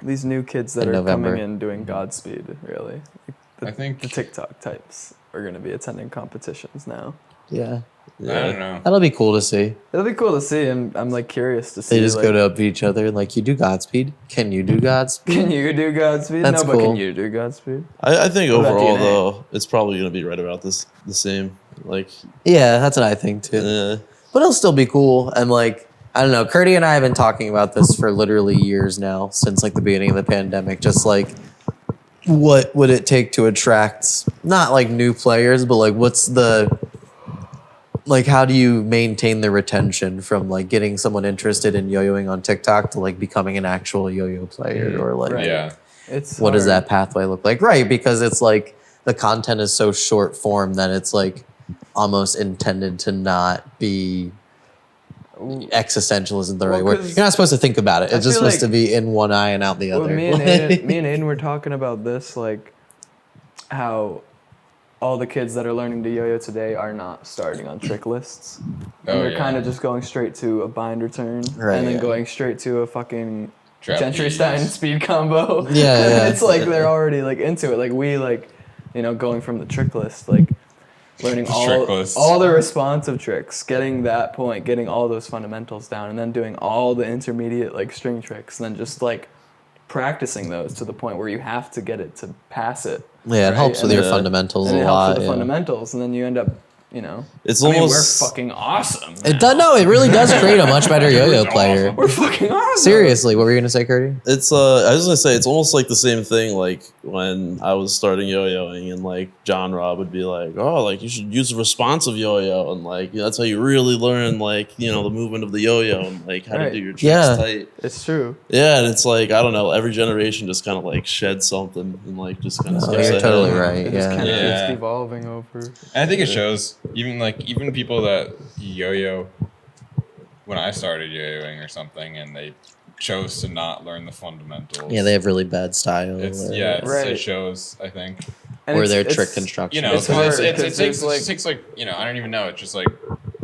These new kids that In are November. coming in doing Godspeed, really. I think The TikTok types are going to be attending competitions now. Yeah, I don't know. that'll be cool to see. It'll be cool to see. I'm like curious to see. They just like, go to up to each other and like, you do Godspeed? Can you do Godspeed? Can you do Godspeed? That's no, but cool. can you do Godspeed? I think What about overall DNA? though, it's probably gonna be right about the same. Like, Yeah, that's what I think too. But it'll still be cool. And like, I don't know, Kurti and I have been talking about this for literally years now, since like the beginning of the pandemic. Just like, what would it take to attract not like new players, but like what's the like how do you maintain the retention from like getting someone interested in yo-yoing on TikTok to like becoming an actual yo-yo player or like Right. Yeah. It's what does hard. that pathway look like? Right, because it's like the content is so short form that it's like almost intended to not be existential isn't the Well, right word. 'cause You're not supposed to think about it. I It's just feel supposed to be in one eye and out the Well, other. me and Aidan were talking about this, like how all the kids that are learning to yo-yo today are not starting on trick lists. And Oh, they're yeah. kind of just going straight to a binder turn Right, and then yeah. going straight to a fucking Trapeze. Gentry Stein speed combo. Yeah, And yeah. it's like they're already like into it. Like we like, going from the trick list, like learning Trick lists. all the responsive tricks, getting that point, getting all those fundamentals down, and then doing all the intermediate like string tricks, and then just like practicing those to the point where you have to get it to pass it. Yeah, it right? helps with And your then- fundamentals And a it lot. helps with the yeah. fundamentals, and then you end up, you know. It's I mean, we're almost fucking awesome. It does. No, it really does create a much better yo-yo player. We're fucking awesome. Seriously, what were you gonna say, Kurti? It's I was gonna say it's almost like the same thing like when I was starting yo-yoing and like John Rob would be like, oh, like you should use a responsive yo-yo and like that's how you really learn like the movement of the yo-yo and like how to do your tricks Yeah. tight. It's true. Yeah, and it's like I don't know, every generation just kind of like sheds something and like just kind of. Oh, you're totally right. It just kind of Yeah. keeps evolving over. And I think it shows. Even people that yo-yo when I started yo-yoing or something, and they chose to not learn the fundamentals. Yeah, they have really bad style. Right. It shows. I think. And Or it's- their it's- trick construction. You know, It's hard, because it 'cause takes there's, it takes I don't even know. It's just like,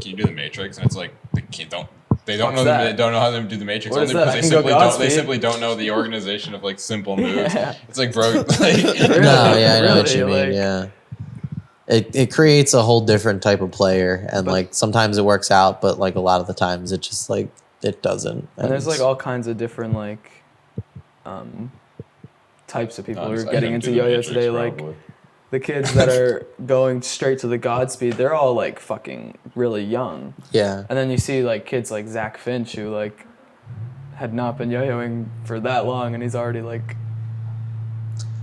can you do the Matrix? And it's like they don't Fuck's know that? they don't know how to do the Matrix What is only that? because I can go they Godspeed. simply don't know the organization of like simple moves. Yeah. It's like bro, like, No, yeah, I know what you Really, mean. like- Yeah, it creates a whole different type of player, and But- like sometimes it works out, but like a lot of the times it just like it doesn't. And there's like all kinds of different like types of people who are getting into yo-yo today. Like the kids that are going straight to the Godspeed, they're all like fucking really young. yeah, And then you see like kids like Zach Finch who like had not been yo-yoing for that long, and he's already like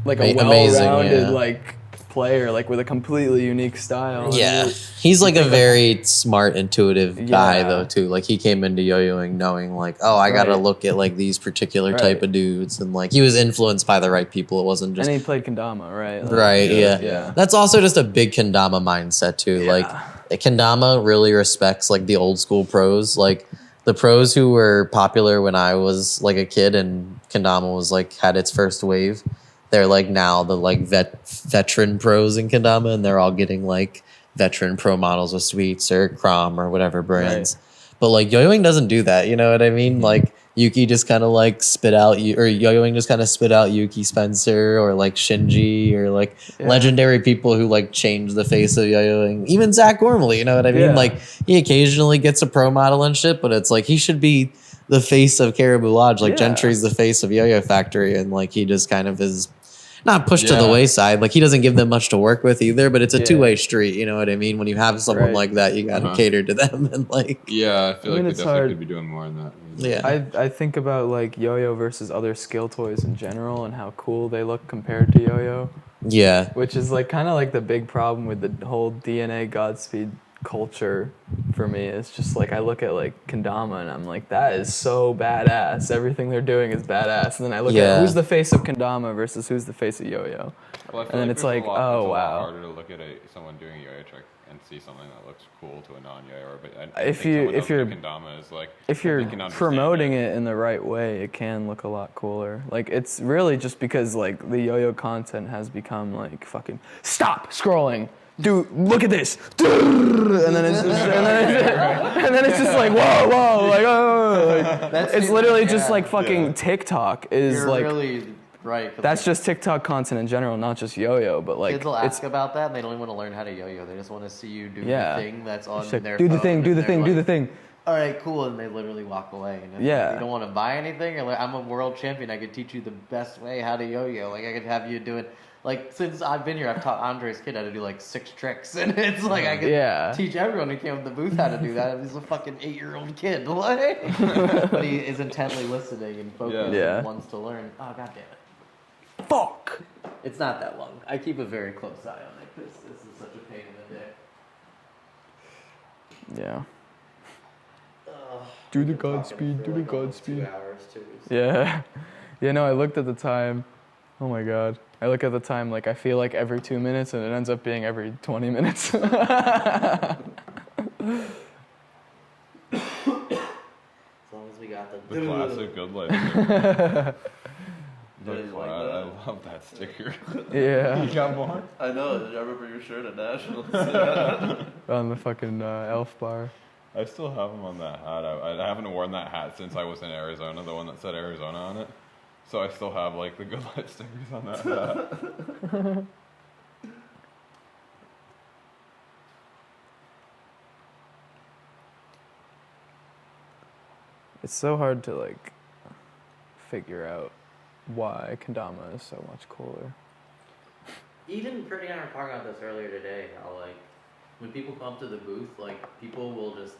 a Amazing, well-rounded yeah. like player, like with a completely unique style. yeah. And He's like a very smart, intuitive guy Yeah. though too. Like he came into yo-yoing knowing like, oh, I gotta Right. look at like these particular Right. type of dudes, and like he was influenced by the right people. It wasn't just and he played kendama, right? Like, right. Yeah. yeah. That's also just a big kendama mindset too. Yeah. Like kendama really respects like the old school pros, like the pros who were popular when I was like a kid and kendama was like had its first wave. They're like now the like veteran pros in kendama, and they're all getting like veteran pro models of Sweets or Crom or whatever brands. But like yo-yoing doesn't do that, you know what I mean? Like Yuki just kind of like spit out or yo-yoing just kind of spit out Yuki Spencer or like Shinji or like legendary people who like change the face of yo-yoing. Even Zach Gormley, you know what I mean? Yeah. Like he occasionally gets a pro model and shit, but it's like he should be the face of Caribou Lodge. Like Yeah. Gentry's the face of Yo-Yo Factory, and like he just kind of is not pushed to the Yeah. wayside. Like he doesn't give them much to work with either, but it's a Yeah. two-way street. You know what I mean? When you have someone Right. like that, you gotta cater to them and like yeah, I feel I mean, like it's they definitely hard. could be doing more than that. yeah. I think about like yo-yo versus other skill toys in general and how cool they look compared to yo-yo, Yeah. which is like kind of like the big problem with the whole DNA Godspeed culture for me. It's just like I look at like kendama and I'm like, that is so badass. Everything they're doing is badass. And then I look Yeah. at who's the face of kendama versus who's the face of yo-yo. Well, I feel And then it's there's like, a lot, oh, it's a lot wow. harder to look at someone doing a yo-yo trick and see something that looks cool to a non-yo-yo. But I If think you- someone if else with you're- kendama is like, If you're they can understand promoting it in the right way, it can look a lot cooler. Like it's really just because like the yo-yo content has become like fucking stop scrolling, dude, look at this, and then it's just, and then it's just like whoa, like oh, like, it's literally just like fucking TikTok is like right. that's just TikTok content in general, not just yo-yo, but like Kids will it's ask about that, and they don't even want to learn how to yo-yo. They just want to see you do Yeah. the thing that's on it's like, their do the phone, thing, do and the they're thing, do the like, thing. All right, cool, and they literally walk away. And if Yeah. you don't want to buy anything, you're like, I'm a world champion. I could teach you the best way how to yo-yo. Like I could have you do it. Like since I've been here, I've taught Andre's kid how to do like 6 tricks, and it's like I could Yeah. teach everyone who came up the booth how to do that. He's a fucking 8-year-old kid, like, but he is intently listening and focused Yeah. and wants to learn. Oh god damn it! Fuck! It's not that long. I keep a very close eye on it because this is such a pain in the dick. Yeah. Do the Godspeed, do the Godspeed. 2 hours too. Yeah. Yeah, no, I looked at the time. Oh my god. I look at the time like I feel like every 2 minutes and it ends up being every 20 minutes. As long as we got The classic good life. I love that sticker. Yeah. You got more? I know. I remember your shirt at Nationals. On the fucking elf bar. I still have them on that hat. I haven't worn that hat since I was in Arizona, the one that said Arizona on it. So I still have like the good life stickers on that hat. It's so hard to like figure out why kendama is so much cooler. Even Kurti and I were talking about this earlier today. How like when people come up to the booth, like people will just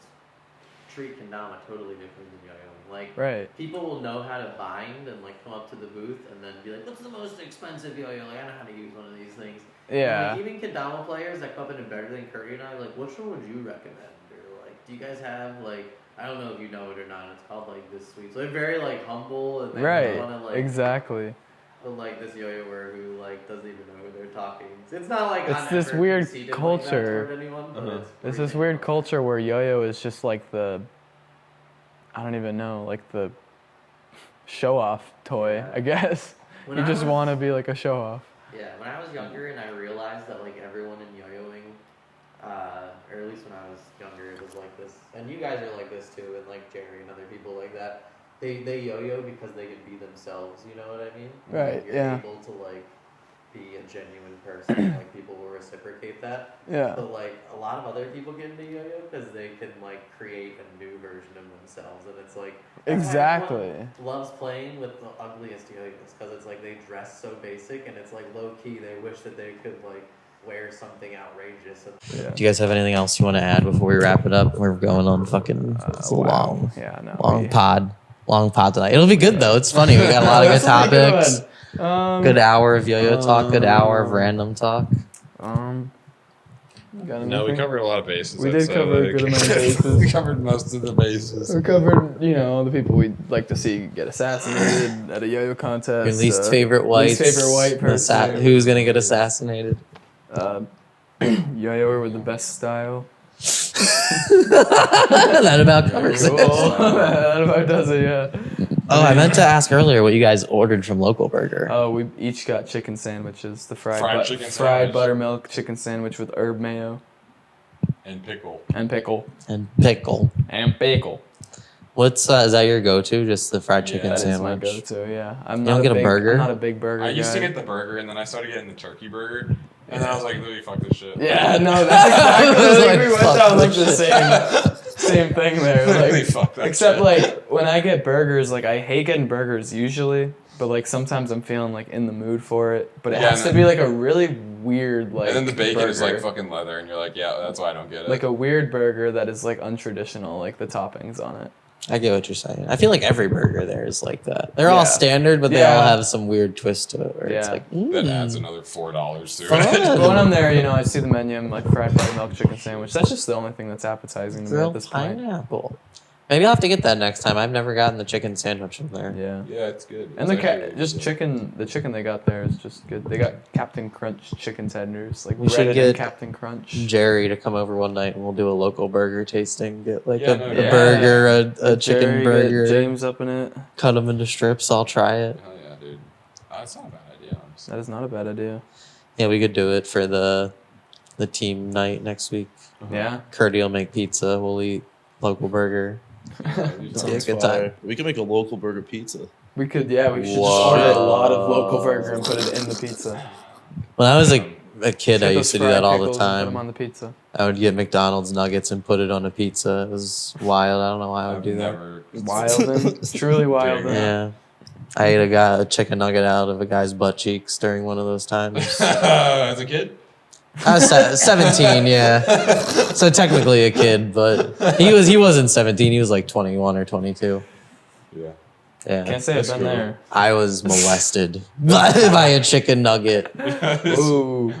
treat kendama totally different than yo-yoing. Like Right. people will know how to bind and like come up to the booth and then be like, "What's the most expensive yo-yo? Like I know how to use one of these things." Yeah. And, like even kendama players that come up and better than Kurti and I, like, which one would you recommend? Or like, do you guys have like? I don't know if you know it or not. It's called like this sweet. So they're very like humble and they Right. want to like Exactly. but like this yo-yoer who like doesn't even know who they're talking. It's not like It's I'm this ever weird conceited like that culture. toward anyone, but it's There's pretty this weird cool. culture where yo-yo is just like the, I don't even know, like the show-off toy, Yeah. I guess. When You I just was- want to be like a show-off. Yeah, when I was younger and I realized that like everyone in yo-yoing, or at least when I was younger, it was like this, and you guys are like this too, and like Jerry and other people like that. They yo-yo because they can be themselves. You know what I mean? Right, Like, you're yeah. able to like be a genuine person. Like people will reciprocate that. Yeah. But like a lot of other people get into yo-yo because they can like create a new version of themselves, and it's like that's why Exactly. everyone loves playing with the ugliest yo-yos because it's like they dress so basic, and it's like low key. They wish that they could like wear something outrageous. Yeah. Do you guys have anything else you want to add before we wrap it up? We're going on fucking it's a long, Yeah, no. long pod. Long pod tonight. It'll be good though. It's funny. We got a lot of good topics. Good hour of yo-yo talk. Good hour of random talk. Got No, we anything? covered a lot of bases. We I'd did say, cover a like- good amount of bases. We covered most of the bases. We covered, the people we'd like to see get assassinated at a yo-yo contest. Your least favorite white. Least favorite white person. Who's gonna get assassinated? Yo-yoer with the best style. That about covers it. Cool. That about does it, yeah. Oh, I meant to ask earlier what you guys ordered from Local Burger. Oh, we each got chicken sandwiches. The Fried chicken fried sandwich. buttermilk chicken sandwich with herb mayo And pickle. and pickle. And pickle. What's is that your go-to? Just the fried chicken That is my sandwich? go-to, yeah. I'm You not don't get a big, burger? I'm not a big burger I used to guy. get the burger, and then I started getting the turkey burger, and then I was like, "Louis, fuck this shit." Yeah, no, that's exactly. I was like, like, we went fuck down like this the same thing there. Literally, Like, fuck that except shit. like when I get burgers, like I hate getting burgers usually, but like sometimes I'm feeling like in the mood for it. But it Yeah, has and to be like a really weird like. and then the bacon is like burger. fucking leather, and you're like, "Yeah, that's why I don't get it." Like a weird burger that is like untraditional, like the toppings on it. I get what you're saying. I feel like every burger there is like that. They're all Yeah. standard, but they Yeah. all have some weird twist to it. Where it's Yeah. like, that adds another $4 to Fun. it. But when I'm there, I see the menu. I'm like fried buttermilk chicken sandwich. That's just the only thing that's appetizing to me grilled at this point. pineapple. Maybe I'll have to get that next time. I've never gotten the chicken sandwich from there. Yeah. Yeah, it's good. And It's the actually really just good. chicken, the chicken they got there is just good. They got Captain Crunch chicken tenders, like We should breaded in get Captain Crunch. Jerry to come over one night and we'll do a local burger tasting. Get like Yeah, a, no, a yeah. burger, a Jerry, chicken get burger, James up in it. cut them into strips. I'll try it. Hell yeah, dude. That's not a bad idea, honestly. That is not a bad idea. Yeah, we could do it for the team night next week. Yeah. Kurti will make pizza. We'll eat local burger. It's Yeah, Sounds good fire. time. We can make a local burger pizza. We could, we should just Whoa. order a lot of local burger and put it in the pizza. When I was a kid, I Get used those to do fried that all the pickles and Put them time. on the pizza. I would get McDonald's nuggets and put it on a pizza. It was wild. I don't know why I would I've do that. never. Wildin', truly wildin'. Yeah. I ate a chicken nugget out of a guy's butt cheeks during one of those times. As a kid? I was 17, yeah. So technically a kid, but he wasn't 17. He was like 21 or 22. Yeah. Yeah. Can't say I've That's been cool. there. I was molested by a chicken nugget. Ooh.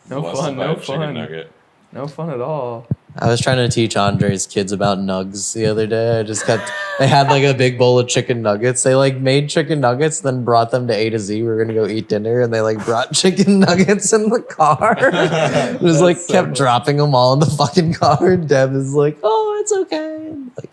No Blessed fun, by no a chicken fun. nugget. No fun at all. I was trying to teach Andre's kids about nugs the other day. They had like a big bowl of chicken nuggets. They like made chicken nuggets, then brought them to A to Z. We were gonna go eat dinner, and they like brought chicken nuggets in the car. It was like so kept funny. dropping them all in the fucking car. Deb is like, "Oh, it's okay." And, like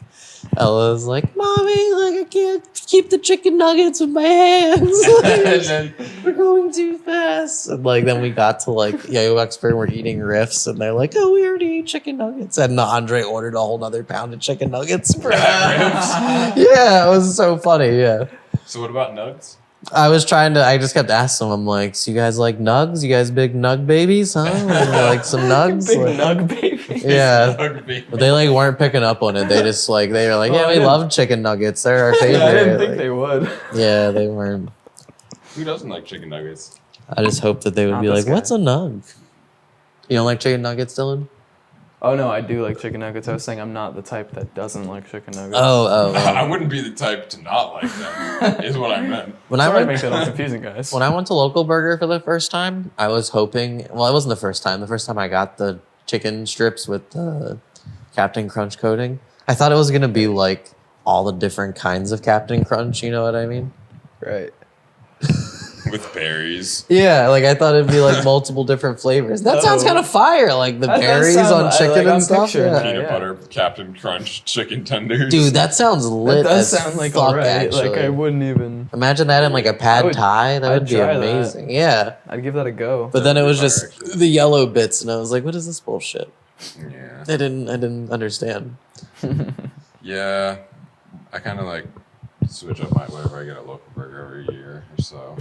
Ella's like, "Mommy, like I can't keep the chicken nuggets with my hands. Like, we're going too fast." And like then we got to like Yo-Yo Expert, we're eating riffs, and they're like, "Oh, we already ate chicken nuggets." And Andre ordered a whole nother pound of chicken nuggets for Yeah, it was so funny. Yeah. So what about nugs? I just kept asking them, I'm like, "So you guys like nugs? You guys big nug babies, huh? Like some nugs?" Big Like, nug baby. yeah. Nug baby. But they like weren't picking up on it. They just like they were like, Oh, "Yeah, I we didn't- love chicken nuggets. They're our favorite." I didn't think Like, they would. yeah, they weren't. Who doesn't like chicken nuggets? I just hoped that they would Not be this like, guy. "What's a nug?" You don't like chicken nuggets, Dylan? Oh no, I do like chicken nuggets. I was saying I'm not the type that doesn't like chicken nuggets. I wouldn't be the type to not like them. Is what I meant. When Sorry I to went, make that all confusing, guys. when I went to Local Burger for the first time, I was hoping. Well, it wasn't the first time. The first time I got the chicken strips with the Captain Crunch coating, I thought it was gonna be like all the different kinds of Captain Crunch. You know what I mean? Right. With berries. Yeah, like I thought it'd be like multiple different flavors. That sounds kind of fire, like the That does berries sound- on chicken like, I'm and stuff. picturing Yeah. that. Peanut yeah. butter Captain Crunch chicken tenders. Dude, that sounds lit. That does as sound like fuck, alright. actually. Like I wouldn't even. Imagine that in like a pad would- thai. That I'd would be try that. amazing. Yeah. I'd give that a go. But then it was Fire, just actually. the yellow bits, and I was like, "What is this bullshit?" Yeah. I didn't understand. Yeah. I kind of like switch up my whatever I get at Local Burger every year or so.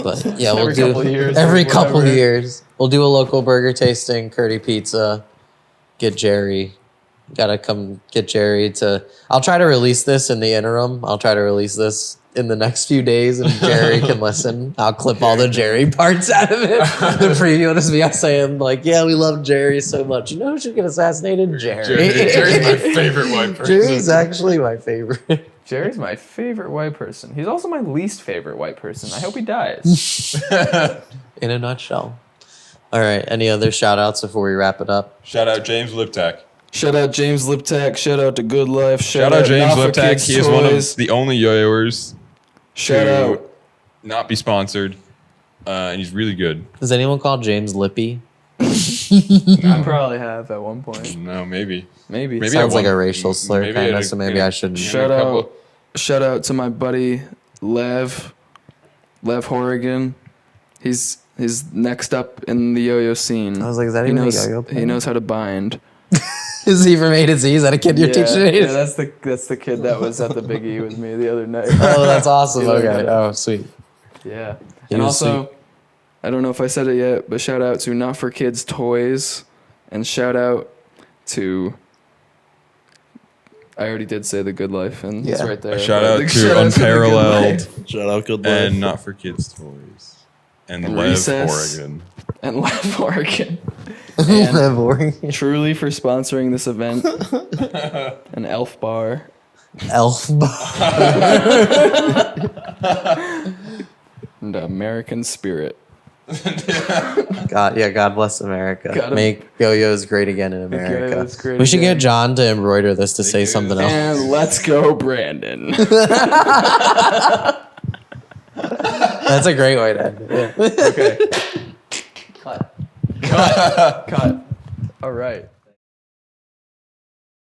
But yeah, we'll Every do couple of years or every couple whatever. years. We'll do a Local Burger tasting, Kurti Pizza. Get Jerry. Gotta come get Jerry to. I'll try to release this in the interim. I'll try to release this in the next few days, and Jerry can listen. I'll clip all the Jerry parts out of it. The preview is me saying like, "Yeah, we love Jerry so much. You know who should get assassinated? Jerry. Jerry's my favorite white person. Jerry's actually my favorite." Jerry's my favorite white person. He's also my least favorite white person. I hope he dies. In a nutshell. All right. Any other shout outs before we wrap it up? Shout out James Liptak. Shout out James Liptak. Shout out to Good Life. Shout out James Liptak. He is one of the only yo-yoers Shout to out. not be sponsored. And he's really good. Does anyone call James Lippy? I probably have at one point. No, maybe. Maybe. Maybe Sounds I like a won't- racial slur, maybe kind I- of. So maybe I shouldn't. Shout a couple- out. Shout out to my buddy Lev Horrigan. He's next up in the yo-yo scene. I was like, is that he even a knows, yo-yo he player? knows how to bind. Is he from A to Z? Is that a kid you're teaching? A to Z? that's the kid that was at the Big E with me the other night. Oh, that's awesome. He learned Okay. how to- Oh, sweet. Yeah. He And was also, I don't know if I said it yet, but shout out to Not For Kids Toys, and shout out to. I already did say The Good Life, and it's Yeah. right there. A shout but out shout to out The Good Unparalleled Life. Shout out Good Life. and Not For Kids Toys. And And Lev Recess. Oregon. And Lev Oregon. Lev Oregon. Truly for sponsoring this event. An Elf Bar. Elf. And American Spirit. God, yeah. God bless America. Gotta- Make yo-yos great again in America. yo-yos great We should again. get John to embroider this to say do. something else. And let's go, Brandon. That's a great way to end it. Yeah. Okay. Cut. Cut. Cut. All right.